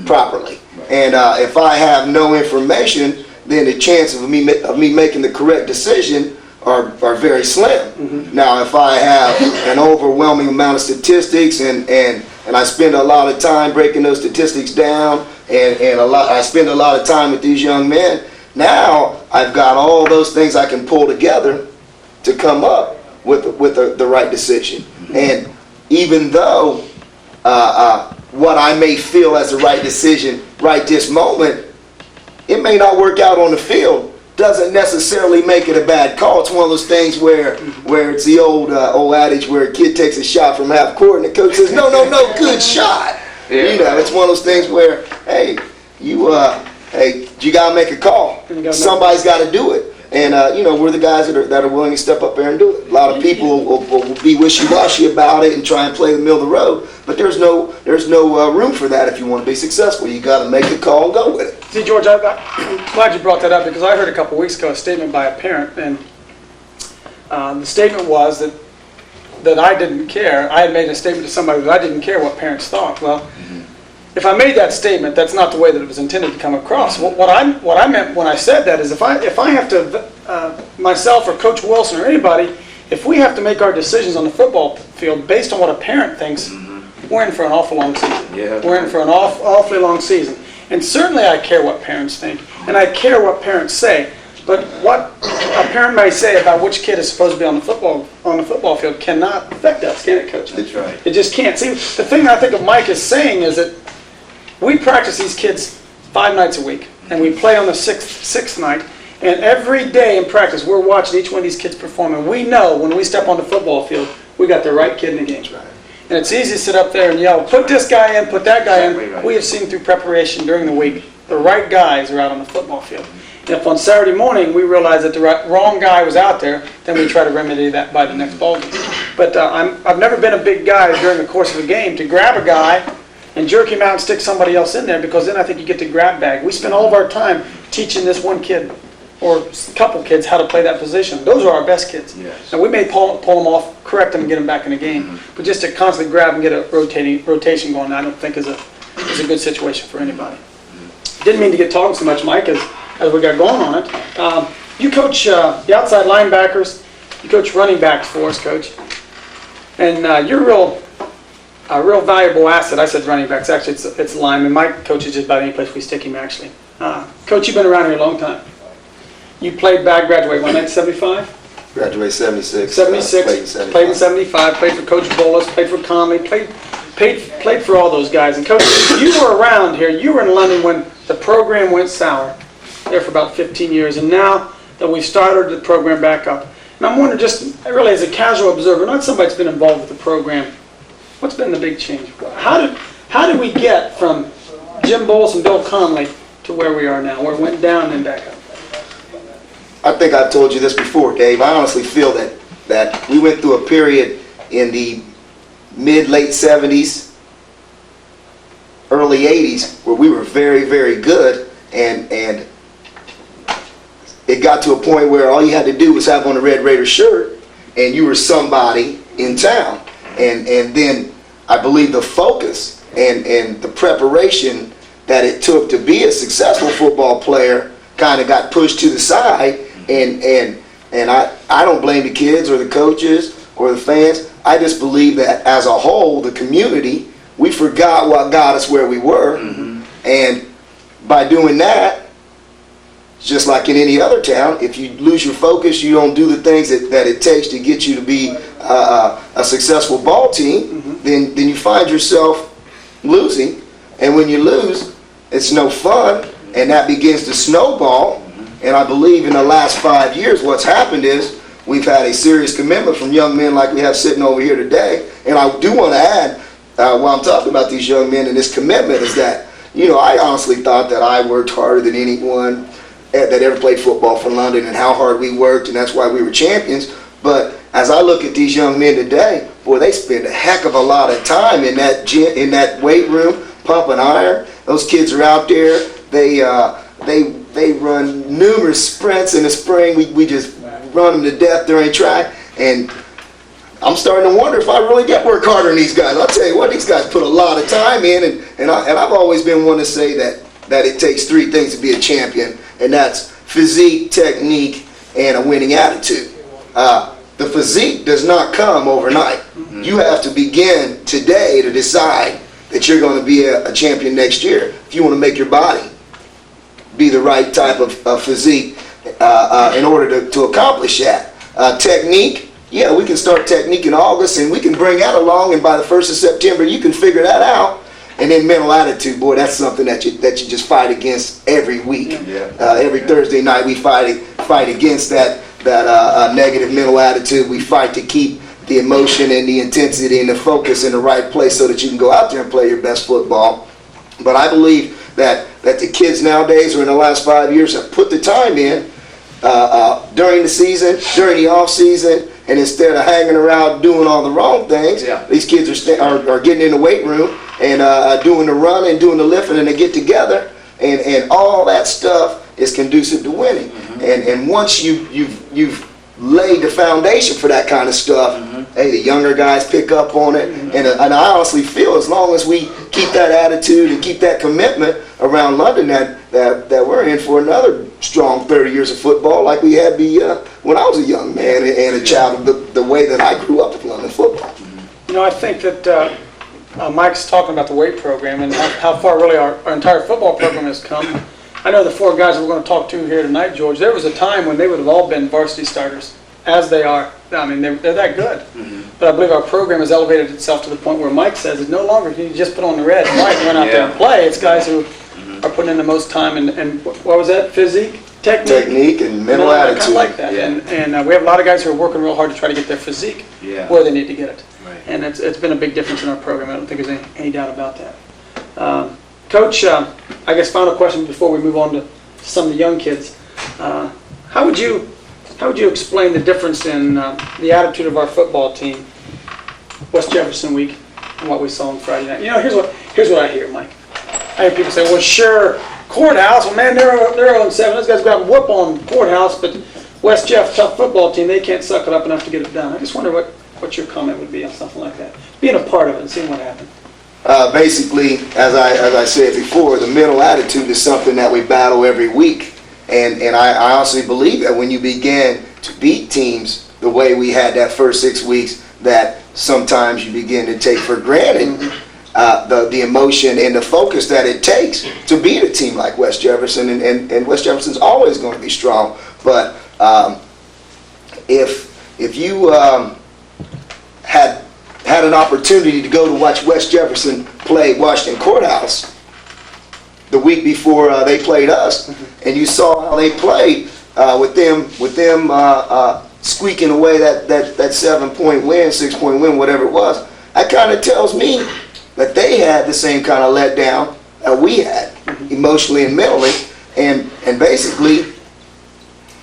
properly. And if I have no information, then the chance of me making the correct decision are very slim. Now, if I have an overwhelming amount of statistics and I spend a lot of time breaking those statistics down, and I spend a lot of time with these young men, now I've got all those things I can pull together to come up with the right decision. And even though what I may feel as the right decision right this moment, it may not work out on the field, doesn't necessarily make it a bad call. It's one of those things where it's the old adage where a kid takes a shot from half court and the coach says, no, good shot. Yeah. You know, it's one of those things where, hey, you gotta make a call. Somebody's got to do it. And we're the guys that are willing to step up there and do it. A lot of people will be wishy-washy about it and try and play the middle of the road, but there's no room for that if you want to be successful. You got to make a call and go with it. See, George, I'm glad you brought that up, because I heard a couple weeks ago a statement by a parent, and the statement was that I didn't care. I had made a statement to somebody that I didn't care what parents thought. Well, if I made that statement, that's not the way that it was intended to come across. What I meant when I said that is if I have to, myself or Coach Wilson or anybody, if we have to make our decisions on the football field based on what a parent thinks, we're in for an awful long season. Yeah. We're in for an awfully long season. And certainly I care what parents think, and I care what parents say. But what a parent may say about which kid is supposed to be on the football field cannot affect us, can it, Coach? That's right. It just can't. See, the thing that I think of Mike is saying is that we practice these kids 5 nights a week, and we play on the sixth night. And every day in practice, we're watching each one of these kids perform. And we know when we step on the football field, we got the right kid in the game. Right. And it's easy to sit up there and yell, put this guy in, put that guy in. Right. We have seen through preparation during the week, the right guys are out on the football field. And if on Saturday morning we realize that the wrong guy was out there, then we try to remedy that by the next ball game. But I've never been a big guy during the course of a game to grab a guy and jerk him out and stick somebody else in there, because then I think you get the grab bag. We spend all of our time teaching this one kid or a couple kids how to play that position. Those are our best kids. Yes. Now we may pull them off, correct them, and get them back in the game, but just to constantly grab and get a rotation going, I don't think is a good situation for anybody. Didn't mean to get talking so much, Mike, as we got going on it. You coach the outside linebackers. You coach running backs for us, Coach, and you're a real valuable asset. I said running backs. Actually, it's lineman. My coach is just about any place we stick him, actually. Coach, you've been around here a long time. You played back, graduated when, 1975? Graduated 76. 76. Played in 75. Played for Coach Bullis. Played for Conley. Played for all those guys. And Coach, you were around here. You were in London when the program went sour. There for about 15 years. And now that we've started the program back up. And I'm wondering, just really as a casual observer, not somebody that's been involved with the program, what's been the big change? How did we get from Jim Bullis and Bill Conley to where we are now, where it went down and back up? I think I've told you this before, Dave. I honestly feel that we went through a period in the mid-late 70s, early 80s, where we were very, very good, and it got to a point where all you had to do was have on a Red Raider shirt, and you were somebody in town. And then I believe the focus and the preparation that it took to be a successful football player kind of got pushed to the side, and I don't blame the kids or the coaches or the fans. I just believe that as a whole, the community, we forgot what got us where we were, and by doing that, just like in any other town, if you lose your focus, you don't do the things that it takes to get you to be a successful ball team, then you find yourself losing. And when you lose, it's no fun, and that begins to snowball. And I believe in the last 5 years, what's happened is we've had a serious commitment from young men like we have sitting over here today. And I do want to add, while I'm talking about these young men and this commitment, is that, I honestly thought that I worked harder than anyone that ever played football for London, and how hard we worked, and that's why we were champions. But as I look at these young men today, boy, they spend a heck of a lot of time in that weight room, pumping iron. Those kids are out there. They run numerous sprints in the spring. We just run them to death during track, and I'm starting to wonder if I really did work harder than these guys. I'll tell you what, these guys put a lot of time in, and I've always been one to say that that it takes three things to be a champion, and that's physique, technique, and a winning attitude. The physique does not come overnight. You have to begin today to decide that you're going to be a champion next year. If you want to make your body be the right type of physique in order to accomplish that. Technique, yeah, we can start technique in August and we can bring that along, and by the 1st of September you can figure that out. And then mental attitude, boy, that's something that you just fight against every week. Every Thursday night we fight against that negative mental attitude. We fight to keep the emotion and the intensity and the focus in the right place so that you can go out there and play your best football. But I believe that the kids nowadays, or in the last 5 years, have put the time in during the season, during the off season, and instead of hanging around doing all the wrong things, these kids are getting in the weight room and doing the running, doing the lifting, and they get together, and all that stuff is conducive to winning. And once you've laid the foundation for that kind of stuff, hey, the younger guys pick up on it, and I honestly feel as long as we keep that attitude and keep that commitment around London, that we're in for another strong 30 years of football like we had when I was a young man and a child of the way that I grew up with London football. You know, I think that Mike's talking about the weight program and how far really our entire football program has come. I know the four guys that we're going to talk to here tonight, George, there was a time when they would have all been varsity starters, as they are. I mean, they're that good. But I believe our program has elevated itself to the point where Mike says it's no longer you just put on the red and white and run out there and play. It's guys who are putting in the most time and what was that? Physique? Technique and mental attitude. I kind of like that. And we have a lot of guys who are working real hard to try to get their physique where they need to get it. And it's been a big difference in our program. I don't think there's any doubt about that. Coach, I guess final question before we move on to some of the young kids. How would you explain the difference in the attitude of our football team, West Jefferson week, and what we saw on Friday night? You know, here's what I hear, Mike. I hear people say, well, sure, Courthouse, well, man, they're 0-7. Those guys got a whoop on Courthouse, but West Jeff, tough football team, they can't suck it up enough to get it done. I just wonder what your comment would be on something like that, being a part of it and seeing what happened. Basically, as I said before, the mental attitude is something that we battle every week. And I honestly believe that when you begin to beat teams the way we had that first 6 weeks, that sometimes you begin to take for granted the emotion and the focus that it takes to beat a team like West Jefferson. And West Jefferson's always going to be strong. But if you had an opportunity to go to watch West Jefferson play Washington Courthouse the week before they played us, and you saw how they played with them squeaking away that 7-point win, 6-point win, whatever it was, that kind of tells me that they had the same kind of letdown that we had emotionally and mentally, and basically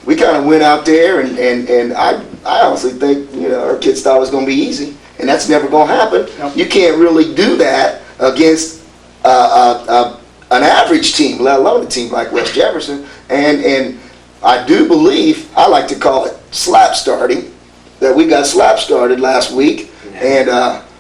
we kind of went out there and I honestly think our kids thought it was going to be easy. And that's never going to happen. Nope. You can't really do that against an average team, let alone a team like West Jefferson. And I do believe, I like to call it slap starting, that we got slap started last week. And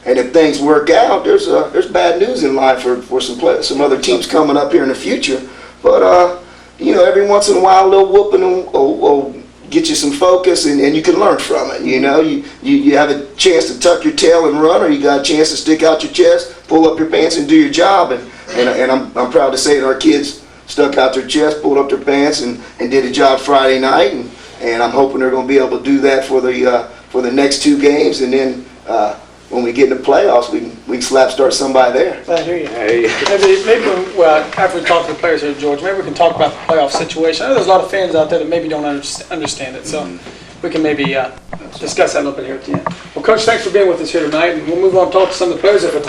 if things work out, there's bad news in line for some other teams coming up here in the future. But every once in a while, a little whooping will get you some focus, and you can learn from it. You have a chance to tuck your tail and run, or you got a chance to stick out your chest, pull up your pants, and do your job. And I'm proud to say that our kids stuck out their chest, pulled up their pants, and did a job Friday night. And I'm hoping they're going to be able to do that for the next 2 games, and then when we get in the playoffs, we can slap start somebody there. I hear you. Maybe after we talk to the players here, George, maybe we can talk about the playoff situation. I know there's a lot of fans out there that maybe don't understand it, so we can maybe discuss that a little bit here at the end. Well, Coach, thanks for being with us here tonight, and we'll move on and talk to some of the players. If a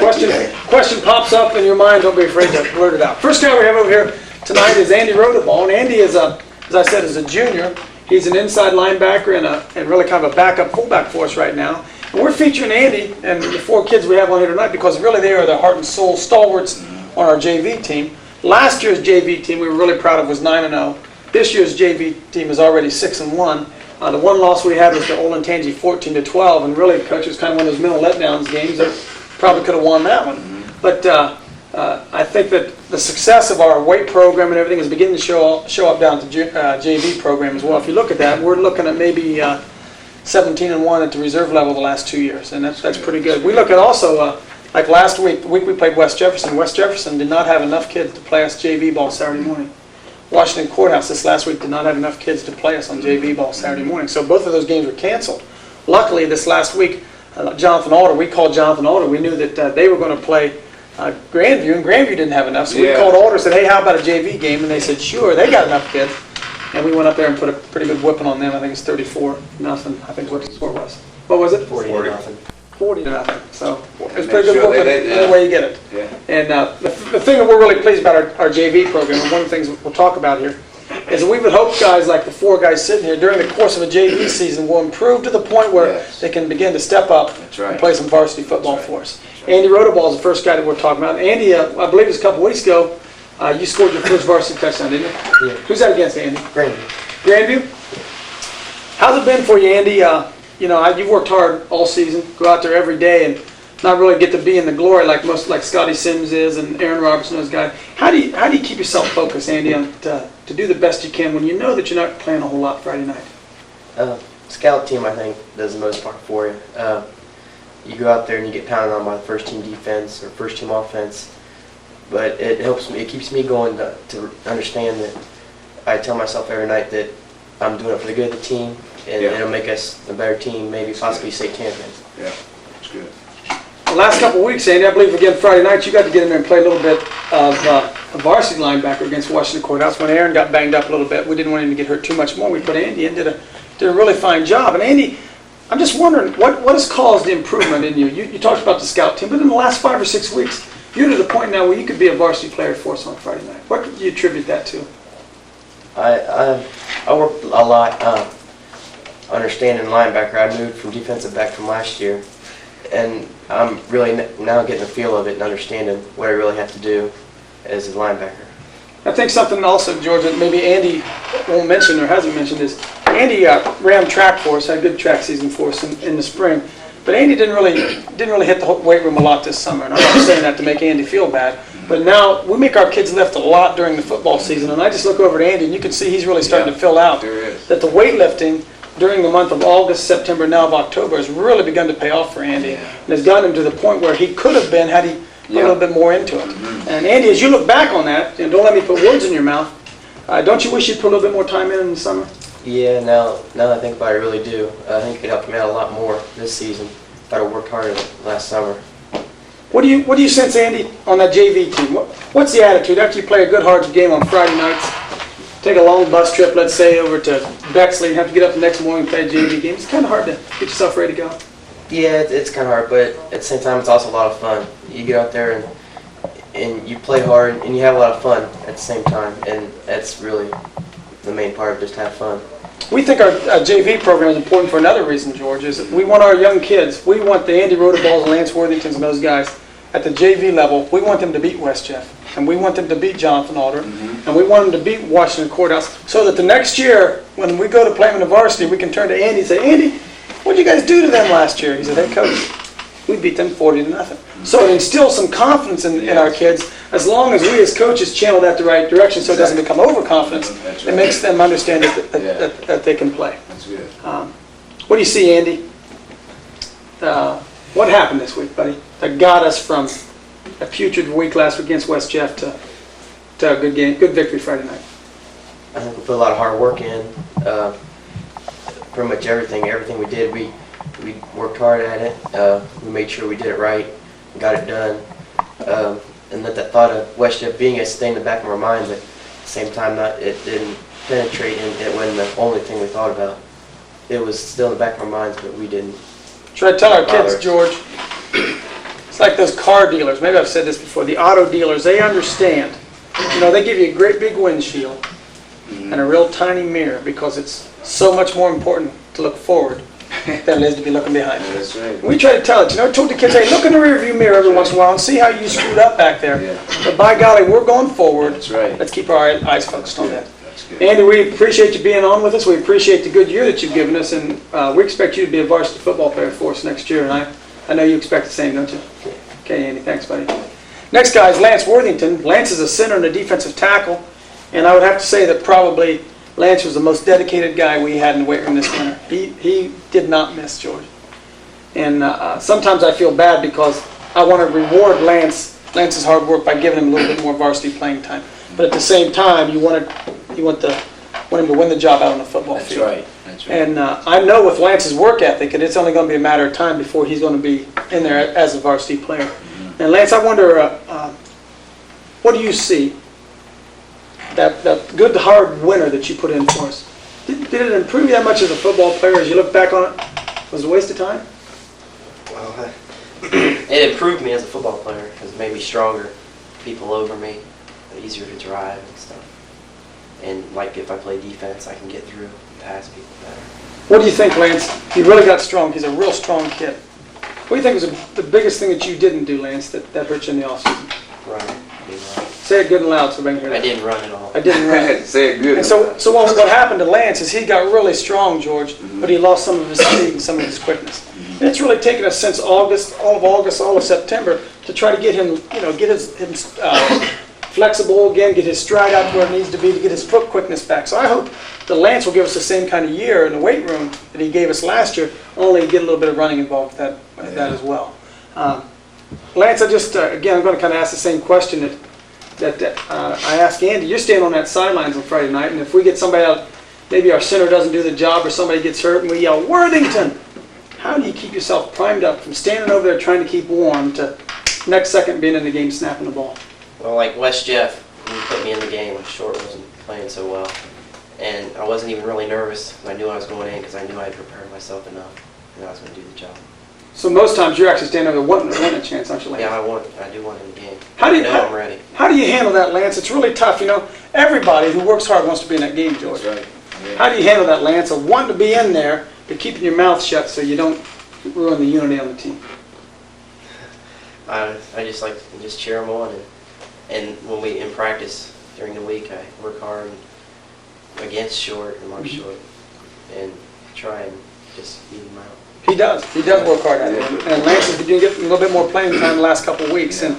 question pops up in your mind, don't be afraid to blurt it out. First guy we have over here tonight is Andy Rodeball, and Andy is as I said, is a junior. He's an inside linebacker and really kind of a backup fullback for us right now. And we're featuring Andy and the 4 kids we have on here tonight because really they are the heart and soul stalwarts on our JV team. Last year's JV team we were really proud of was 9-0. This year's JV team is already 6-1. The one loss we had was to Olentangy 14-12, and really, Coach, it was kind of one of those mental letdowns games that probably could have won that one. But I think that the success of our weight program and everything is beginning to show up down to JV program as well. If you look at that, we're looking at maybe 17-1 at the reserve level the last 2 years, and that's pretty good. We look at also, like last week, the week we played West Jefferson. West Jefferson did not have enough kids to play us JV ball Saturday morning. Washington Courthouse this last week did not have enough kids to play us on JV ball Saturday morning, so both of those games were canceled. Luckily, this last week, Jonathan Alder, we called Jonathan Alder. We knew that they were going to play Grandview, and Grandview didn't have enough, so we called Alder and said, hey, how about a JV game? And they said, sure, they got enough kids. And we went up there and put a pretty good whipping on them. I think it's 34-0, I think is what the score was. What was it? 40-0. 40-0. So it's a pretty good whipping any way you get it. Yeah. And the thing that we're really pleased about our JV program, and one of the things we'll talk about here, is that we would hope guys like the 4 guys sitting here during the course of a JV season will improve to the point where they can begin to step up and play some varsity football for us. Andy Rodoball is the first guy that we're talking about. Andy, I believe it was a couple weeks ago, you scored your first varsity touchdown, didn't you? Yeah. Who's that against, Andy? Grandview. How's it been for you, Andy? You've worked hard all season, go out there every day, and not really get to be in the glory like Scotty Sims is and Aaron Robertson, those guys. How do you keep yourself focused, Andy, to do the best you can when you know that you're not playing a whole lot Friday night? Scout team, I think, does the most part for you. You go out there and you get pounded on by the first team defense or first team offense, but it helps me. It keeps me going to understand that I tell myself every night that I'm doing it for the good of the team, and it'll make us a better team, maybe possibly state champions. Yeah, that's good. The last couple of weeks, Andy, I believe again Friday night, you got to get in there and play a little bit of a varsity linebacker against Washington Courthouse. When Aaron got banged up a little bit, we didn't want him to get hurt too much more. We put Andy in, did a really fine job. And Andy, I'm just wondering, what has caused the improvement in you? You talked about the scout team, but in the last 5 or 6 weeks, you're to the point now where you could be a varsity player for us on Friday night. What could you attribute that to? I worked a lot understanding linebacker. I moved from defensive back from last year, and I'm really now getting the feel of it and understanding what I really have to do as a linebacker. I think something also, George, that maybe Andy won't mention or hasn't mentioned is Andy ran track for us, had a good track season for us in the spring. But Andy didn't really hit the weight room a lot this summer, and I'm not saying that to make Andy feel bad. But now we make our kids lift a lot during the football season, and I just look over at Andy, and you can see he's really starting to fill out. That the weightlifting during the month of August, September, now of October has really begun to pay off for Andy, and has gotten him to the point where he could have been had he put a little bit more into it. And Andy, as you look back on that, and don't let me put words in your mouth, don't you wish you'd put a little bit more time in the summer? Yeah, now that I think about it, I really do. I think it could help me out a lot more this season if I'd have worked harder last summer. What do you sense, Andy, on that JV team? What's the attitude after you play a good hard game on Friday nights? Take a long bus trip, let's say, over to Bexley and have to get up the next morning and play a JV game. It's kind of hard to get yourself ready to go. Yeah, it's kind of hard, but at the same time, it's also a lot of fun. You get out there and you play hard and you have a lot of fun at the same time, and that's really the main part of just have fun. We think our JV program is important for another reason, George, is that we want our young kids, we want the Andy Rodaballs and Lance Worthingtons and those guys at the JV level, we want them to beat West Jeff, and we want them to beat Jonathan Alder, and we want them to beat Washington Courthouse, so that the next year, when we go to play them in the varsity, we can turn to Andy and say, Andy, what did you guys do to them last year? He said, hey, Coach, we beat them 40-0. So it instills some confidence in our kids, as long as we as coaches channel that the right direction so it doesn't become overconfidence. It makes them understand that they can play. That's good. What do you see, Andy? What happened this week, buddy, that got us from a putrid week last week against West Jeff to a good game, good victory Friday night? I think we put a lot of hard work in. Pretty much everything we did, we worked hard at it. We made sure we did it right, got it done, and that thought of West Jeff being a stay in the back of our minds, but at the same time, it didn't penetrate, and it wasn't the only thing we thought about. It was still in the back of our minds, but we didn't. Try to tell our kids, George, it's like those car dealers. Maybe I've said this before. The auto dealers, they understand. You know, they give you a great big windshield and a real tiny mirror because it's so much more important to look forward than it is to be looking behind you. That's right. We try to tell it. You know, I told the kids, hey, look in the rearview mirror every once in a while and see how you screwed up back there. Yeah. But by golly, we're going forward. That's right. Let's keep our eyes focused on that. Andy, we appreciate you being on with us. We appreciate the good year that you've given us, and we expect you to be a varsity football player for us next year, and I know you expect the same, don't you? Okay, Andy, thanks, buddy. Next guy is Lance Worthington. Lance is a center and a defensive tackle, and I would have to say that probably Lance was the most dedicated guy we had in the weight room this winter. He did not miss, George. And sometimes I feel bad because I want to reward Lance's hard work by giving him a little bit more varsity playing time. But at the same time, you want him to win the job out on the football field. That's right. And I know with Lance's work ethic, and it's only going to be a matter of time before he's going to be in there as a varsity player. Mm-hmm. And Lance, I wonder, what do you see? That good hard winter that you put in for us, did it improve you that much as a football player as you look back on it? Was it a waste of time? Well, it improved me as a football player. It made me stronger, people over me, easier to drive and stuff. And like if I play defense, I can get through and pass people better. What do you think, Lance? He really got strong. He's a real strong kid. What do you think was the biggest thing that you didn't do, Lance, that hurt you in the offseason? Run. Say it good and loud so everybody can hear I that. didn't run at all. I didn't run. Say it good. And so what happened to Lance is he got really strong, George, but he lost some of his speed and some of his quickness. And it's really taken us since all of September to try to get him, get him flexible again, get his stride out where it needs to be to get his foot quickness back. So I hope that Lance will give us the same kind of year in the weight room that he gave us last year, only get a little bit of running involved with that as well. Lance, again, I'm going to kind of ask the same question that I asked Andy. You're standing on that sidelines on Friday night, and if we get somebody out, maybe our center doesn't do the job or somebody gets hurt and we yell, Worthington! How do you keep yourself primed up from standing over there trying to keep warm to next second being in the game snapping the ball? Well, like West Jeff, when he put me in the game, Short wasn't playing so well. And I wasn't even really nervous. I knew I was going in because I knew I had prepared myself enough and I was going to do the job. So most times you're actually standing over there wanting to win a chance, aren't you, Lance? Yeah, I do want in the game. I'm ready. How do you handle that, Lance? It's really tough. Everybody who works hard wants to be in that game, George. That's right. Yeah. How do you handle that, Lance, of wanting to be in there but keeping your mouth shut so you don't ruin the unity on the team? I just like to just cheer them on, and when we in practice during the week, I work hard against Short and Mark Short, and try and just beat him out. He does. He does work hard at it. And Lance has been getting a little bit more playing time the last couple of weeks, and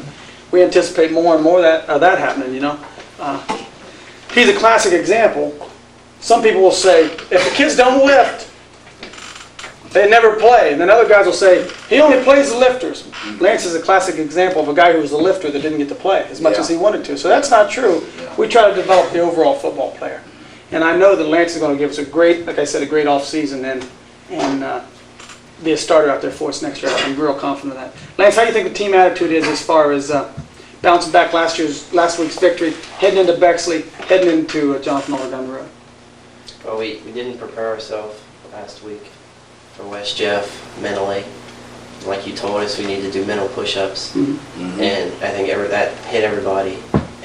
we anticipate more and more that happening. He's a classic example. Some people will say, if the kids don't lift, they never play. And then other guys will say, he only plays the lifters. Lance is a classic example of a guy who was a lifter that didn't get to play as much as he wanted to. So that's not true. We try to develop the overall football player. And I know that Lance is going to give us a great off season and be a starter out there for us next year. I'm real confident of that. Lance, how do you think the team attitude is as far as bouncing back last week's victory, heading into Bexley, heading into Jonathan Miller down the road? Well, we didn't prepare ourselves last week for West Jeff mentally. Like you told us, we need to do mental push-ups. Mm-hmm. And I think that hit everybody,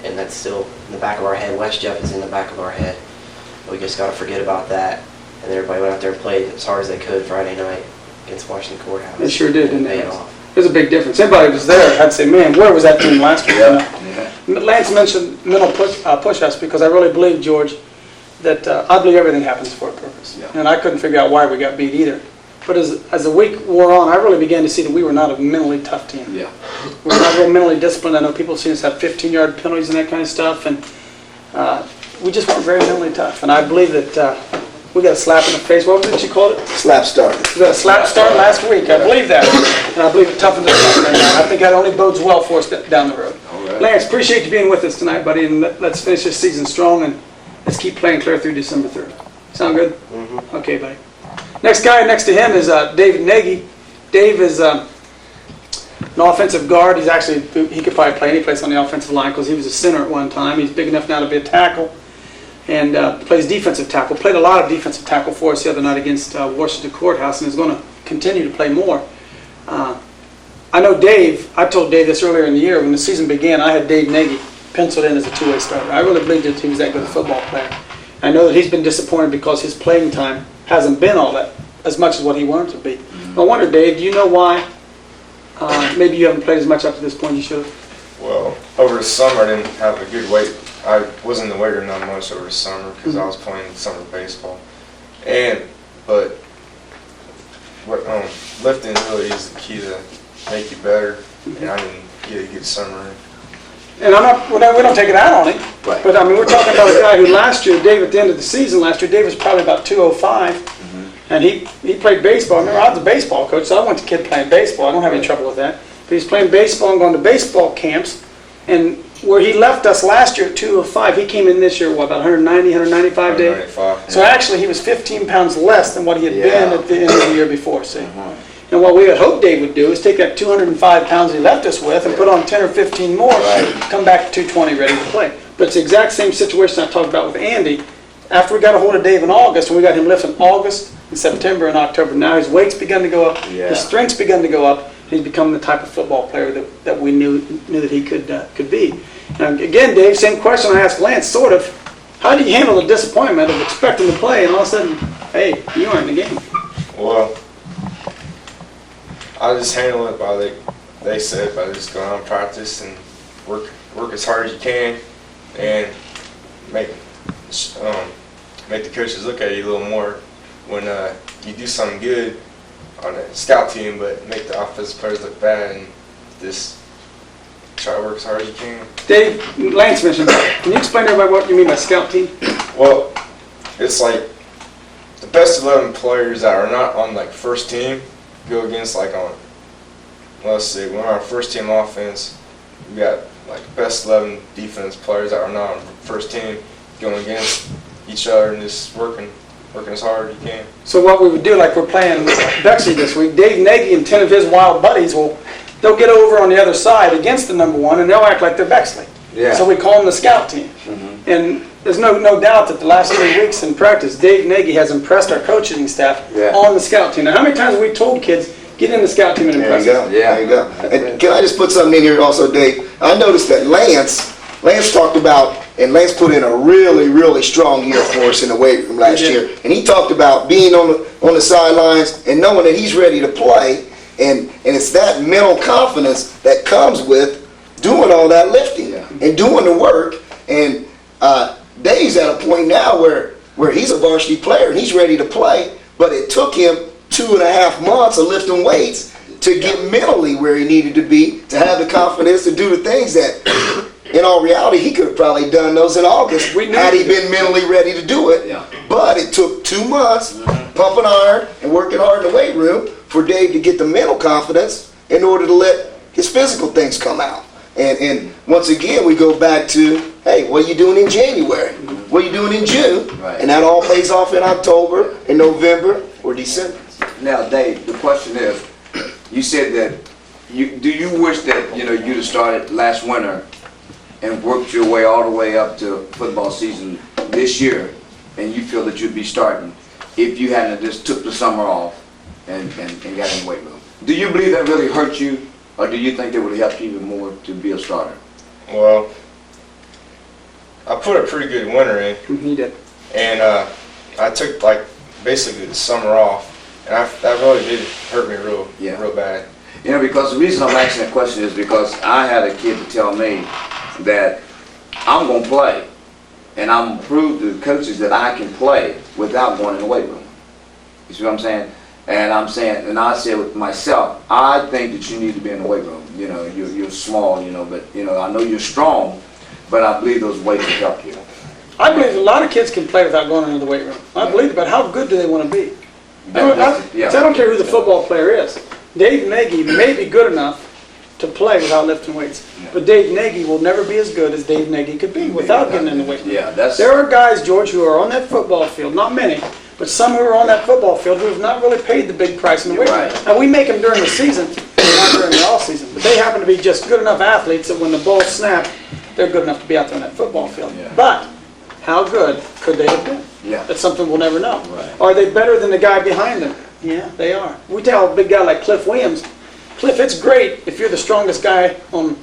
and that's still in the back of our head. West Jeff is in the back of our head. We just got to forget about that. And everybody went out there and played as hard as they could Friday night against Washington Courthouse. They sure did, didn't they? Paid off. There's a big difference. Anybody who was there had to say, man, where was that team last week? Lance mentioned mental push-ups because I really believe, George, that I believe everything happens for a purpose. Yeah. And I couldn't figure out why we got beat either. But as the week wore on, I really began to see that we were not a mentally tough team. Yeah. We were not real mentally disciplined. I know people have seen us have 15-yard penalties and that kind of stuff, and we just weren't very mentally tough. And I believe that we got a slap in the face. What was it you called it? Slap start. We got a slap start last week. I believe that. And I believe it toughened us up. And I think that only bodes well for us down the road. Right. Lance, appreciate you being with us tonight, buddy, and let's finish this season strong, and let's keep playing clear through December 3rd. Sound good? Mm-hmm. Okay, buddy. Next guy next to him is David Nagy. Dave is an offensive guard. He could probably play any place on the offensive line because he was a center at one time. He's big enough now to be a tackle, and plays defensive tackle. Played a lot of defensive tackle for us the other night against Washington Courthouse, and is going to continue to play more. I know Dave. I told Dave this earlier in the year when the season began. I had Dave Nagy penciled in as a two-way starter. I really believed that he was that good a football player. I know that he's been disappointed because his playing time hasn't been all that as much as what he wanted to be. Mm-hmm. I wonder, Dave, do you know why maybe you haven't played as much up to this point you should have? Well, over the summer I didn't have a good weight. I wasn't in the weight room that much over the summer because I was playing summer baseball. But lifting really is the key to make you better, and I didn't get a good summer. And we don't take it out on him. Right. But I mean, we're talking about a guy who last year, Dave, at the end of the season last year, Dave was probably about 205. And he played baseball. Remember, I was a baseball coach, so I want the kid playing baseball. I don't have any trouble with that. But he's playing baseball and going to baseball camps. And where he left us last year at 205, he came in this year, what, about 190, 195 days? 195. So actually, he was 15 pounds less than what he had been at the end of the year before, see? And what we had hoped Dave would do is take that 205 pounds he left us with and put on 10 or 15 more, come back to 220 ready to play. But it's the exact same situation I talked about with Andy. After we got a hold of Dave in August, and we got him lifting August, and September, and October, now his weight's begun to go up, his strength's begun to go up, and he's become the type of football player that we knew that he could be. And again, Dave, same question I asked Lance, sort of. How do you handle the disappointment of expecting to play, and all of a sudden, hey, you aren't in the game? Well, I just handle it by they said by just going out and practice and work as hard as you can, and make the coaches look at you a little more when you do something good on a scout team, but make the offensive players look bad, and just try to work as hard as you can. Dave, Lance mentioned that. Can you explain to everybody what you mean by scout team? Well, it's like the best 11 players that are not on like first team go against like on, let's see, we're on our first team offense, we got like best 11 defense players that are not on first team going against each other and just working as hard as you can. So what we would do, like we're playing Bexley this week, Dave Nagy and 10 of his wild buddies they'll get over on the other side against the number one, and they'll act like they're Bexley. Yeah. So we call them the scout team. And there's no doubt that the last 3 weeks in practice, Dave Nagy has impressed our coaching staff on the scout team. Now, how many times have we told kids, get in the scout team and impress There you go. And can I just put something in here also, Dave? I noticed that Lance talked about, and Lance put in a really, really strong year for us in the weight room last year. And he talked about being on the sidelines and knowing that he's ready to play. And it's that mental confidence that comes with doing all that lifting and doing the work. And Dave's at a point now where he's a varsity player and he's ready to play, but it took him 2.5 months of lifting weights to get mentally where he needed to be, to have the confidence to do the things that, in all reality, he could have probably done those in August had he been mentally ready to do it. But it took 2 months, pumping iron and working hard in the weight room, for Dave to get the mental confidence in order to let his physical things come out. And once again, we go back to, hey, what are you doing in January? What are you doing in June? And that all pays off in October, in November, or December. Now, Dave, the question is, you said that do you wish that you'd have started last winter and worked your way all the way up to football season this year, and you feel that you'd be starting if you hadn't just took the summer off and got in the weight room? Do you believe that really hurt you, or do you think that would have helped you even more to be a starter? Well, I put a pretty good winter in. He did. And I took like basically the summer off, and that really did hurt me real bad. Because the reason I'm asking that question is because I had a kid to tell me that I'm going to play, and I'm going to prove to the coaches that I can play without going in the weight room. You see what I'm saying? And I said with myself, I think that you need to be in the weight room. You're small, but I know you're strong, but I believe those weights will help you. I believe a lot of kids can play without going into the weight room. I believe it, but how good do they want to be? I don't care who the football player is. Dave Nagy may be good enough to play without lifting weights, but Dave Nagy will never be as good as Dave Nagy could be without getting in the weight room. There are guys, George, who are on that football field, not many, but some who are on that football field who have not really paid the big price in the weight room. And we make them during the season, not during the off season, but they happen to be just good enough athletes that when the ball snaps, they're good enough to be out there on that football field. But how good could they have been? That's something we'll never know. Are they better than the guy behind them? Yeah, they are. We tell a big guy like Cliff Williams, Cliff, it's great if you're the strongest guy on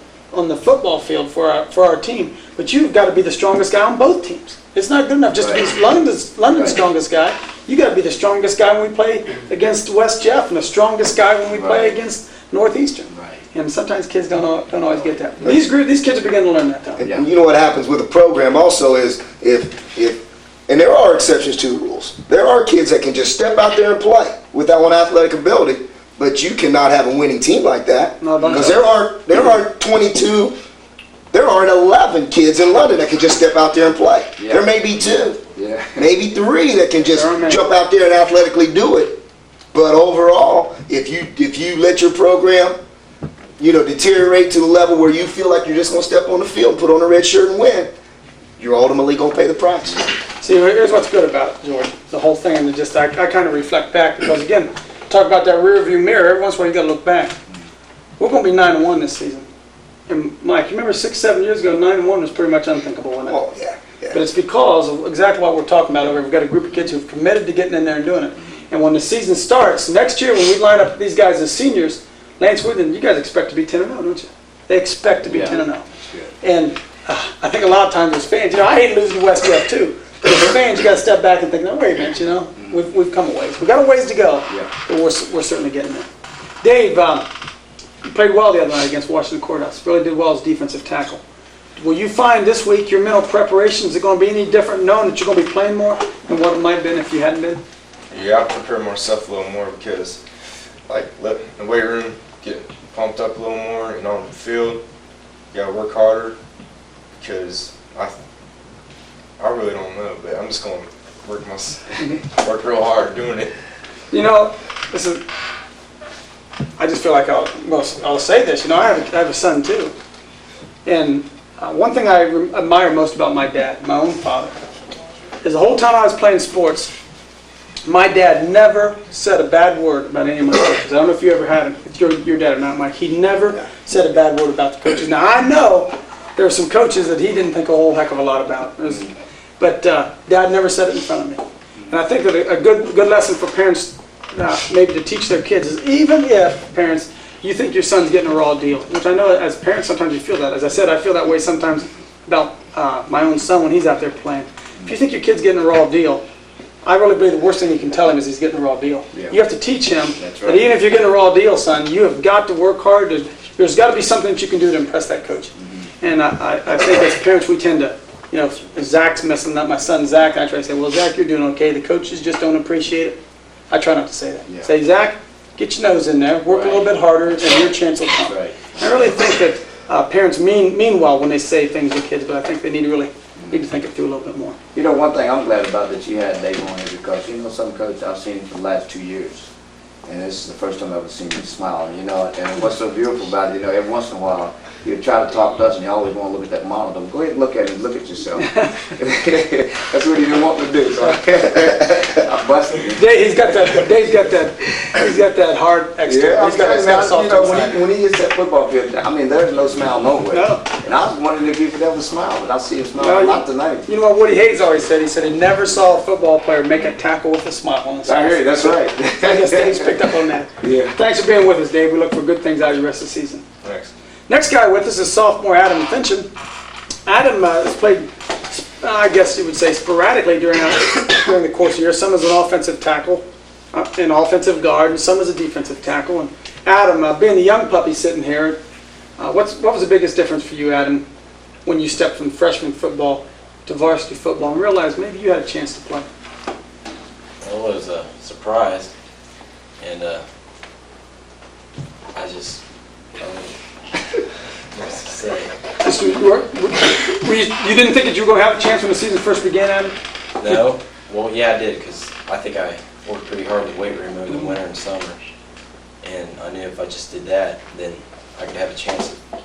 the football field for our team, but you've got to be the strongest guy on both teams. It's not good enough just to be London's strongest guy. You got to be the strongest guy when we play against West Jeff, and the strongest guy when we play against Northeastern. And sometimes kids don't always get that. These kids are beginning to learn that. And you know what happens with a program also is and there are exceptions to the rules. There are kids that can just step out there and play with that one athletic ability, but you cannot have a winning team like that, because there are 22 there aren't 11 kids in London that can just step out there and play. Yeah. There may be 2, Yeah. maybe 3 that can just jump out there and athletically do it. But overall, if you let your program, deteriorate to the level where you feel like you're just going to step on the field, put on a red shirt and win, you're ultimately going to pay the price. See, here's what's good about it, George. The whole thing, and just I kind of reflect back because again, talk about that rear view mirror. Every once in a while you got to look back. We're going to be 9-1 this season. And Mike, you remember 6-7 years ago, 9-1 was pretty much unthinkable, wasn't it? Oh yeah. But it's because of exactly what we're talking about over here. We've got a group of kids who've committed to getting in there and doing it. And when the season starts next year, when we line up these guys as seniors, Lance Woodland, you guys expect to be 10-0, don't you? They expect to be 10-0. And I think a lot of times as fans, I hate losing to West Jeff too. But as fans, you got to step back and think, no, wait a minute, we've come a ways. We've got a ways to go, but we're certainly getting there. Dave, you played well the other night against Washington Courthouse. Really did well as defensive tackle. Will you find this week your mental preparation, is it going to be any different knowing that you're going to be playing more than what it might have been if you hadn't been? Yeah, I prepare myself a little more because, let the weight room get pumped up a little more, and on the field, you gotta work harder because I really don't know, but I'm just gonna work real hard doing it. Listen, I just feel like I'll say this. I have a son too, and one thing I admire most about my dad, my own father, is the whole time I was playing sports, my dad never said a bad word about any of my coaches. I don't know if you ever had him, if your dad or not, Mike. He never said a bad word about the coaches. Now, I know there are some coaches that he didn't think a whole heck of a lot about. But Dad never said it in front of me. And I think that a good lesson for parents maybe to teach their kids is even if, parents, you think your son's getting a raw deal, which I know as parents sometimes you feel that. As I said, I feel that way sometimes about my own son when he's out there playing. If you think your kid's getting a raw deal, I really believe the worst thing you can tell him is he's getting a raw deal. Yeah. You have to teach him that even if you're getting a raw deal, son, you have got to work hard. There's got to be something that you can do to impress that coach. Mm-hmm. And I think as parents we tend to, if Zach's messing up, my son Zach, I try to say, well, Zach, you're doing okay. The coaches just don't appreciate it. I try not to say that. Yeah. Say, Zach, get your nose in there, work a little bit harder, and your chance will come. Right. I really think that parents mean well when they say things to kids, but I think they need to think it through a little bit more. One thing I'm glad about that you had Dave on here because, some coaches I've seen for the last 2 years, and this is the first time I've ever seen you smile, and what's so beautiful about it, every once in a while, you try to talk to us and you always want to look at that monitor. Go ahead and look at it and look at yourself. That's what he didn't want to do, so I busted him. Dave's got that hard exterior. Yeah, he's got that soft when he hits that football field, there's no smile nowhere. No. And I was wondering if he could ever smile, but I see him smile a lot tonight. You know what Woody Hayes always said? He said he never saw a football player make a tackle with a smile on his face. I hear you, that's right. I guess Dave's picked up on that. Yeah. Thanks for being with us, Dave. We look for good things out of the rest of the season. Thanks. Next guy with us is sophomore Adam Fincham. Adam has played, I guess you would say, sporadically during the course of the year. Some as an offensive tackle, an offensive guard, and some as a defensive tackle. And Adam, being the young puppy sitting here, what was the biggest difference for you, Adam, when you stepped from freshman football to varsity football and realized maybe you had a chance to play? Well, it was a surprise, and I just. What's to say? You didn't think that you were going to have a chance when the season first began, Adam? No. Well, yeah, I did, because I think I worked pretty hard in the weight room over the winter and summer. And I knew if I just did that, then I could have a chance at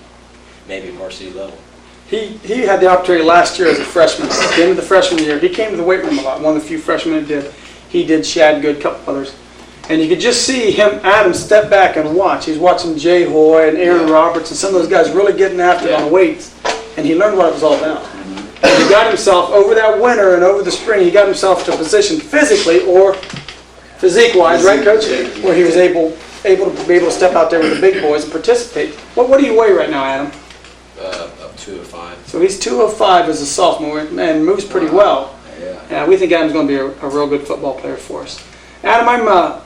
maybe varsity level. He had the opportunity last year as a freshman. At the end of the freshman year, he came to the weight room a lot. One of the few freshmen that did. He did, Shad Good, a couple others. And you could just see him, Adam, step back and watch. He's watching Jay Hoy and Aaron Roberts and some of those guys really getting after it on the weights. And he learned what it was all about. And he got himself, over that winter and over the spring, he got himself to a position physically or physique-wise, right, Coach? Where he was able to step out there with the big boys and participate. What do you weigh right now, Adam? Up 205. So he's 205 as a sophomore and moves pretty well. We think Adam's going to be a real good football player for us. Adam, I'm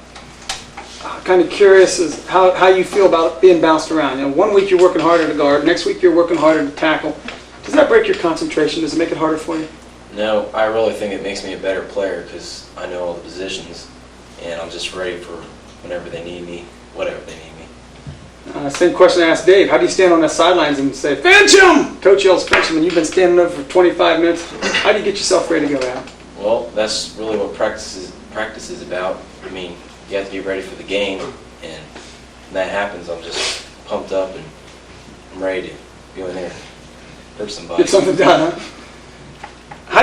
kind of curious as how you feel about being bounced around. 1 week you're working harder to guard, next week you're working harder to tackle. Does that break your concentration? Does it make it harder for you? No, I really think it makes me a better player because I know all the positions and I'm just ready for whenever they need me, whatever they need me. Same question I asked Dave. How do you stand on the sidelines and say, "Finch him!" Coach yells, "Finch him," and you've been standing there for 25 minutes. How do you get yourself ready to go out? Well, that's really what practice is about. I mean, you have to be ready for the game, and when that happens, I'm just pumped up and I'm ready to go in there and hurt somebody. Get something done, huh? How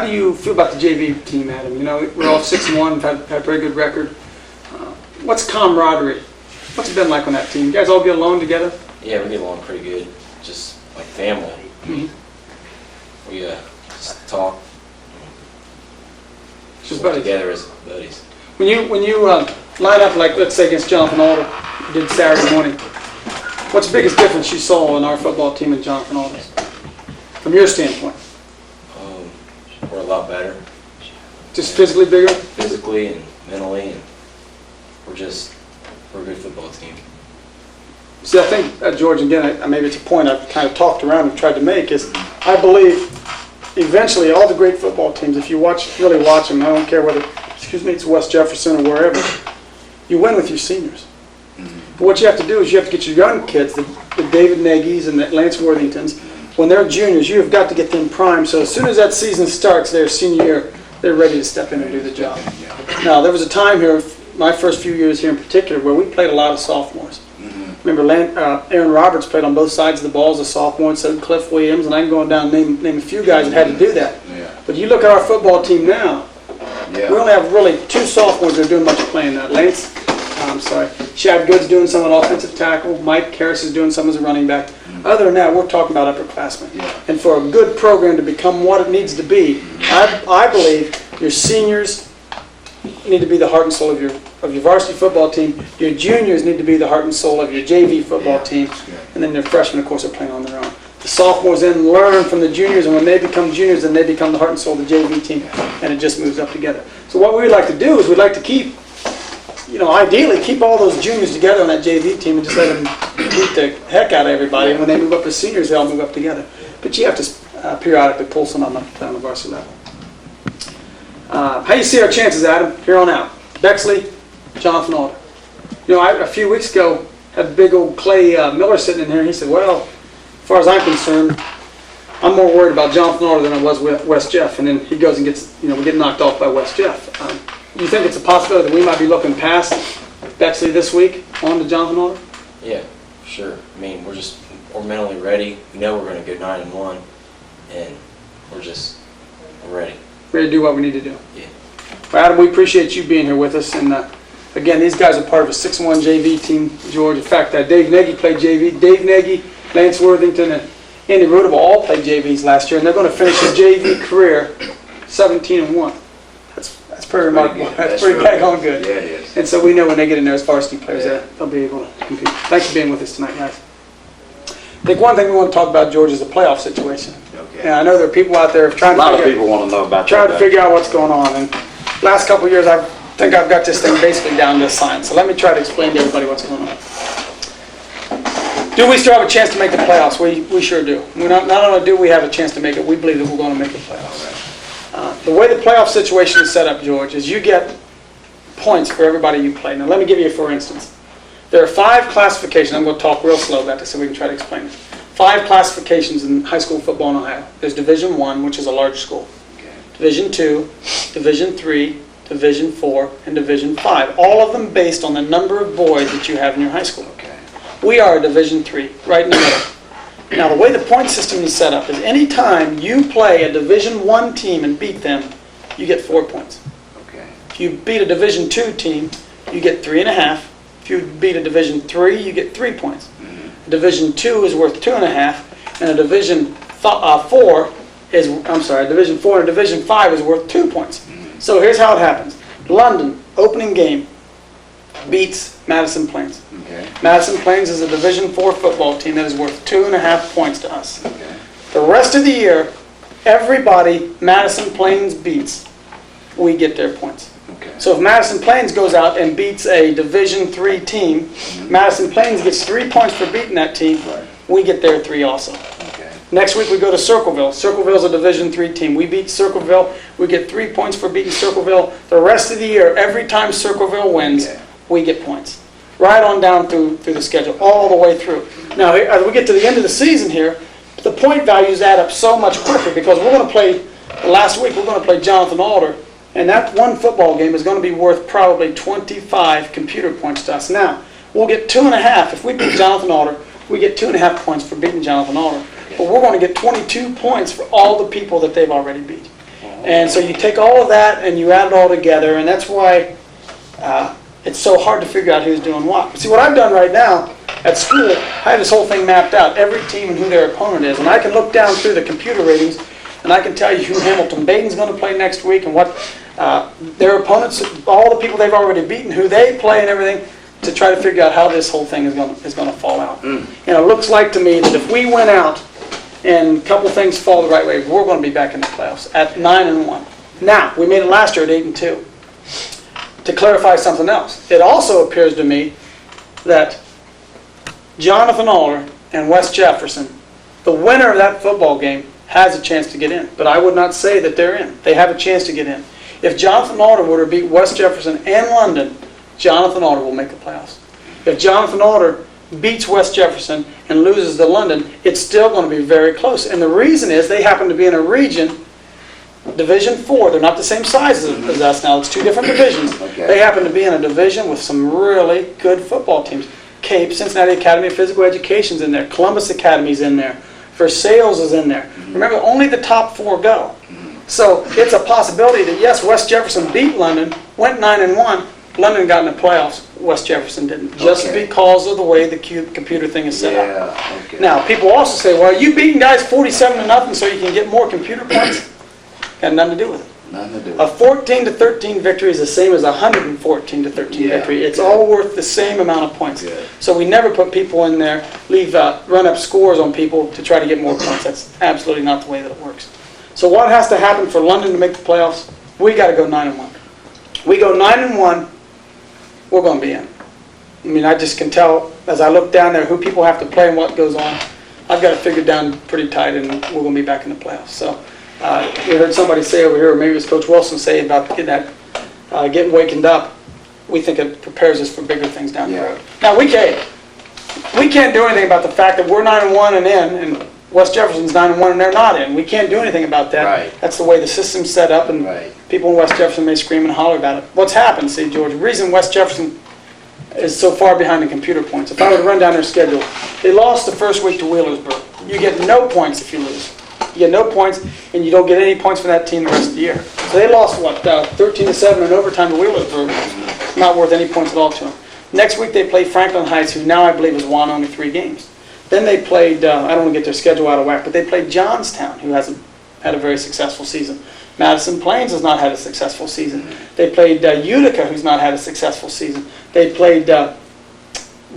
do you feel about the JV team, Adam? You know, we're all 6-1, had a very good record. What's camaraderie? What's it been like on that team? You guys all get along together? Yeah, we get along pretty good. Just like family. Mm-hmm. We just talk. Just work buddies. together as buddies. When you line up, like let's say against Jonathan Alder, you did Saturday morning. What's the biggest difference you saw in our football team and Jonathan Alder's, from your standpoint? We're a lot better. Just physically bigger? Physically and mentally, and we're a good football team. See, I think, George, again, maybe it's a point I've kind of talked around and tried to make, is I believe eventually all the great football teams, if you really watch them, I don't care whether, it's West Jefferson or wherever, you win with your seniors. But what you have to do is you have to get your young kids, the David Nagy's and the Lance Worthingtons, when they're juniors, you have got to get them primed. So as soon as that season starts, their senior year, they're ready to step in and do the job. Now, there was a time here, my first few years here in particular, where we played a lot of sophomores. Remember, Aaron Roberts played on both sides of the ball as a sophomore, and so did Cliff Williams, and I can go on down and name a few guys that had to do that. But you look at our football team now, we only have really 2 sophomores that are doing much playing now. Shad Good's doing some of the offensive tackle. Mike Harris is doing some as a running back. Other than that, we're talking about upperclassmen. And for a good program to become what it needs to be, I believe your seniors need to be the heart and soul of your varsity football team. Your juniors need to be the heart and soul of your JV football team. And then your freshmen, of course, are playing on their own. The sophomores then learn from the juniors, and when they become juniors, then they become the heart and soul of the JV team, and it just moves up together. So what we'd like to do is we'd like to keep, ideally keep all those juniors together on that JV team and just let them beat the heck out of everybody. And when they move up as seniors, they all move up together. But you have to periodically pull some of them up down the varsity level. How do you see our chances, Adam, here on out? Bexley, Jonathan Alder. A few weeks ago, had big old Clay Miller sitting in here, and he said, well, as far as I'm concerned, I'm more worried about Jonathan Alder than I was with West Jeff. And then he goes and gets, we get knocked off by West Jeff. Do you think it's a possibility that we might be looking past Bexley this week on to Jonathan Alder? Yeah, for sure. I mean, we're mentally ready. We know we're going to go 9-1, and we're ready. Ready to do what we need to do. Yeah. Well, Adam, we appreciate you being here with us. And again, these guys are part of a 6-1 JV team, George. In fact, Dave Nagy played JV. Dave Nagy, Lance Worthington, and Andy Rudable all played JVs last year, and they're going to finish their JV career 17-1. That's pretty remarkable. That's pretty daggone good. Yeah, it is. And so we know when they get in there as varsity players, they'll be able to compete. Thanks for being with us tonight, guys. I think one thing we want to talk about, George, is the playoff situation. Okay. And I know there are people out there trying to figure out what's going on. And last couple of years, I think I've got this thing basically down to a science. So let me try to explain to everybody what's going on. Do we still have a chance to make the playoffs? We sure do. Not only do we have a chance to make it, we believe that we're going to make the playoffs. The way the playoff situation is set up, George, is you get points for everybody you play. Now, let me give you, for instance, there are 5 classifications. I'm going to talk real slow about this so we can try to explain it. 5 classifications in high school football in Ohio. There's Division I, which is a large school. Okay. Division II, Division III, Division IV, and Division V. All of them based on the number of boys that you have in your high school. Okay. We are a Division III, right in the middle. Now, the way the point system is set up is any time you play a Division I team and beat them, you get 4 points. Okay. If you beat a Division II team, you get 3.5. If you beat a Division III, you get 3 points. Mm-hmm. Division II is worth 2.5, and a Division 4 is, Division 4 and a Division 5 is worth 2 points. Mm-hmm. So here's how it happens. London, opening game, beats Madison Plains. Okay. Madison Plains is a Division IV football team that is worth 2.5 points to us. Okay. The rest of the year, everybody Madison Plains beats, we get their points. Okay. So if Madison Plains goes out and beats a Division III team, Madison Plains gets 3 points for beating that team. Right. We get their 3 also. Okay. Next week we go to Circleville. Circleville's a Division III team. We beat Circleville. We get 3 points for beating Circleville. The rest of the year, every time Circleville wins, we get points. right on down through the schedule, all the way through. Now, as we get to the end of the season here, the point values add up so much quicker because we're going to play, last week we're going to play Jonathan Alder, and that one football game is going to be worth probably 25 computer points to us. Now, we'll get 2.5. If we beat Jonathan Alder, we get 2.5 points for beating Jonathan Alder. But we're going to get 22 points for all the people that they've already beat. And so you take all of that and you add it all together, and that's why it's so hard to figure out who's doing what. See, what I've done right now at school, I have this whole thing mapped out, every team and who their opponent is. And I can look down through the computer ratings, and I can tell you who Hamilton Baden's going to play next week and what their opponents, all the people they've already beaten, who they play and everything, to try to figure out how this whole thing is going to fall out. It looks like to me that if we went out and a couple things fall the right way, we're going to be back in the playoffs at 9-1. Now, we made it last year at 8-2. To clarify something else, it also appears to me that Jonathan Alder and West Jefferson, the winner of that football game, has a chance to get in. But I would not say that they're in. They have a chance to get in. If Jonathan Alder were to beat West Jefferson and London, Jonathan Alder will make the playoffs. If Jonathan Alder beats West Jefferson and loses to London, it's still going to be very close. And the reason is they happen to be in a region, Division 4. They're not the same size as us now. It's two different divisions. Okay. They happen to be in a division with some really good football teams. Cape, Cincinnati Academy of Physical Education's in there. Columbus Academy's in there. Versailles is in there. Remember, only the top 4 go. So it's a possibility that, yes, West Jefferson beat London, went 9-1. London got in the playoffs. West Jefferson didn't, just because of the way the computer thing is set up. Okay. Now, people also say, well, you beating guys 47-0 so you can get more computer points? Got nothing to do with it. Nothing to do with A 14-13 victory is the same as a 114-13 victory. It's all worth the same amount of points. Good. So we never put people in there, run up scores on people to try to get more points. That's absolutely not the way that it works. So what has to happen for London to make the playoffs? We got to go 9-1. We go 9-1. We're going to be in. I mean, I just can tell as I look down there who people have to play and what goes on. I've got it figured down pretty tight, and we're going to be back in the playoffs. So we heard somebody say over here, or maybe it was Coach Wilson say about getting wakened up. We think it prepares us for bigger things down the road. Now we can't do anything about the fact that we're 9-1 and in, and West Jefferson's 9-1 and they're not in. We can't do anything about that. Right. That's the way the system's set up, and people in West Jefferson may scream and holler about it. What's happened, see, George, the reason West Jefferson is so far behind in computer points, if I were to run down their schedule, they lost the first week to Wheelersburg. You get no points if you lose. You get no points, and you don't get any points for that team the rest of the year. So they lost, 13-7 in overtime to Wheelersburg. Not worth any points at all to them. Next week they play Franklin Heights, who now I believe has won only 3 games. Then they played, I don't want to get their schedule out of whack, but they played Johnstown, who hasn't had a very successful season. Madison Plains has not had a successful season. They played Utica, who's not had a successful season. They played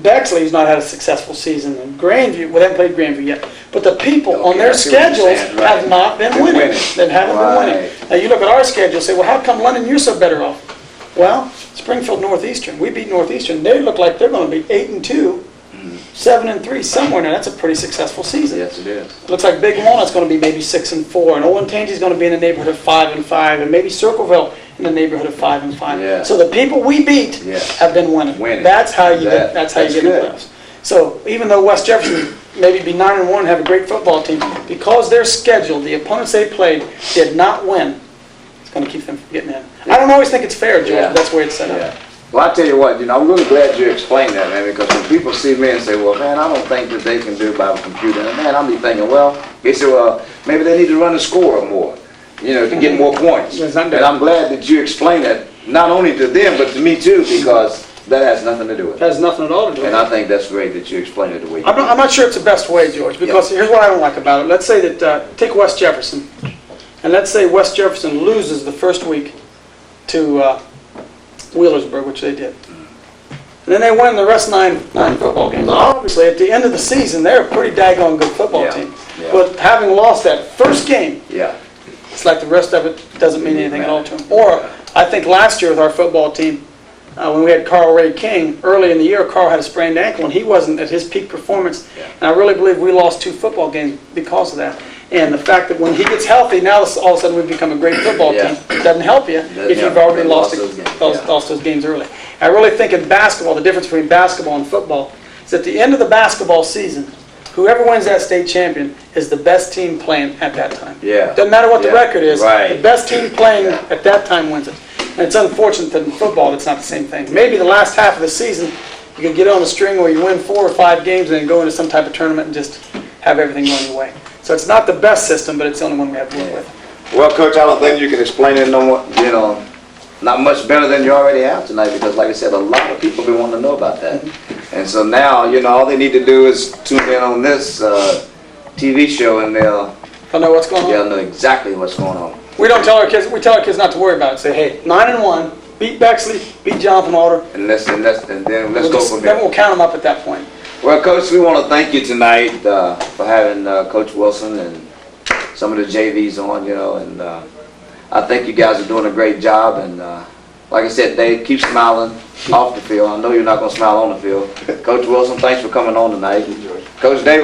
Bexley, who's not had a successful season. And Grandview, well, they haven't played Grandview yet. But the people on their schedules have not been winning. They haven't been winning. Now you look at our schedule and say, well, how come London, you're so better off? Well, Springfield Northeastern, we beat Northeastern. They look like they're going to be 8-2. 7-3, somewhere now. That's a pretty successful season. Yes, it is. Looks like Big Walnut's going to be maybe 6-4, and Olentangy's going to be in the neighborhood of 5-5, and maybe Circleville in the neighborhood of 5-5. Yeah. So the people we beat have been winning. That's how you get. That's how you get in the playoffs. So even though West Jefferson maybe be 9-1 and have a great football team, because their schedule, the opponents they played, did not win, it's going to keep them from getting in. I don't always think it's fair, George. But that's the way it's set up. Well, I tell you what, I'm really glad you explained that, man, because when people see me and say, well, man, I don't think that they can do it by a computer, and man, I'll be thinking, well, they say, well, maybe they need to run the score more, to get more points. And I'm glad that you explained that, not only to them, but to me too, because that has nothing to do with it. It has nothing at all to do with it. And I think that's great that you explained it the way you did. I'm not sure it's the best way, George, because here's what I don't like about it. Let's say that, take West Jefferson, and let's say West Jefferson loses the first week to Wheelersburg, which they did. And then they win the rest 9 football games. Obviously, at the end of the season, they're a pretty daggone good football team. But having lost that first game, it's like the rest of it doesn't mean anything at all to them. Or I think last year with our football team, when we had Carl Ray King, early in the year, Carl had a sprained ankle, and he wasn't at his peak performance. And I really believe we lost 2 football games because of that. And the fact that when he gets healthy, now all of a sudden we've become a great football team. It doesn't help you if you've already lost those games early. I really think in basketball, the difference between basketball and football is at the end of the basketball season, whoever wins that state champion is the best team playing at that time. Yeah. Doesn't matter what the Yeah. record is, Right. the best team playing at that time wins it. And it's unfortunate that in football it's not the same thing. Maybe the last half of the season you can get on a string where you win 4 or 5 games and then go into some type of tournament and just have everything going your way. So it's not the best system, but it's the only one we have to work with. Well, Coach, I don't think you can explain it not much better than you already have tonight, because like I said, a lot of people been wanting to know about that. And so now, all they need to do is tune in on this TV show and they'll know what's going on. They'll know exactly what's going on. We don't tell our kids. We tell our kids not to worry about it. Say, hey, 9-1, beat Bexley, beat Jonathan Alder, And then let's go from Then there. we'll count them up at that point. Well, Coach, we want to thank you tonight for having Coach Wilson and some of the JVs on, and I think you guys are doing a great job. And like I said, Dave, keep smiling off the field. I know you're not going to smile on the field. Coach Wilson, thanks for coming on tonight. Coach Dave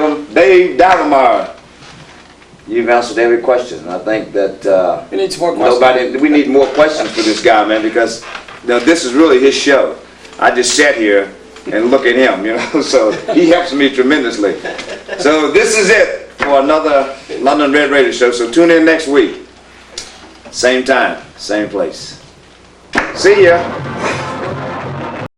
Davamar, you've answered every question. I think that We need some more questions. we need more questions for this guy, man, because this is really his show. I just sat here and look at him, so he helps me tremendously. So this is it for another London Red Raider show. So tune in next week. Same time, same place. See ya.